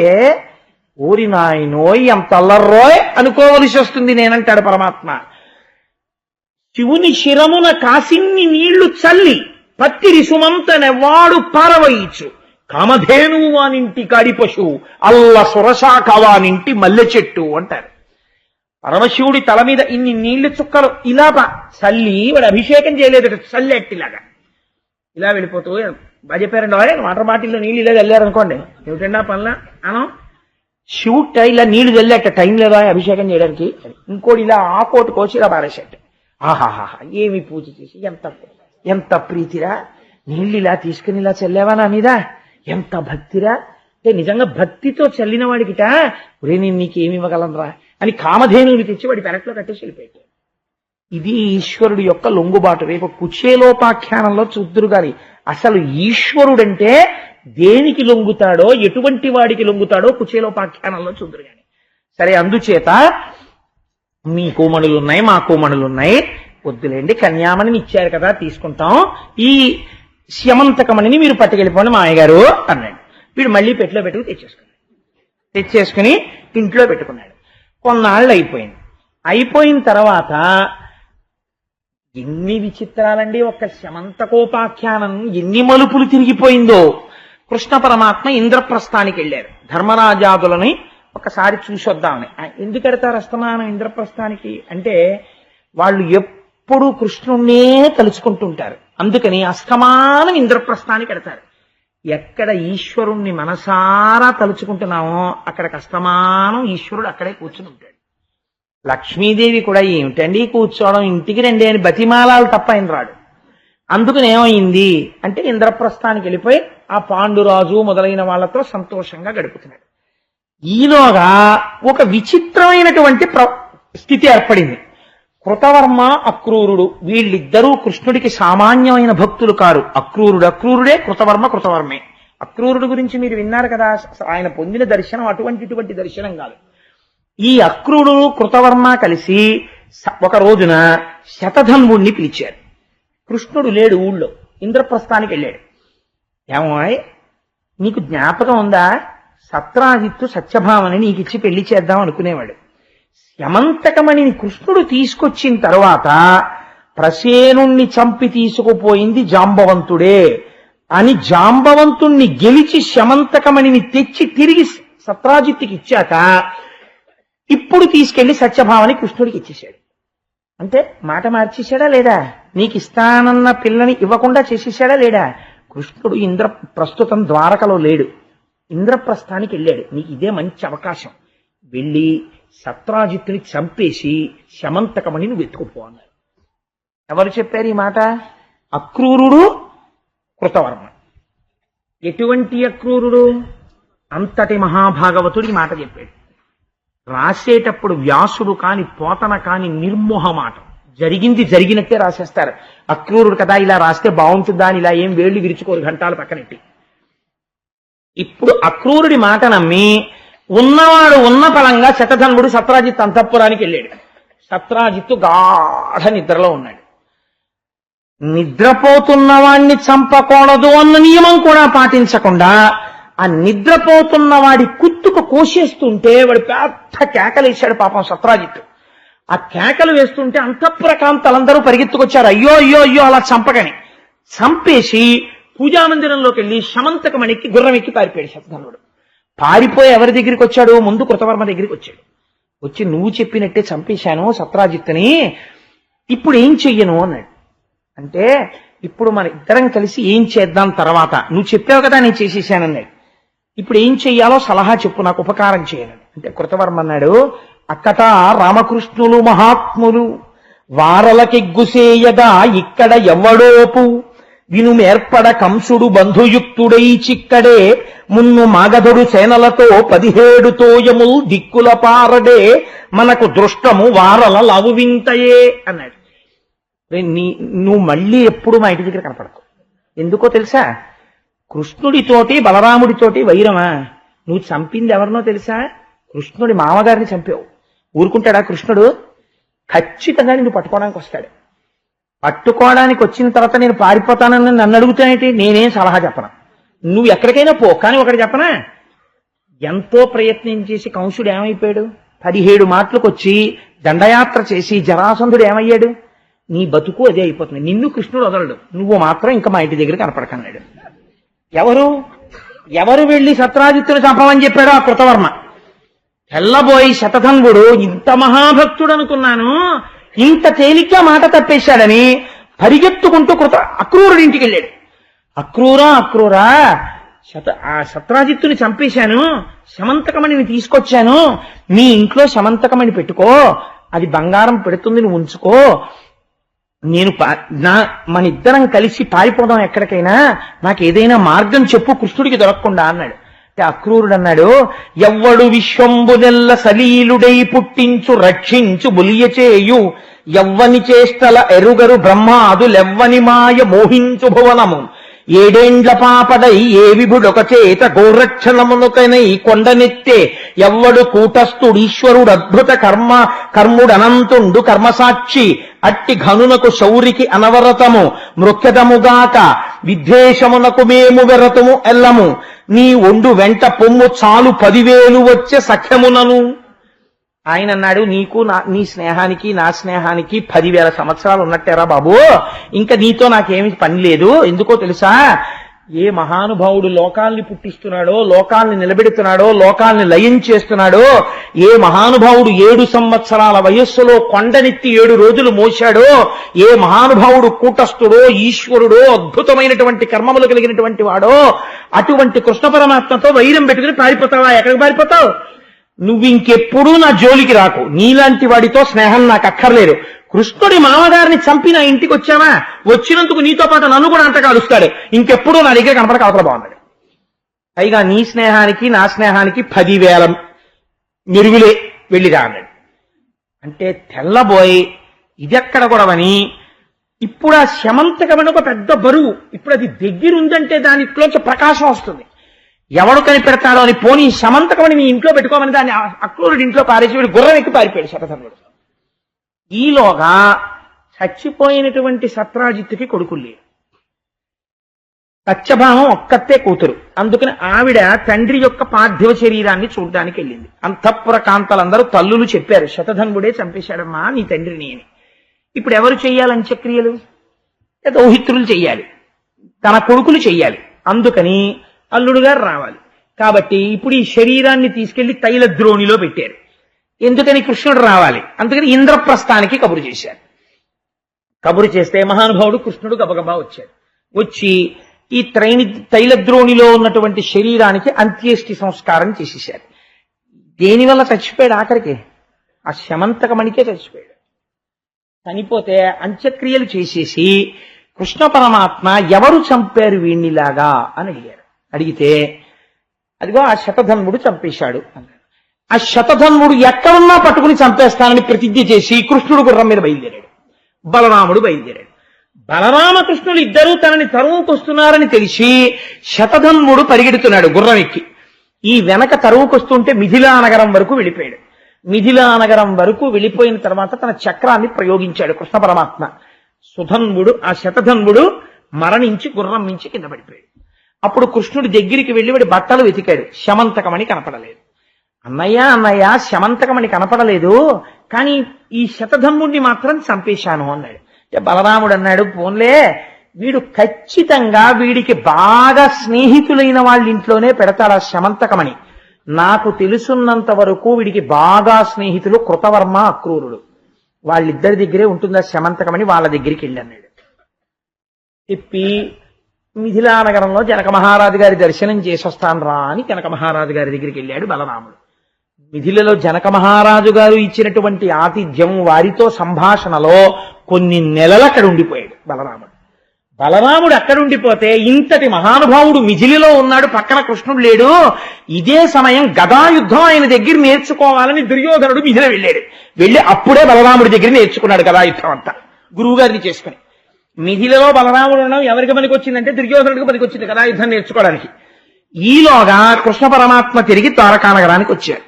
ఓరి నాయనోయ్ ఎంత అల్లర్రోయ్ అనుకోవలసి వస్తుంది నేనంటాడు పరమాత్మ. శివుని శిరమున కాసిన్ని నీళ్లు చల్లి పత్తిరి సుమంతనెవ్వాడు పారవయించు, కామధేనువు వానింటి కాడి పశువు, అల్ల సురశాఖ వానింటి మల్లె చెట్టు అంటారు. పరమశివుడి తల మీద ఇన్ని నీళ్లు చుక్కలు ఇలా చల్లి, వాడు అభిషేకం చేయలేదట, చల్లెట్టిలాగా ఇలా వెళ్ళిపోతూ బాగా చెప్పారండి, వాటర్ బాటిల్లో నీళ్ళు ఇలా చల్లారనుకోండి, ఏమిటండి ఆ పనుల అనం, శివుట ఇలా నీళ్లు చల్లేట టైం లేదా అభిషేకం చేయడానికి, ఇంకోటి ఇలా ఆకోటి కోసి ఇలా పారేసేట. ఆహాహా ఏమి పూజ చేసి, ఎంత ప్రీతిరా, నీళ్ళు ఇలా తీసుకుని ఇలా చల్లేవా నా మీద, ఎంత భక్తిరా. అంటే నిజంగా భక్తితో చల్లిన వాడికిట, ఒరే నేను నీకేమి ఇవ్వగలనరా అని కామధేనువుని తెచ్చి వాడి పెరట్లో కట్టేసి వెళ్ళిపోయాడు. ఇది ఈశ్వరుడు యొక్క లొంగుబాటు. రేపు కుచేలోపాఖ్యానంలో చూద్దురు గాని అసలు ఈశ్వరుడంటే దేనికి లొంగుతాడో, ఎటువంటి వాడికి లొంగుతాడో కుచేలోపాఖ్యానంలో చూద్దురు గాని. సరే, అందుచేత మీ కోమణులున్నాయి, మా కోమణులున్నాయి, వద్దులేండి కన్యామణిని ఇచ్చారు కదా తీసుకుంటాం, ఈ స్యమంతకమణిని మీరు పట్టుకెళ్ళిపోండి మాయగారు అన్నాడు. వీడు మళ్ళీ పెట్టిలో పెట్టుకు తెచ్చేసుకుని ఇంట్లో పెట్టుకున్నాడు. కొన్నాళ్ళు అయిపోయిన తర్వాత ఎన్ని విచిత్రాలండి, ఒక్క శమంతకోపాఖ్యానం ఎన్ని మలుపులు తిరిగిపోయిందో. కృష్ణ పరమాత్మ ఇంద్రప్రస్థానికి వెళ్ళారు. ధర్మరాజాదులని ఒకసారి చూసొద్దామని. ఎందుకు ఎడతారు అస్తమానం ఇంద్రప్రస్థానికి అంటే, వాళ్ళు ఎప్పుడూ కృష్ణుణ్ణే తలుచుకుంటుంటారు. అందుకని అస్తమానం ఇంద్రప్రస్థానికి ఎడతారు. ఎక్కడ ఈశ్వరుణ్ణి మనసారా తలుచుకుంటున్నామో అక్కడికి అస్తమానం ఈశ్వరుడు అక్కడే కూర్చుని ఉంటాడు. లక్ష్మీదేవి కూడా ఏమిటండి కూర్చోవడం, ఇంటికి రండి అని బతిమాలాలు తప్ప ఆయన రాడు. అందుకని ఏమైంది అంటే ఇంద్రప్రస్థానికి వెళ్ళిపోయి ఆ పాండురాజు మొదలైన వాళ్ళతో సంతోషంగా గడుపుతున్నాడు. ఈలోగా ఒక విచిత్రమైనటువంటి స్థితి ఏర్పడింది. కృతవర్మ అక్రూరుడు వీళ్ళిద్దరూ కృష్ణుడికి సామాన్యమైన భక్తులు కారు. అక్రూరుడే, కృతవర్మే. అక్రూరుడు గురించి మీరు విన్నారు కదా, ఆయన పొందిన దర్శనం ఇటువంటి దర్శనం కాదు. ఈ అక్రూరుడు కృతవర్మ కలిసి ఒక రోజున శతధన్వుణ్ణి పిలిచారు. కృష్ణుడు లేడు ఊళ్ళో, ఇంద్రప్రస్థానికి వెళ్ళాడు. ఏమోయ్ నీకు జ్ఞాపకం ఉందా, సత్రాజిత్తు సత్యభామని నీకిచ్చి పెళ్లి చేద్దాం అనుకునేవాడు. యమంతకమణిని కృష్ణుడు తీసుకొచ్చిన తర్వాత ప్రసేనుణ్ణి చంపి తీసుకుపోయింది జాంబవంతుడే అని జాంబవంతుణ్ణి గెలిచి శమంతకమణిని తెచ్చి తిరిగి సత్రాజిత్తుకి ఇచ్చాక ఇప్పుడు తీసుకెళ్లి సత్యభామని కృష్ణుడికి ఇచ్చేశాడు. అంటే మాట మార్చేశాడా లేదా, నీకు ఇస్తానన్న పిల్లని ఇవ్వకుండా చేసేసాడా లేడా. కృష్ణుడు ప్రస్తుతం ద్వారకలో లేడు, ఇంద్రప్రస్థానికి వెళ్ళాడు. నీకు ఇదే మంచి అవకాశం, వెళ్ళి సత్రాజిత్తుని చంపేసి శమంతకమణి నువ్వు వెతుకుపో అన్నారు. ఎవరు చెప్పారు ఈ మాట? అక్రూరుడు, కృతవర్మ. ఎటువంటి అక్రూరుడు? అంతటి మహాభాగవతుడి మాట చెప్పాడు. రాసేటప్పుడు వ్యాసుడు కాని పోతన కాని నిర్మోహమాటం, జరిగింది జరిగినట్టే రాసేస్తారు. అక్రూరుడు కదా ఇలా రాస్తే బాగుంటుందా అని ఇలా ఏం వేళ్లు విరుచుకోరు గంటాలు పక్కనెట్టి. ఇప్పుడు అక్రూరుడి మాట నమ్మి ఉన్నవాడు ఉన్న పలంగా శతధన్వుడు సత్రాజిత్ అంతఃపురానికి వెళ్ళాడు. సత్రాజిత్తు గాఢ నిద్రలో ఉన్నాడు. నిద్రపోతున్న వాణ్ణి చంపకూడదు అన్న నియమం కూడా పాటించకుండా ఆ నిద్రపోతున్న వాడి కుత్తుకు కోసేస్తుంటే వాడు పెద్ద కేకలు వేశాడు పాపం సత్రాజిత్తు. ఆ కేకలు వేస్తుంటే అంతఃపుర కాంతలందరూ పరిగెత్తుకొచ్చారు, అయ్యో అయ్యో అయ్యో అలా చంపకని. చంపేసి పూజామందిరంలోకి వెళ్ళి శమంతకమణికి గుర్రం ఎక్కి పారిపోయాడు శతధన్వుడు. పారిపోయి ఎవరి దగ్గరికి వచ్చాడు? ముందు కృతవర్మ దగ్గరికి వచ్చాడు. వచ్చి నువ్వు చెప్పినట్టే చంపేశాను సత్రాజిత్తుని, ఇప్పుడు ఏం చెయ్యను అన్నాడు. అంటే ఇప్పుడు మన ఇద్దరం కలిసి ఏం చేద్దాం తర్వాత, నువ్వు చెప్పావు కదా నేను చేసేసానన్నాడు. ఇప్పుడు ఏం చెయ్యాలో సలహా చెప్పు, నాకు ఉపకారం చేయను అంటే కృతవర్మ అన్నాడు, అక్కట రామకృష్ణులు మహాత్ములు వారలకెగ్గుసేయగా ఇక్కడ ఎవ్వడోపు వినుమేర్పడ కంసుడు బంధుయుక్తుడై చిక్కడే మున్ను మాగధుడు సేనలతో 17 తోయముల్ దిక్కుల పారడే మనకు దృష్టము వారల లవు వింతయే అన్నాడు. నువ్వు మళ్ళీ ఎప్పుడు మా ఇంటి దగ్గర కనపడకు. ఎందుకో తెలుసా? కృష్ణుడితోటి బలరాముడితోటి వైరమా? నువ్వు చంపింది ఎవరినో తెలుసా? కృష్ణుడి మామగారిని చంపావు. ఊరుకుంటాడా కృష్ణుడు? ఖచ్చితంగా నిన్ను పట్టుకోవడానికి వస్తాడు. పట్టుకోవడానికి వచ్చిన తర్వాత నేను పారిపోతానని నన్ను అడుగుతానేంటి? నేనేం సలహా చెప్పను, నువ్వు ఎక్కడికైనా పో. కానీ ఒకటి చెప్పనా, ఎంతో ప్రయత్నం చేసి కంసుడు ఏమైపోయాడు? 17 మాటలకు వచ్చి దండయాత్ర చేసి జరాసంధుడు ఏమయ్యాడు? నీ బతుకు అదే అయిపోతుంది. నిన్ను కృష్ణుడు వదలడు, నువ్వు మాత్రం ఇంకా మా ఇంటి దగ్గర కనపడకన్నాడు. ఎవరు వెళ్ళి సత్రాజిత్తుని చంపమని చెప్పాడో? ఆ కృతవర్మ. తెల్లబోయి శతధన్వుడు ఇంత మహాభక్తుడు అనుకున్నాను, ఇంత తేలిగ్గా మాట తప్పేశాడని పరిగెత్తుకుంటూ అక్రూరుడి ఇంటికి వెళ్ళాడు. అక్రూరా అక్రూరా, ఆ సత్రాజిత్తుని చంపేశాను, శమంతకమణిని తీసుకొచ్చాను, మీ ఇంట్లో శమంతకమణి పెట్టుకో, అది బంగారం పెడుతుంది, నువ్వు ఉంచుకో, నేను మన ఇద్దరం కలిసి పారిపోదాం ఎక్కడికైనా, నాకు ఏదైనా మార్గం చెప్పు కృష్ణుడికి దొరకకుండా అన్నాడు. అంటే అక్రూరుడు అన్నాడు, ఎవ్వడు విశ్వంబునెల్ల సలీలుడై పుట్టించు రక్షించు బులియచేయు, ఎవ్వని చేష్టల ఎరుగరు బ్రహ్మాదులెవ్వని మాయ మోహించు భువనము, ఏడేండ్ల పాపడై ఏ విభుడొక చేత గోరక్షణమునుకనై కొండనెత్తే, ఎవ్వడు కూటస్థుడు ఈశ్వరుడు అద్భుత కర్ముడనంతుండు కర్మసాక్షి, అట్టి ఘనునకు శౌరికి అనవరతము మృఖ్యతముగాక, విద్వేషమునకు మేము వెరతము ఎల్లము, నీ ఒండు వెంట పొమ్ము చాలు 10,000 వచ్చే సఖ్యమునను. ఆయన అన్నాడు, నీకు నీ స్నేహానికి నా స్నేహానికి 10,000 సంవత్సరాలు ఉన్నట్టేరా బాబు, ఇంకా నీతో నాకేమి పని లేదు. ఎందుకో తెలుసా, ఏ మహానుభావుడు లోకాల్ని పుట్టిస్తున్నాడో, లోకాల్ని నిలబెడుతున్నాడో, లోకాల్ని లయం చేస్తున్నాడో, ఏ మహానుభావుడు 7 సంవత్సరాల వయస్సులో కొండనెత్తి 7 రోజులు మోశాడో, ఏ మహానుభావుడు కూటస్థుడో ఈశ్వరుడో అద్భుతమైనటువంటి కర్మములు కలిగినటువంటి వాడో, అటువంటి కృష్ణ పరమాత్మతో వైరం పెట్టుకుని పారిపోతావా? ఎక్కడికి పారిపోతావు? నువ్వు ఇంకెప్పుడూ నా జోలికి రాకు, నీలాంటి వాడితో స్నేహం నాకు అక్కర్లేదు. కృష్ణుడి మామగారిని చంపి నా ఇంటికి వచ్చావా, వచ్చినందుకు నీతో పాటు నన్ను కూడా అంట కాలుస్తాడు, ఇంకెప్పుడూ నా దగ్గర కనపడక అవతల బాగున్నాడు. పైగా నీ స్నేహానికి నా స్నేహానికి 10,000 మెరుగులే, వెళ్ళిరా అన్నాడు. అంటే తెల్లబోయి ఇదెక్కడ గొడవని, ఇప్పుడు ఆ శమంతకమని ఒక పెద్ద బరువు, ఇప్పుడు అది దగ్గరుందంటే దానిలోంచి ప్రకాశం వస్తుంది. ఎవడు కనిపెడతాడో అని పోనీ శమంతకమని మీ ఇంట్లో పెట్టుకోమని దాన్ని అక్రూరుడి ఇంట్లో పారేసి వీడు గుర్రం ఎక్కి పారిపోయాడు శతధనుడు. ఈలోగా చచ్చిపోయినటువంటి సత్రాజిత్తుకి కొడుకులు లేరు, సత్యభామం ఒక్కతే కూతురు. అందుకని ఆవిడ తండ్రి యొక్క పార్థివ శరీరాన్ని చూడ్డానికి వెళ్ళింది. అంతఃపుర కాంతలందరూ తల్లులు చెప్పారు, శతధనుడే చంపేశాడమ్మా నీ తండ్రిని అని. ఇప్పుడు ఎవరు చెయ్యాలి అంత్యక్రియలు? దౌహిత్రులు చెయ్యాలి, తన కొడుకులు చెయ్యాలి. అందుకని అల్లుడు గారు రావాలి. కాబట్టి ఇప్పుడు ఈ శరీరాన్ని తీసుకెళ్లి తైలద్రోణిలో పెట్టారు. ఎందుకని? కృష్ణుడు రావాలి. అందుకని ఇంద్రప్రస్థానికి కబురు చేశారు. కబురు చేస్తే మహానుభావుడు కృష్ణుడు గబగబా వచ్చాడు. వచ్చి ఈ తైలద్రోణిలో ఉన్నటువంటి శరీరానికి అంత్యేష్టి సంస్కారం చేసేశారు. దేనివల్ల చచ్చిపోయాడు? ఆఖరికి ఆ శమంతకమణికే చచ్చిపోయాడు. చనిపోతే అంత్యక్రియలు చేసేసి కృష్ణ పరమాత్మ ఎవరు చంపారు వీణ్ణిలాగా అని అడిగారు. అడిగితే అదిగో ఆ శతధన్వుడు చంపేశాడు అన్నాడు. ఆ శతధన్వుడు ఎక్కడున్నా పట్టుకుని చంపేస్తానని ప్రతిజ్ఞ చేసి కృష్ణుడు గుర్రం మీద బయలుదేరాడు, బలరాముడు బయలుదేరాడు. బలరామకృష్ణులు ఇద్దరూ తనని తరువుకొస్తున్నారని తెలిసి శతధన్వుడు పరిగెడుతున్నాడు గుర్రం ఎక్కి. ఈ వెనక తరువుకొస్తుంటే మిథిలా నగరం వరకు వెళ్ళిపోయాడు. మిథిలా నగరం వరకు వెళ్ళిపోయిన తర్వాత తన చక్రాన్ని ప్రయోగించాడు కృష్ణ పరమాత్మ. సుధన్వుడు ఆ శతధన్వుడు మరణించి గుర్రం మించి కింద పడిపోయాడు. అప్పుడు కృష్ణుడి దగ్గరికి వెళ్ళి వాడి బట్టలు వెతికాడు, శమంతకమణి కనపడలేదు. అన్నయ్య అన్నయ్య శమంతకమణి కనపడలేదు, కానీ ఈ శతధన్వుడిని మాత్రం చంపేశాను అన్నాడు. బలరాముడు అన్నాడు, పోన్లే వీడు ఖచ్చితంగా వీడికి బాగా స్నేహితులైన వాళ్ళ ఇంట్లోనే పెడతాడు ఆ శమంతకమణి. నాకు తెలుసున్నంత వరకు వీడికి బాగా స్నేహితులు కృతవర్మ అక్రూరుడు, వాళ్ళిద్దరి దగ్గరే ఉంటుందా శమంతకమణి, వాళ్ళ దగ్గరికి వెళ్ళి అన్నాడు. చెప్పి మిథిలా నగరంలో జనక మహారాజు గారి దర్శనం చేసొస్తాను రా అని జనక మహారాజు గారి దగ్గరికి వెళ్ళాడు బలరాముడు. మిథిలలో జనక మహారాజు గారు ఇచ్చినటువంటి ఆతిథ్యం, వారితో సంభాషణలో కొన్ని నెలలు అక్కడ ఉండిపోయాడు బలరాముడు. బలరాముడు అక్కడుండిపోతే ఇంతటి మహానుభావుడు మిథిలిలో ఉన్నాడు, పక్కన కృష్ణుడు లేడు. ఇదే సమయం గదాయుద్ధం ఆయన దగ్గర నేర్చుకోవాలని దుర్యోధనుడు మిథిల వెళ్ళాడు. వెళ్ళి అప్పుడే బలరాముడి దగ్గర నేర్చుకున్నాడు గదాయుద్ధం అంతా గురువు గారిని చేసుకుని. మిథిలలో బలరాముడు ఉండడం ఎవరికి పనికి వచ్చిందంటే దుర్యోధనుడికి పనికి వచ్చింది గదాయుద్ధం నేర్చుకోవడానికి. ఈలోగా కృష్ణ పరమాత్మ తిరిగి ద్వారకానగరానికి వచ్చాడు.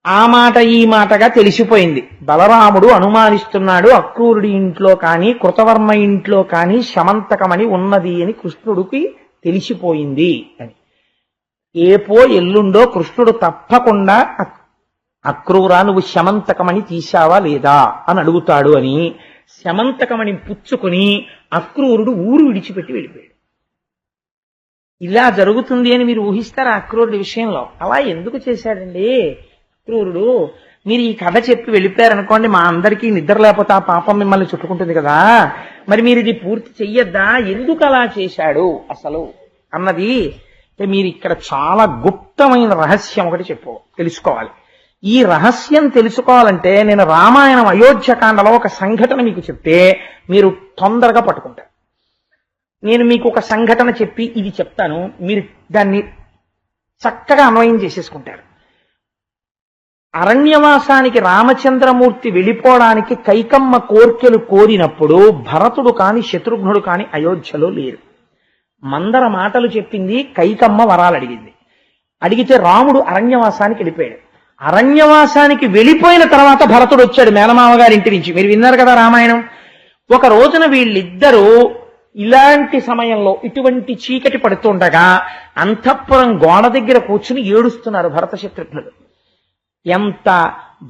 ఆ మాట ఈ మాటగా తెలిసిపోయింది. బలరాముడు అనుమానిస్తున్నాడు, అక్రూరుడి ఇంట్లో కానీ కృతవర్మ ఇంట్లో కానీ శమంతకమణి ఉన్నది అని కృష్ణుడికి తెలిసిపోయింది అని. ఏపో ఎల్లుండో కృష్ణుడు తప్పకుండా అక్రూరా నువ్వు శమంతకమణి తీశావా లేదా అని అడుగుతాడు అని శమంతకమణి పుచ్చుకుని అక్రూరుడు ఊరు విడిచిపెట్టి వెళ్ళిపోయాడు. ఇలా జరుగుతుంది అని మీరు ఊహిస్తారా అక్రూరుడి విషయంలో? అలా ఎందుకు చేశాడండి అక్రూరుడు? మీరు ఈ కథ చెప్పి వెళ్ళిపోయారనుకోండి, మా అందరికీ నిద్ర లేకపోతే ఆ పాపం మిమ్మల్ని చుట్టుకుంటుంది కదా. మరి మీరు ఇది పూర్తి చెయ్యొద్దా, ఎందుకు అలా చేశాడు అసలు అన్నది మీరు ఇక్కడ చాలా గుప్తమైన రహస్యం ఒకటి తెలుసుకోవాలి. ఈ రహస్యం తెలుసుకోవాలంటే నేను రామాయణం అయోధ్యకాండలో ఒక సంఘటన మీకు చెప్తే మీరు తొందరగా పట్టుకుంటారు. నేను మీకు ఒక సంఘటన చెప్పి ఇది చెప్తాను, మీరు దాన్ని చక్కగా అన్వయం చేసేసుకుంటారు. అరణ్యవాసానికి రామచంద్రమూర్తి వెళ్ళిపోవడానికి కైకమ్మ కోర్కెలు కోరినప్పుడు భరతుడు కాని శత్రుఘ్నుడు కాని అయోధ్యలో లేరు. మందర మాటలు చెప్పింది, కైకమ్మ వరాలు అడిగింది. అడిగితే రాముడు అరణ్యవాసానికి వెళ్ళిపోయాడు. అరణ్యవాసానికి వెళ్ళిపోయిన తర్వాత భరతుడు వచ్చాడు మేనమామ గారి ఇంటి నుంచి. మీరు విన్నారు కదా రామాయణం. ఒక రోజున వీళ్ళిద్దరూ ఇలాంటి సమయంలో ఇటువంటి చీకటి పడుతుండగా అంతఃపురం గోడ దగ్గర కూర్చుని ఏడుస్తున్నారు భరత శత్రుఘ్నులు. ఎంత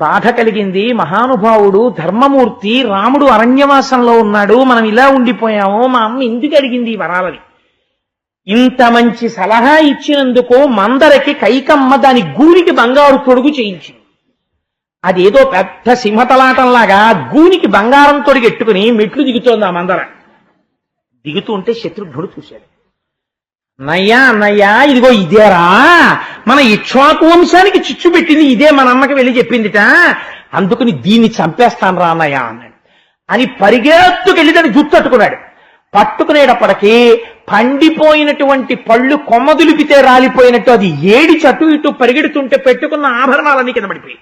బాధ కలిగింది. మహానుభావుడు ధర్మమూర్తి రాముడు అరణ్యవాసంలో ఉన్నాడు, మనం ఇలా ఉండిపోయాము, మా అమ్మ ఎందుకు అడిగింది ఈ వరాలని. ఇంత మంచి సలహా ఇచ్చినందుకు మందరకి కైకమ్మ దాని గూనికి బంగారు తొడుగు చేయించింది. అదేదో పెద్ద సింహతలాటంలాగా గూనికి బంగారం తొడిగి ఎట్టుకుని మెట్లు దిగుతోంది ఆ మందర. దిగుతూ ఉంటే శత్రుఘ్నుడు చూశాడు. అన్నయ్యా ఇదిగో ఇదేరా మన ఇక్ష్వాకు వంశానికి చిచ్చు పెట్టింది, ఇదే మన అమ్మకి వెళ్ళి చెప్పిందిట, అందుకని దీన్ని చంపేస్తాను రా అన్నయ్య అన్నాడు. అని పరిగెత్తుకెళ్ళి దాన్ని జుత్తట్టుకున్నాడు. పట్టుకునేటప్పటికీ పండిపోయినటువంటి పళ్ళు కొమ్మదులిపితే రాలిపోయినట్టు అది ఏడి చటు ఇటు పరిగెడుతుంటే పెట్టుకున్న ఆభరణాలన్నీ కింద పడిపోయి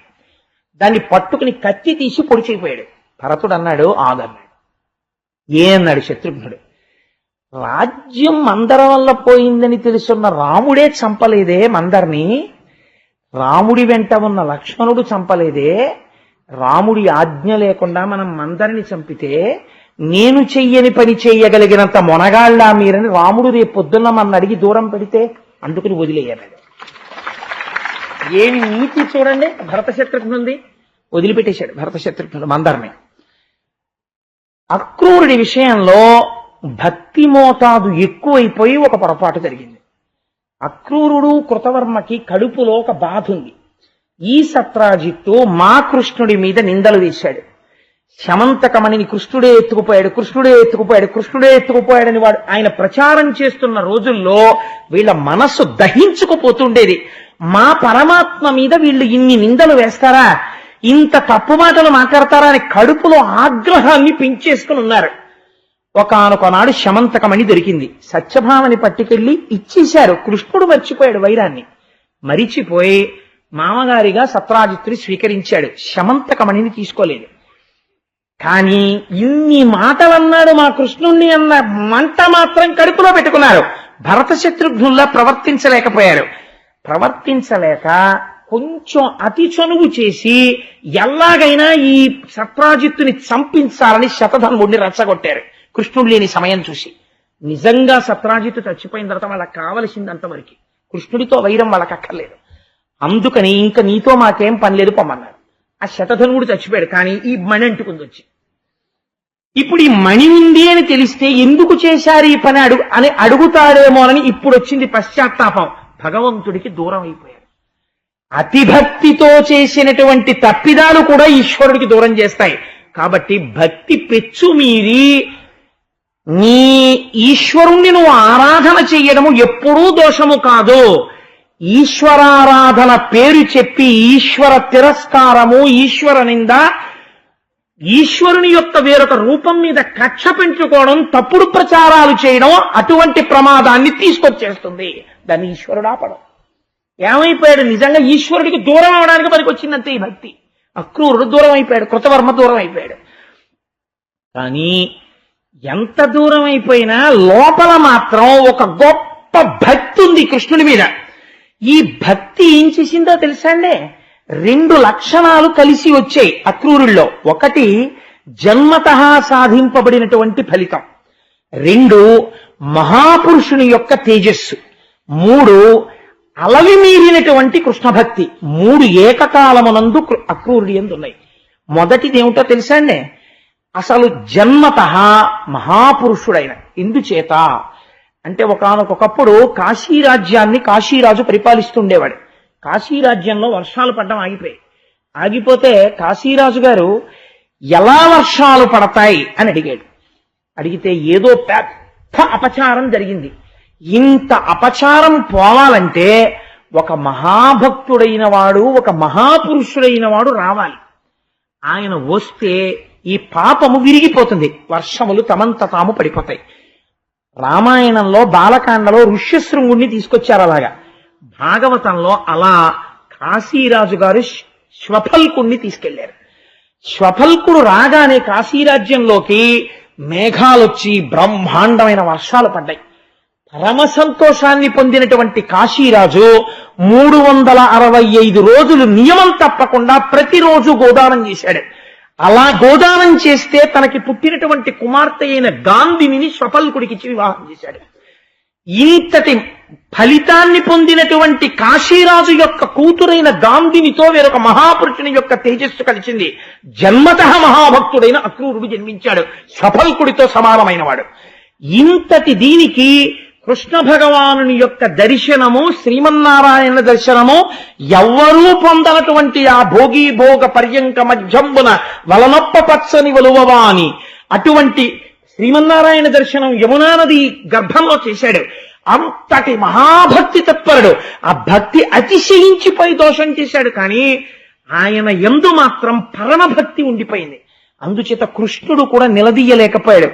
దాన్ని పట్టుకుని కత్తి తీసి పొడి చేయిపోయాడు. భరతుడు అన్నాడు ఆగన్నాడు. అన్నాడు శత్రుఘ్నుడు. రాజ్యం మందర వల్ల పోయిందని తెలుసున్న రాముడే చంపలేదే మందర్ని, రాముడి వెంట ఉన్న లక్ష్మణుడు చంపలేదే, రాముడి ఆజ్ఞ లేకుండా మనం మందరిని చంపితే నేను చెయ్యని పని చెయ్యగలిగినంత మొనగాళ్ళ మీరని రాముడు రేపు పొద్దున్న మన అడిగి దూరం పెడితే అందుకుని వదిలేయన్నాడు. ఏమి నీతి చూడండి భరత శత్రుఘ్నుంది. వదిలిపెట్టేశాడు భరత శత్రుఘ్నుడు మందర్ని. అక్రూరుడి విషయంలో భక్తి మోతాదు ఎక్కువైపోయి ఒక పొరపాటు జరిగింది. అక్రూరుడు కృతవర్మకి కడుపులో ఒక బాధ ఉంది. ఈ సత్రాజిత్తు మా కృష్ణుడి మీద నిందలు వేశాడు. శమంతకమణిని కృష్ణుడే ఎత్తుకుపోయాడని వాడు ఆయన ప్రచారం చేస్తున్న రోజుల్లో వీళ్ళ మనస్సు దహించుకుపోతుండేది. మా పరమాత్మ మీద వీళ్ళు ఇన్ని నిందలు వేస్తారా, ఇంత తప్పు మాటలు మాట్లాడతారా అని కడుపులో ఆగ్రహాన్ని పెంచేసుకుని ఉన్నారు. ఒకానొకనాడు శమంతకమణి దొరికింది. సత్యభామని పట్టుకెళ్లి ఇచ్చేశారు. కృష్ణుడు మర్చిపోయాడు వైరాన్ని. మరిచిపోయి మామగారిగా సత్రాజిత్తుని స్వీకరించాడు. శమంతకమణిని తీసుకోలేదు. కానీ ఇన్ని మాటలన్నాడు మా కృష్ణుణ్ణి అన్న మంట మాత్రం కడుపులో పెట్టుకున్నారు. భరత శత్రుఘ్నుల్లా ప్రవర్తించలేకపోయారు. ప్రవర్తించలేక కొంచెం అతి చనువు చేసి ఎలాగైనా ఈ సత్రాజిత్తుని చంపించాలని శతధన్వుడిని రెచ్చగొట్టారు. కృష్ణుడు లేని సమయం చూసి. నిజంగా సత్రాజిత్తు చచ్చిపోయిన తర్వాత వాళ్ళకి కావలసింది అంతవరకు. కృష్ణుడితో వైరం వాళ్ళకి అక్కర్లేదు. అందుకని ఇంకా నీతో మాకేం పని లేదు పొమ్మన్నారు. ఆ శతధనువుడు చచ్చిపోయాడు. కానీ ఈ మణి అంటుకుంది వచ్చి. ఇప్పుడు ఈ మణి ఉంది అని తెలిస్తే ఎందుకు చేశారు ఈ పని అని అడుగుతాడేమోనని ఇప్పుడు వచ్చింది పశ్చాత్తాపం. భగవంతుడికి దూరం అయిపోయారు. అతిభక్తితో చేసినటువంటి తప్పిదాలు కూడా ఈశ్వరుడికి దూరం చేస్తాయి. కాబట్టి భక్తి పెచ్చు మీరి నీ ఈశ్వరుణ్ణి నువ్వు ఆరాధన చెయ్యడము ఎప్పుడూ దోషము కాదు. ఈశ్వరారాధన పేరు చెప్పి ఈశ్వర తిరస్కారము, ఈశ్వర నింద, ఈశ్వరుని యొక్క వేరొక రూపం మీద కక్ష పెంచుకోవడం, తప్పుడు ప్రచారాలు చేయడం అటువంటి ప్రమాదాన్ని తీసుకొచ్చేస్తుంది. దాన్ని ఈశ్వరుడు ఆపడం. ఏమైపోయాడు? నిజంగా ఈశ్వరుడికి దూరం అవడానికి మనకి వచ్చిందంతే ఈ భక్తి. అక్రూరుడు దూరం అయిపోయాడు, కృతవర్మ దూరం అయిపోయాడు. కానీ ఎంత దూరం అయిపోయినా లోపల మాత్రం ఒక గొప్ప భక్తి ఉంది కృష్ణుడి మీద. ఈ భక్తి ఏం చేసిందో తెలుసా అండి? 2 లక్షణాలు కలిసి వచ్చాయి అక్రూరుల్లో. ఒకటి జన్మతః సాధింపబడినటువంటి ఫలితం, 2 మహాపురుషుని యొక్క తేజస్సు, 3 అలవి మీరినటువంటి కృష్ణ భక్తి. 3 ఏకకాలమునందు అక్రూరుడి యందు ఉన్నాయి. మొదటిది ఏమిటో తెలుసా అండి? అసలు జన్మతః మహాపురుషుడైన. ఎందుచేత అంటే ఒకానొకప్పుడు కాశీరాజ్యాన్ని కాశీరాజు పరిపాలిస్తుండేవాడు. కాశీరాజ్యంలో వర్షాలు పడడం ఆగిపోతే కాశీరాజు గారు ఎలా వర్షాలు పడతాయి అని అడిగాడు. అడిగితే ఏదో పెద్ద అపచారం జరిగింది. ఇంత అపచారం పోవాలంటే ఒక మహాభక్తుడైన వాడు, ఒక మహాపురుషుడైన వాడు రావాలి. ఆయన వస్తే ఈ పాపము విరిగిపోతుంది, వర్షములు తమంత తాము పడిపోతాయి. రామాయణంలో బాలకాండలో ఋష్యశృంగుణ్ణి తీసుకొచ్చారు అలాగా. భాగవతంలో అలా కాశీరాజు గారు శ్వఫల్కుణ్ణి తీసుకెళ్లారు. శ్వఫల్కుడు రాగానే కాశీరాజ్యంలోకి మేఘాలొచ్చి బ్రహ్మాండమైన వర్షాలు పడ్డాయి. పరమ సంతోషాన్ని పొందినటువంటి కాశీరాజు 365 రోజులు నియమం తప్పకుండా ప్రతిరోజు గోదానం చేశాడు. అలా గోదానం చేస్తే తనకి పుట్టినటువంటి కుమార్తె అయిన గాంధిని శ్వఫల్కుడికిచ్చి వివాహం చేశాడు. ఇంతటి ఫలితాన్ని పొందినటువంటి కాశీరాజు యొక్క కూతురైన గాంధినితో వేరొక మహాపురుషుని యొక్క తేజస్సు కలిసింది. జన్మతః మహాభక్తుడైన అక్రూరుడు జన్మించాడు, శ్వఫల్కుడితో సమానమైన వాడు. ఇంతటి దీనికి కృష్ణ భగవానుని యొక్క దర్శనము, శ్రీమన్నారాయణ దర్శనము ఎవ్వరూ పొందనటువంటి ఆ భోగి భోగ పర్యంక మధ్యంబున వలనొప్ప పచ్చని వలువవాని అటువంటి శ్రీమన్నారాయణ దర్శనం యమునా నది గర్భంలో చేశాడు. అంతటి మహాభక్తి తత్పరుడు. ఆ భక్తి అతిశయించిపోయి దోషం చేశాడు, కానీ ఆయన యందు మాత్రం పరమభక్తి ఉండిపోయింది. అందుచేత కృష్ణుడు కూడా నిలదీయలేకపోయాడు.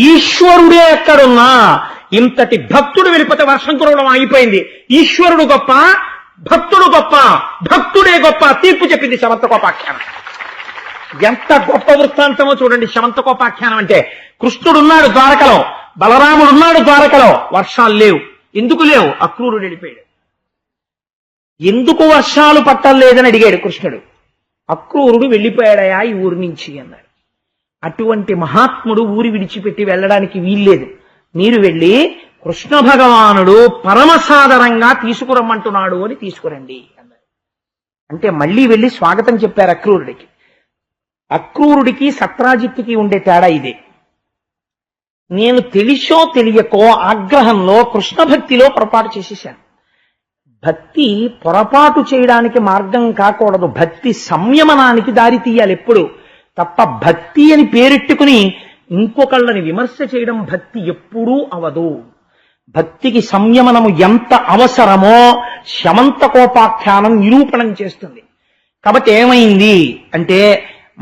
ఈశ్వరుడే ఎక్కడున్నా ఇంతటి భక్తుడు వెళ్ళిపోతే వర్షం కురవడం ఆగిపోయింది. ఈశ్వరుడు గొప్ప, భక్తుడు గొప్ప, భక్తుడే గొప్ప తీర్పు చెప్పింది శమంతకోపాఖ్యానం. ఎంత గొప్ప వృత్తాంతమో చూడండి శమంతకోపాఖ్యానం అంటే. కృష్ణుడున్నాడు ద్వారకలో, బలరాముడున్నాడు ద్వారకలో, వర్షాలు లేవు. ఎందుకు లేవు? అక్రూరుడు వెళ్ళిపోయాడు. ఎందుకు వర్షాలు పట్టలేదని అడిగాడు కృష్ణుడు. అక్రూరుడు వెళ్ళిపోయాడయా ఈ ఊరి నుంచి అన్నాడు. అటువంటి మహాత్ముడు ఊరి విడిచిపెట్టి వెళ్ళడానికి వీల్లేదు. మీరు వెళ్ళి కృష్ణ భగవానుడు పరమసాదరంగా తీసుకురమ్మంటున్నాడు అని తీసుకురండి అన్నాడు. అంటే మళ్ళీ వెళ్ళి స్వాగతం చెప్పారు అక్రూరుడికి. అక్రూరుడికి సత్రాజిత్తుకి ఉండే తేడా ఇదే. నేను తెలిసో తెలియకో ఆగ్రహంలో కృష్ణ భక్తిలో పొరపాటు చేసేశాను. భక్తి పొరపాటు చేయడానికి మార్గం కాకూడదు, భక్తి సంయమనానికి దారి తీయాలి ఎప్పుడు తప్ప. భక్తి అని పేరెట్టుకుని ఇంకొకళ్ళని విమర్శ చేయడం భక్తి ఎప్పుడూ అవదు. భక్తికి సంయమనము ఎంత అవసరమో శమంతకోపాఖ్యానం నిరూపణం చేస్తుంది. కాబట్టి ఏమైంది అంటే,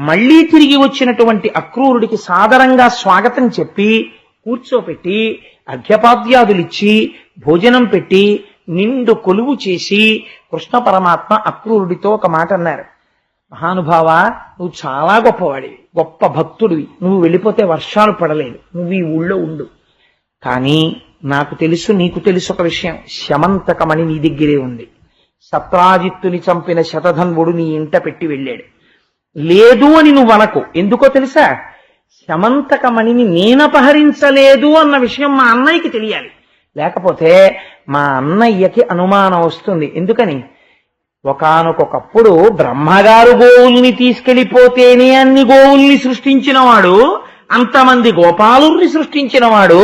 మళ్లీ తిరిగి వచ్చినటువంటి అక్రూరుడికి సాదరంగా స్వాగతం చెప్పి కూర్చోపెట్టి అర్ఘ్యపాద్యాదులిచ్చి భోజనం పెట్టి నిండు కొలువు చేసి కృష్ణ పరమాత్మ అక్రూరుడితో ఒక మాట అన్నారు. మహానుభావ, నువ్వు చాలా గొప్పవాడివి, గొప్ప భక్తుడివి. నువ్వు వెళ్ళిపోతే వర్షాలు పడలేదు, నువ్వు ఈ ఊళ్ళో ఉండు. కానీ నాకు తెలుసు, నీకు తెలుసు ఒక విషయం, శమంతకమణి నీ దగ్గరే ఉంది. సత్రాజిత్తుని చంపిన శతధన్వుడు నీ ఇంట పెట్టి వెళ్ళాడు. లేదు అని నువ్వు అనకు. ఎందుకో తెలుసా? శమంతకమణిని నేనపహరించలేదు అన్న విషయం మా అన్నయ్యకి తెలియాలి. లేకపోతే మా అన్నయ్యకి అనుమానం వస్తుంది. ఎందుకని? ఒకానొకప్పుడు బ్రహ్మగారు గోవుల్ని తీసుకెళ్లిపోతేనే అన్ని గోవుల్ని సృష్టించినవాడు, అంతమంది గోపాలుల్ని సృష్టించినవాడు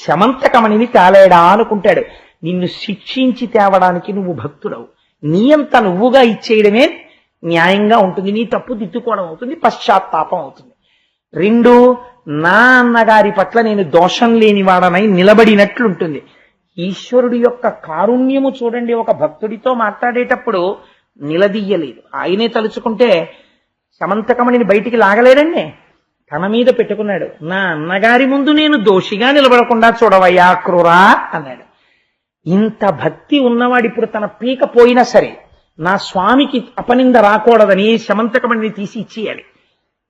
శమంతకమణిని తేలేడా అనుకుంటాడు. నిన్ను శిక్షించి తేవడానికి నువ్వు భక్తుడవు. నీ అంత నువ్వుగా ఇచ్చేయడమే న్యాయంగా ఉంటుంది. నీ తప్పు దిద్దుకోవడం అవుతుంది, పశ్చాత్తాపం అవుతుంది. 2, నా అన్నగారి పట్ల నేను దోషం లేనివాడనై నిలబడినట్లుంటుంది. ఈశ్వరుడి యొక్క కారుణ్యము చూడండి. ఒక భక్తుడితో మాట్లాడేటప్పుడు నిలదీయలేదు. ఆయనే తలుచుకుంటే శమంతకమణిని బయటికి లాగలేడండి. తన మీద పెట్టుకున్నాడు. నా అన్నగారి ముందు నేను దోషిగా నిలబడకుండా చూడవయ్యా క్రూరా అన్నాడు. ఇంత భక్తి ఉన్నవాడు ఇప్పుడు తన పీక పోయినా సరే నా స్వామికి అపనింద రాకూడదని శమంతకమణిని తీసి ఇచ్చేయాలి.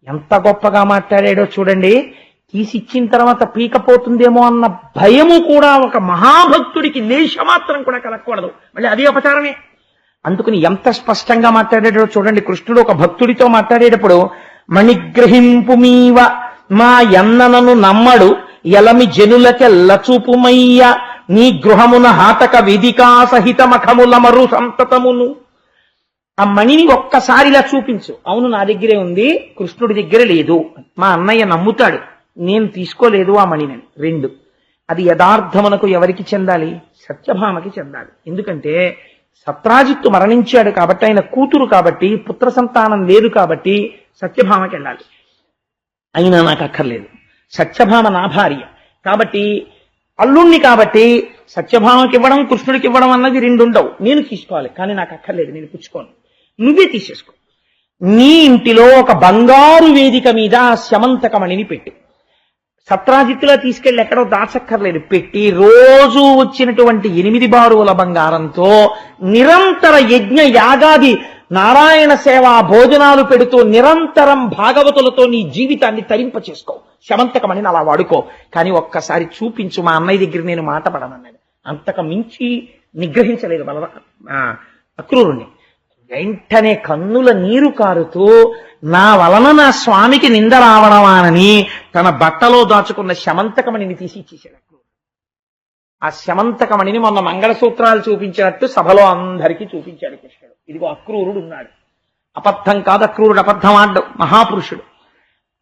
ఎంత గొప్పగా మాట్లాడాడో చూడండి. తీసి ఇచ్చిన తర్వాత పీకపోతుందేమో అన్న భయము కూడా ఒక మహాభక్తుడికి లేశమాత్రం కూడా కలగకూడదు. మళ్ళీ అది అపచారమే. అందుకని ఎంత స్పష్టంగా మాట్లాడాడో చూడండి. కృష్ణుడు ఒక భక్తుడితో మాట్లాడేటప్పుడు, మణిగ్రహింపు మీవ మా ఎన్ననను నమ్మడు ఎలమి జనులకెల్లచూపుమయ్య నీ గృహమున హాతక వేదికా సహిత మఖముల మరు సంతతమును. ఆ మణిని ఒక్కసారిలా చూపించు. అవును, నా దగ్గరే ఉంది, కృష్ణుడి దగ్గర లేదు. మా అన్నయ్య నమ్ముతాడు, నేను తీసుకోలేదు ఆ మణిని. 2, అది యథార్థమునకు ఎవరికి చెందాలి? సత్యభామకి చెందాలి. ఎందుకంటే సత్రాజిత్తు మరణించాడు కాబట్టి, ఆయన కూతురు కాబట్టి, పుత్ర సంతానం లేదు కాబట్టి సత్యభామకి వెళ్ళాలి. అయినా నాకు అక్కర్లేదు. సత్యభామ నా భార్య కాబట్టి, అల్లుణ్ణి కాబట్టి సత్యభామకి ఇవ్వడం కృష్ణుడికి ఇవ్వడం అన్నది రెండు ఉండవు. నేను తీసుకోవాలి, కానీ నాకు అక్కర్లేదు, నేను పుచ్చుకోను, నువ్వే తీసేసుకో. నీ ఇంటిలో ఒక బంగారు వేదిక మీద శమంతకమణిని పెట్టి, సత్రాజిత్తులో తీసుకెళ్లి ఎక్కడో దాచక్కర్లేదు, పెట్టి రోజు వచ్చినటువంటి 8 బారువుల బంగారంతో నిరంతర యజ్ఞ యాగాది నారాయణ సేవ భోజనాలు పెడుతూ నిరంతరం భాగవతులతో నీ జీవితాన్ని తరింప చేసుకో. శమంతకమణిని అలా వాడుకో, కానీ ఒక్కసారి చూపించు, మా అన్నయ్య దగ్గర నేను మాట పడనన్నాడు. అంతకు మించి నిగ్రహించలేదు అక్రూరుణ్ణి. వెంటనే కన్నుల నీరు కారుతూ, నా వలన నా స్వామికి నింద రావడమానని తన బట్టలో దాచుకున్న శమంతకమణిని తీసి ఇచ్చేశాడు అక్రూరుడు. ఆ శమంతకమణిని మొన్న మంగళసూత్రాలు చూపించినట్టు సభలో అందరికీ చూపించాడు కృష్ణుడు. ఇదిగో అక్రూరుడు ఉన్నాడు, అబద్ధం కాదు, అక్రూరుడు అబద్ధం ఆడ్డు, మహాపురుషుడు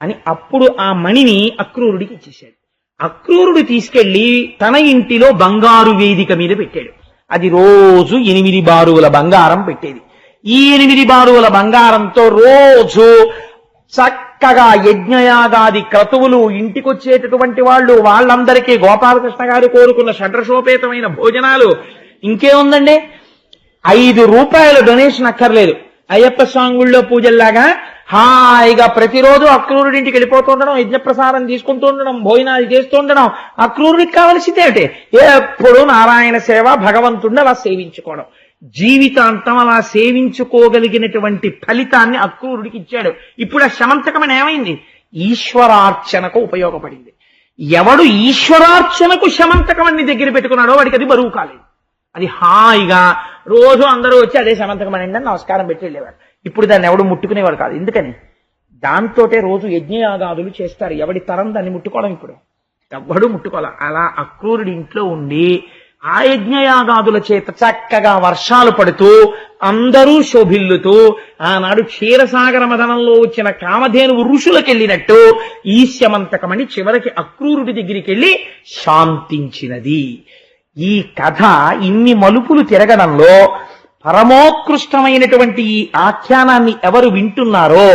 అని. అప్పుడు ఆ మణిని అక్రూరుడికి ఇచ్చేశాడు. అక్రూరుడు తీసుకెళ్లి తన ఇంటిలో బంగారు వేదిక మీద పెట్టాడు. అది రోజు 8 బారువుల బంగారం పెట్టేది. ఈ 8 బారువుల బంగారంతో రోజు చక్కగా యజ్ఞయాగాది క్రతువులు, ఇంటికొచ్చేటటువంటి వాళ్ళందరికీ గోపాలకృష్ణ గారు కోరుకున్న షడ్రసోపేతమైన భోజనాలు. ఇంకేముందండి, 5 రూపాయల డొనేషన్ అక్కర్లేదు. అయ్యప్ప స్వామి గుళ్ళో పూజల్లాగా హాయిగా ప్రతిరోజు అక్రూరుడింటికి వెళ్ళిపోతుండడం, యజ్ఞప్రసాదం తీసుకుంటూ ఉండడం, భోజనాలు చేస్తూ ఉండడం. అక్రూరుడికి కావలసిందేమిటి? ఎప్పుడు నారాయణ సేవ, భగవంతుడిని అలా సేవించుకోవడం. జీవితాంతం అలా సేవించుకోగలిగినటువంటి ఫలితాన్ని అక్రూరుడికి ఇచ్చాడు. ఇప్పుడు ఆ శమంతకమని ఏమైంది? ఈశ్వరార్చనకు ఉపయోగపడింది. ఎవడు ఈశ్వరార్చనకు శమంతకమని దగ్గర పెట్టుకున్నాడో వాడికి అది బరువు కాలేదు. అది హాయిగా రోజు అందరూ వచ్చి అదే శమంతకమని అని నమస్కారం పెట్టి వెళ్ళేవాడు. ఇప్పుడు దాన్ని ఎవడు ముట్టుకునేవాడు కాదు. ఎందుకని? దాంతోటే రోజు యజ్ఞయాగాదులు చేస్తారు. ఎవడి తరం దాన్ని ముట్టుకోవడం ఇప్పుడు ఎవ్వడూ ముట్టుకోవాలి. అలా అక్రూరుడి ఇంట్లో ఉండి ఆ యజ్ఞయాగాదుల చేత చక్కగా వర్షాలు పడుతూ అందరూ శోభిల్లుతూ, ఆనాడు క్షీరసాగర మదనంలో వచ్చిన కామధేనువు ఋషులకెళ్ళినట్టు ఈ శమంతకమణి చివరికి అక్రూరుడి దగ్గరికి వెళ్ళి శాంతించినది. ఈ కథ ఇన్ని మలుపులు తిరగడంలో పరమోత్కృష్టమైనటువంటి ఈ ఆఖ్యానాన్ని ఎవరు వింటున్నారో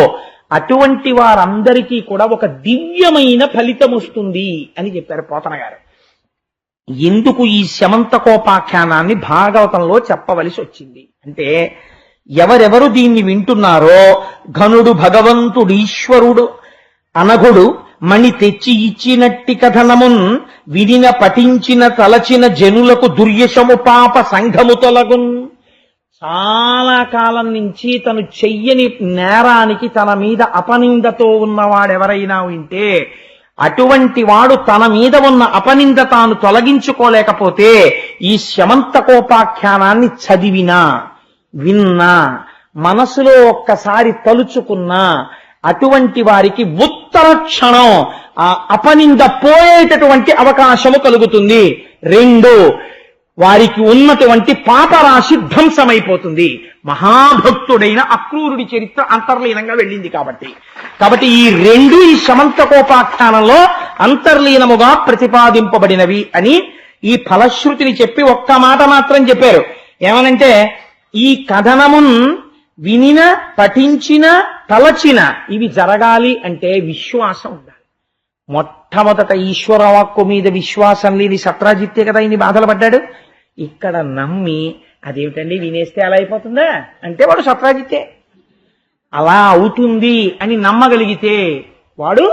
అటువంటి వారందరికీ కూడా ఒక దివ్యమైన ఫలితం వస్తుంది అని చెప్పారు పోతన గారు. ఎందుకు ఈ శమంతకోపాఖ్యానాన్ని భాగవతంలో చెప్పవలసి వచ్చింది అంటే, ఎవరెవరు దీన్ని వింటున్నారో ఘనుడు భగవంతుడు ఈశ్వరుడు అనఘుడు మణి తెచ్చి ఇచ్చినట్టి కథనమున్ వినిన పఠించిన తలచిన జనులకు దుర్యశము పాప సంఘము తొలగున్. చాలా కాలం నుంచి తను చెయ్యని నేరానికి తన మీద అపనిందతో ఉన్నవాడెవరైనా వింటే, అటువంటి వాడు తన మీద ఉన్న అపనింద తాను తొలగించుకోలేకపోతే ఈ శమంతకోపాఖ్యానాన్ని చదివినా, విన్నా, మనసులో ఒక్కసారి తలుచుకున్నా అటువంటి వారికి ఉత్తర క్షణం ఆ అపనింద పోయేటటువంటి అవకాశము కలుగుతుంది. 2, వారికి ఉన్నటువంటి పాపరాశి ధ్వంసమైపోతుంది. మహాభక్తుడైన అక్రూరుడి చరిత్ర అంతర్లీనంగా వెళ్ళింది కాబట్టి ఈ 2 ఈ శమంతకోపాఖ్యానంలో అంతర్లీనముగా ప్రతిపాదింపబడినవి అని ఈ ఫలశ్రుతిని చెప్పి ఒక్క మాట మాత్రం చెప్పారు. ఏమనంటే, ఈ కథనమున్ వినిన, పఠించిన, తలచిన ఇవి జరగాలి అంటే విశ్వాసం ఉండాలి. మొట్టమొదట ఈశ్వరవాక్కు మీద విశ్వాసం లేని సత్రాజిత్తే కదా ఇన్ని బాధలు పడ్డాడు. ఇక్కడ నమ్మి, అదేమిటండి వినేస్తే అలా అయిపోతుందా అంటే వాడు సత్రాజిత్తే. అలా అవుతుంది అని నమ్మగలిగితే వాడు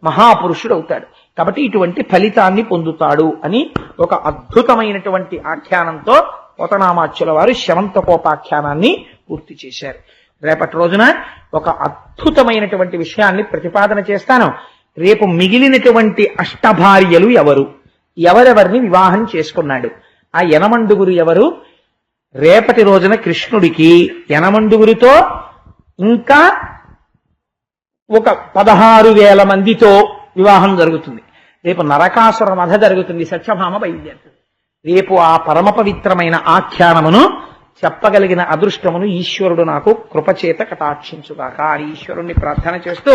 మహాపురుషుడు అవుతాడు. కాబట్టి ఇటువంటి ఫలితాన్ని పొందుతాడు అని ఒక అద్భుతమైనటువంటి ఆఖ్యానంతో పోతనామాచ్యుల వారు శమంతకోపాఖ్యానాన్ని పూర్తి చేశారు. రేపటి రోజున ఒక అద్భుతమైనటువంటి విషయాన్ని ప్రతిపాదన చేస్తాను. రేపు మిగిలినటువంటి అష్టభార్యలు ఎవరు, ఎవరెవరిని వివాహం చేసుకున్నాడు, ఆ యనమండుగురు ఎవరు, రేపటి రోజున కృష్ణుడికి యనమండుగురితో ఇంకా ఒక 16,000 మందితో వివాహం జరుగుతుంది. రేపు నరకాసుర వధ జరుగుతుంది, సత్యభామ బయలుదేరుతుంది. రేపు ఆ పరమ పవిత్రమైన ఆఖ్యానమును చెప్పగలిగిన అదృష్టమును ఈశ్వరుడు నాకు కృపచేత కటాక్షించుగాక అని ఈశ్వరుణ్ణి ప్రార్థన చేస్తూ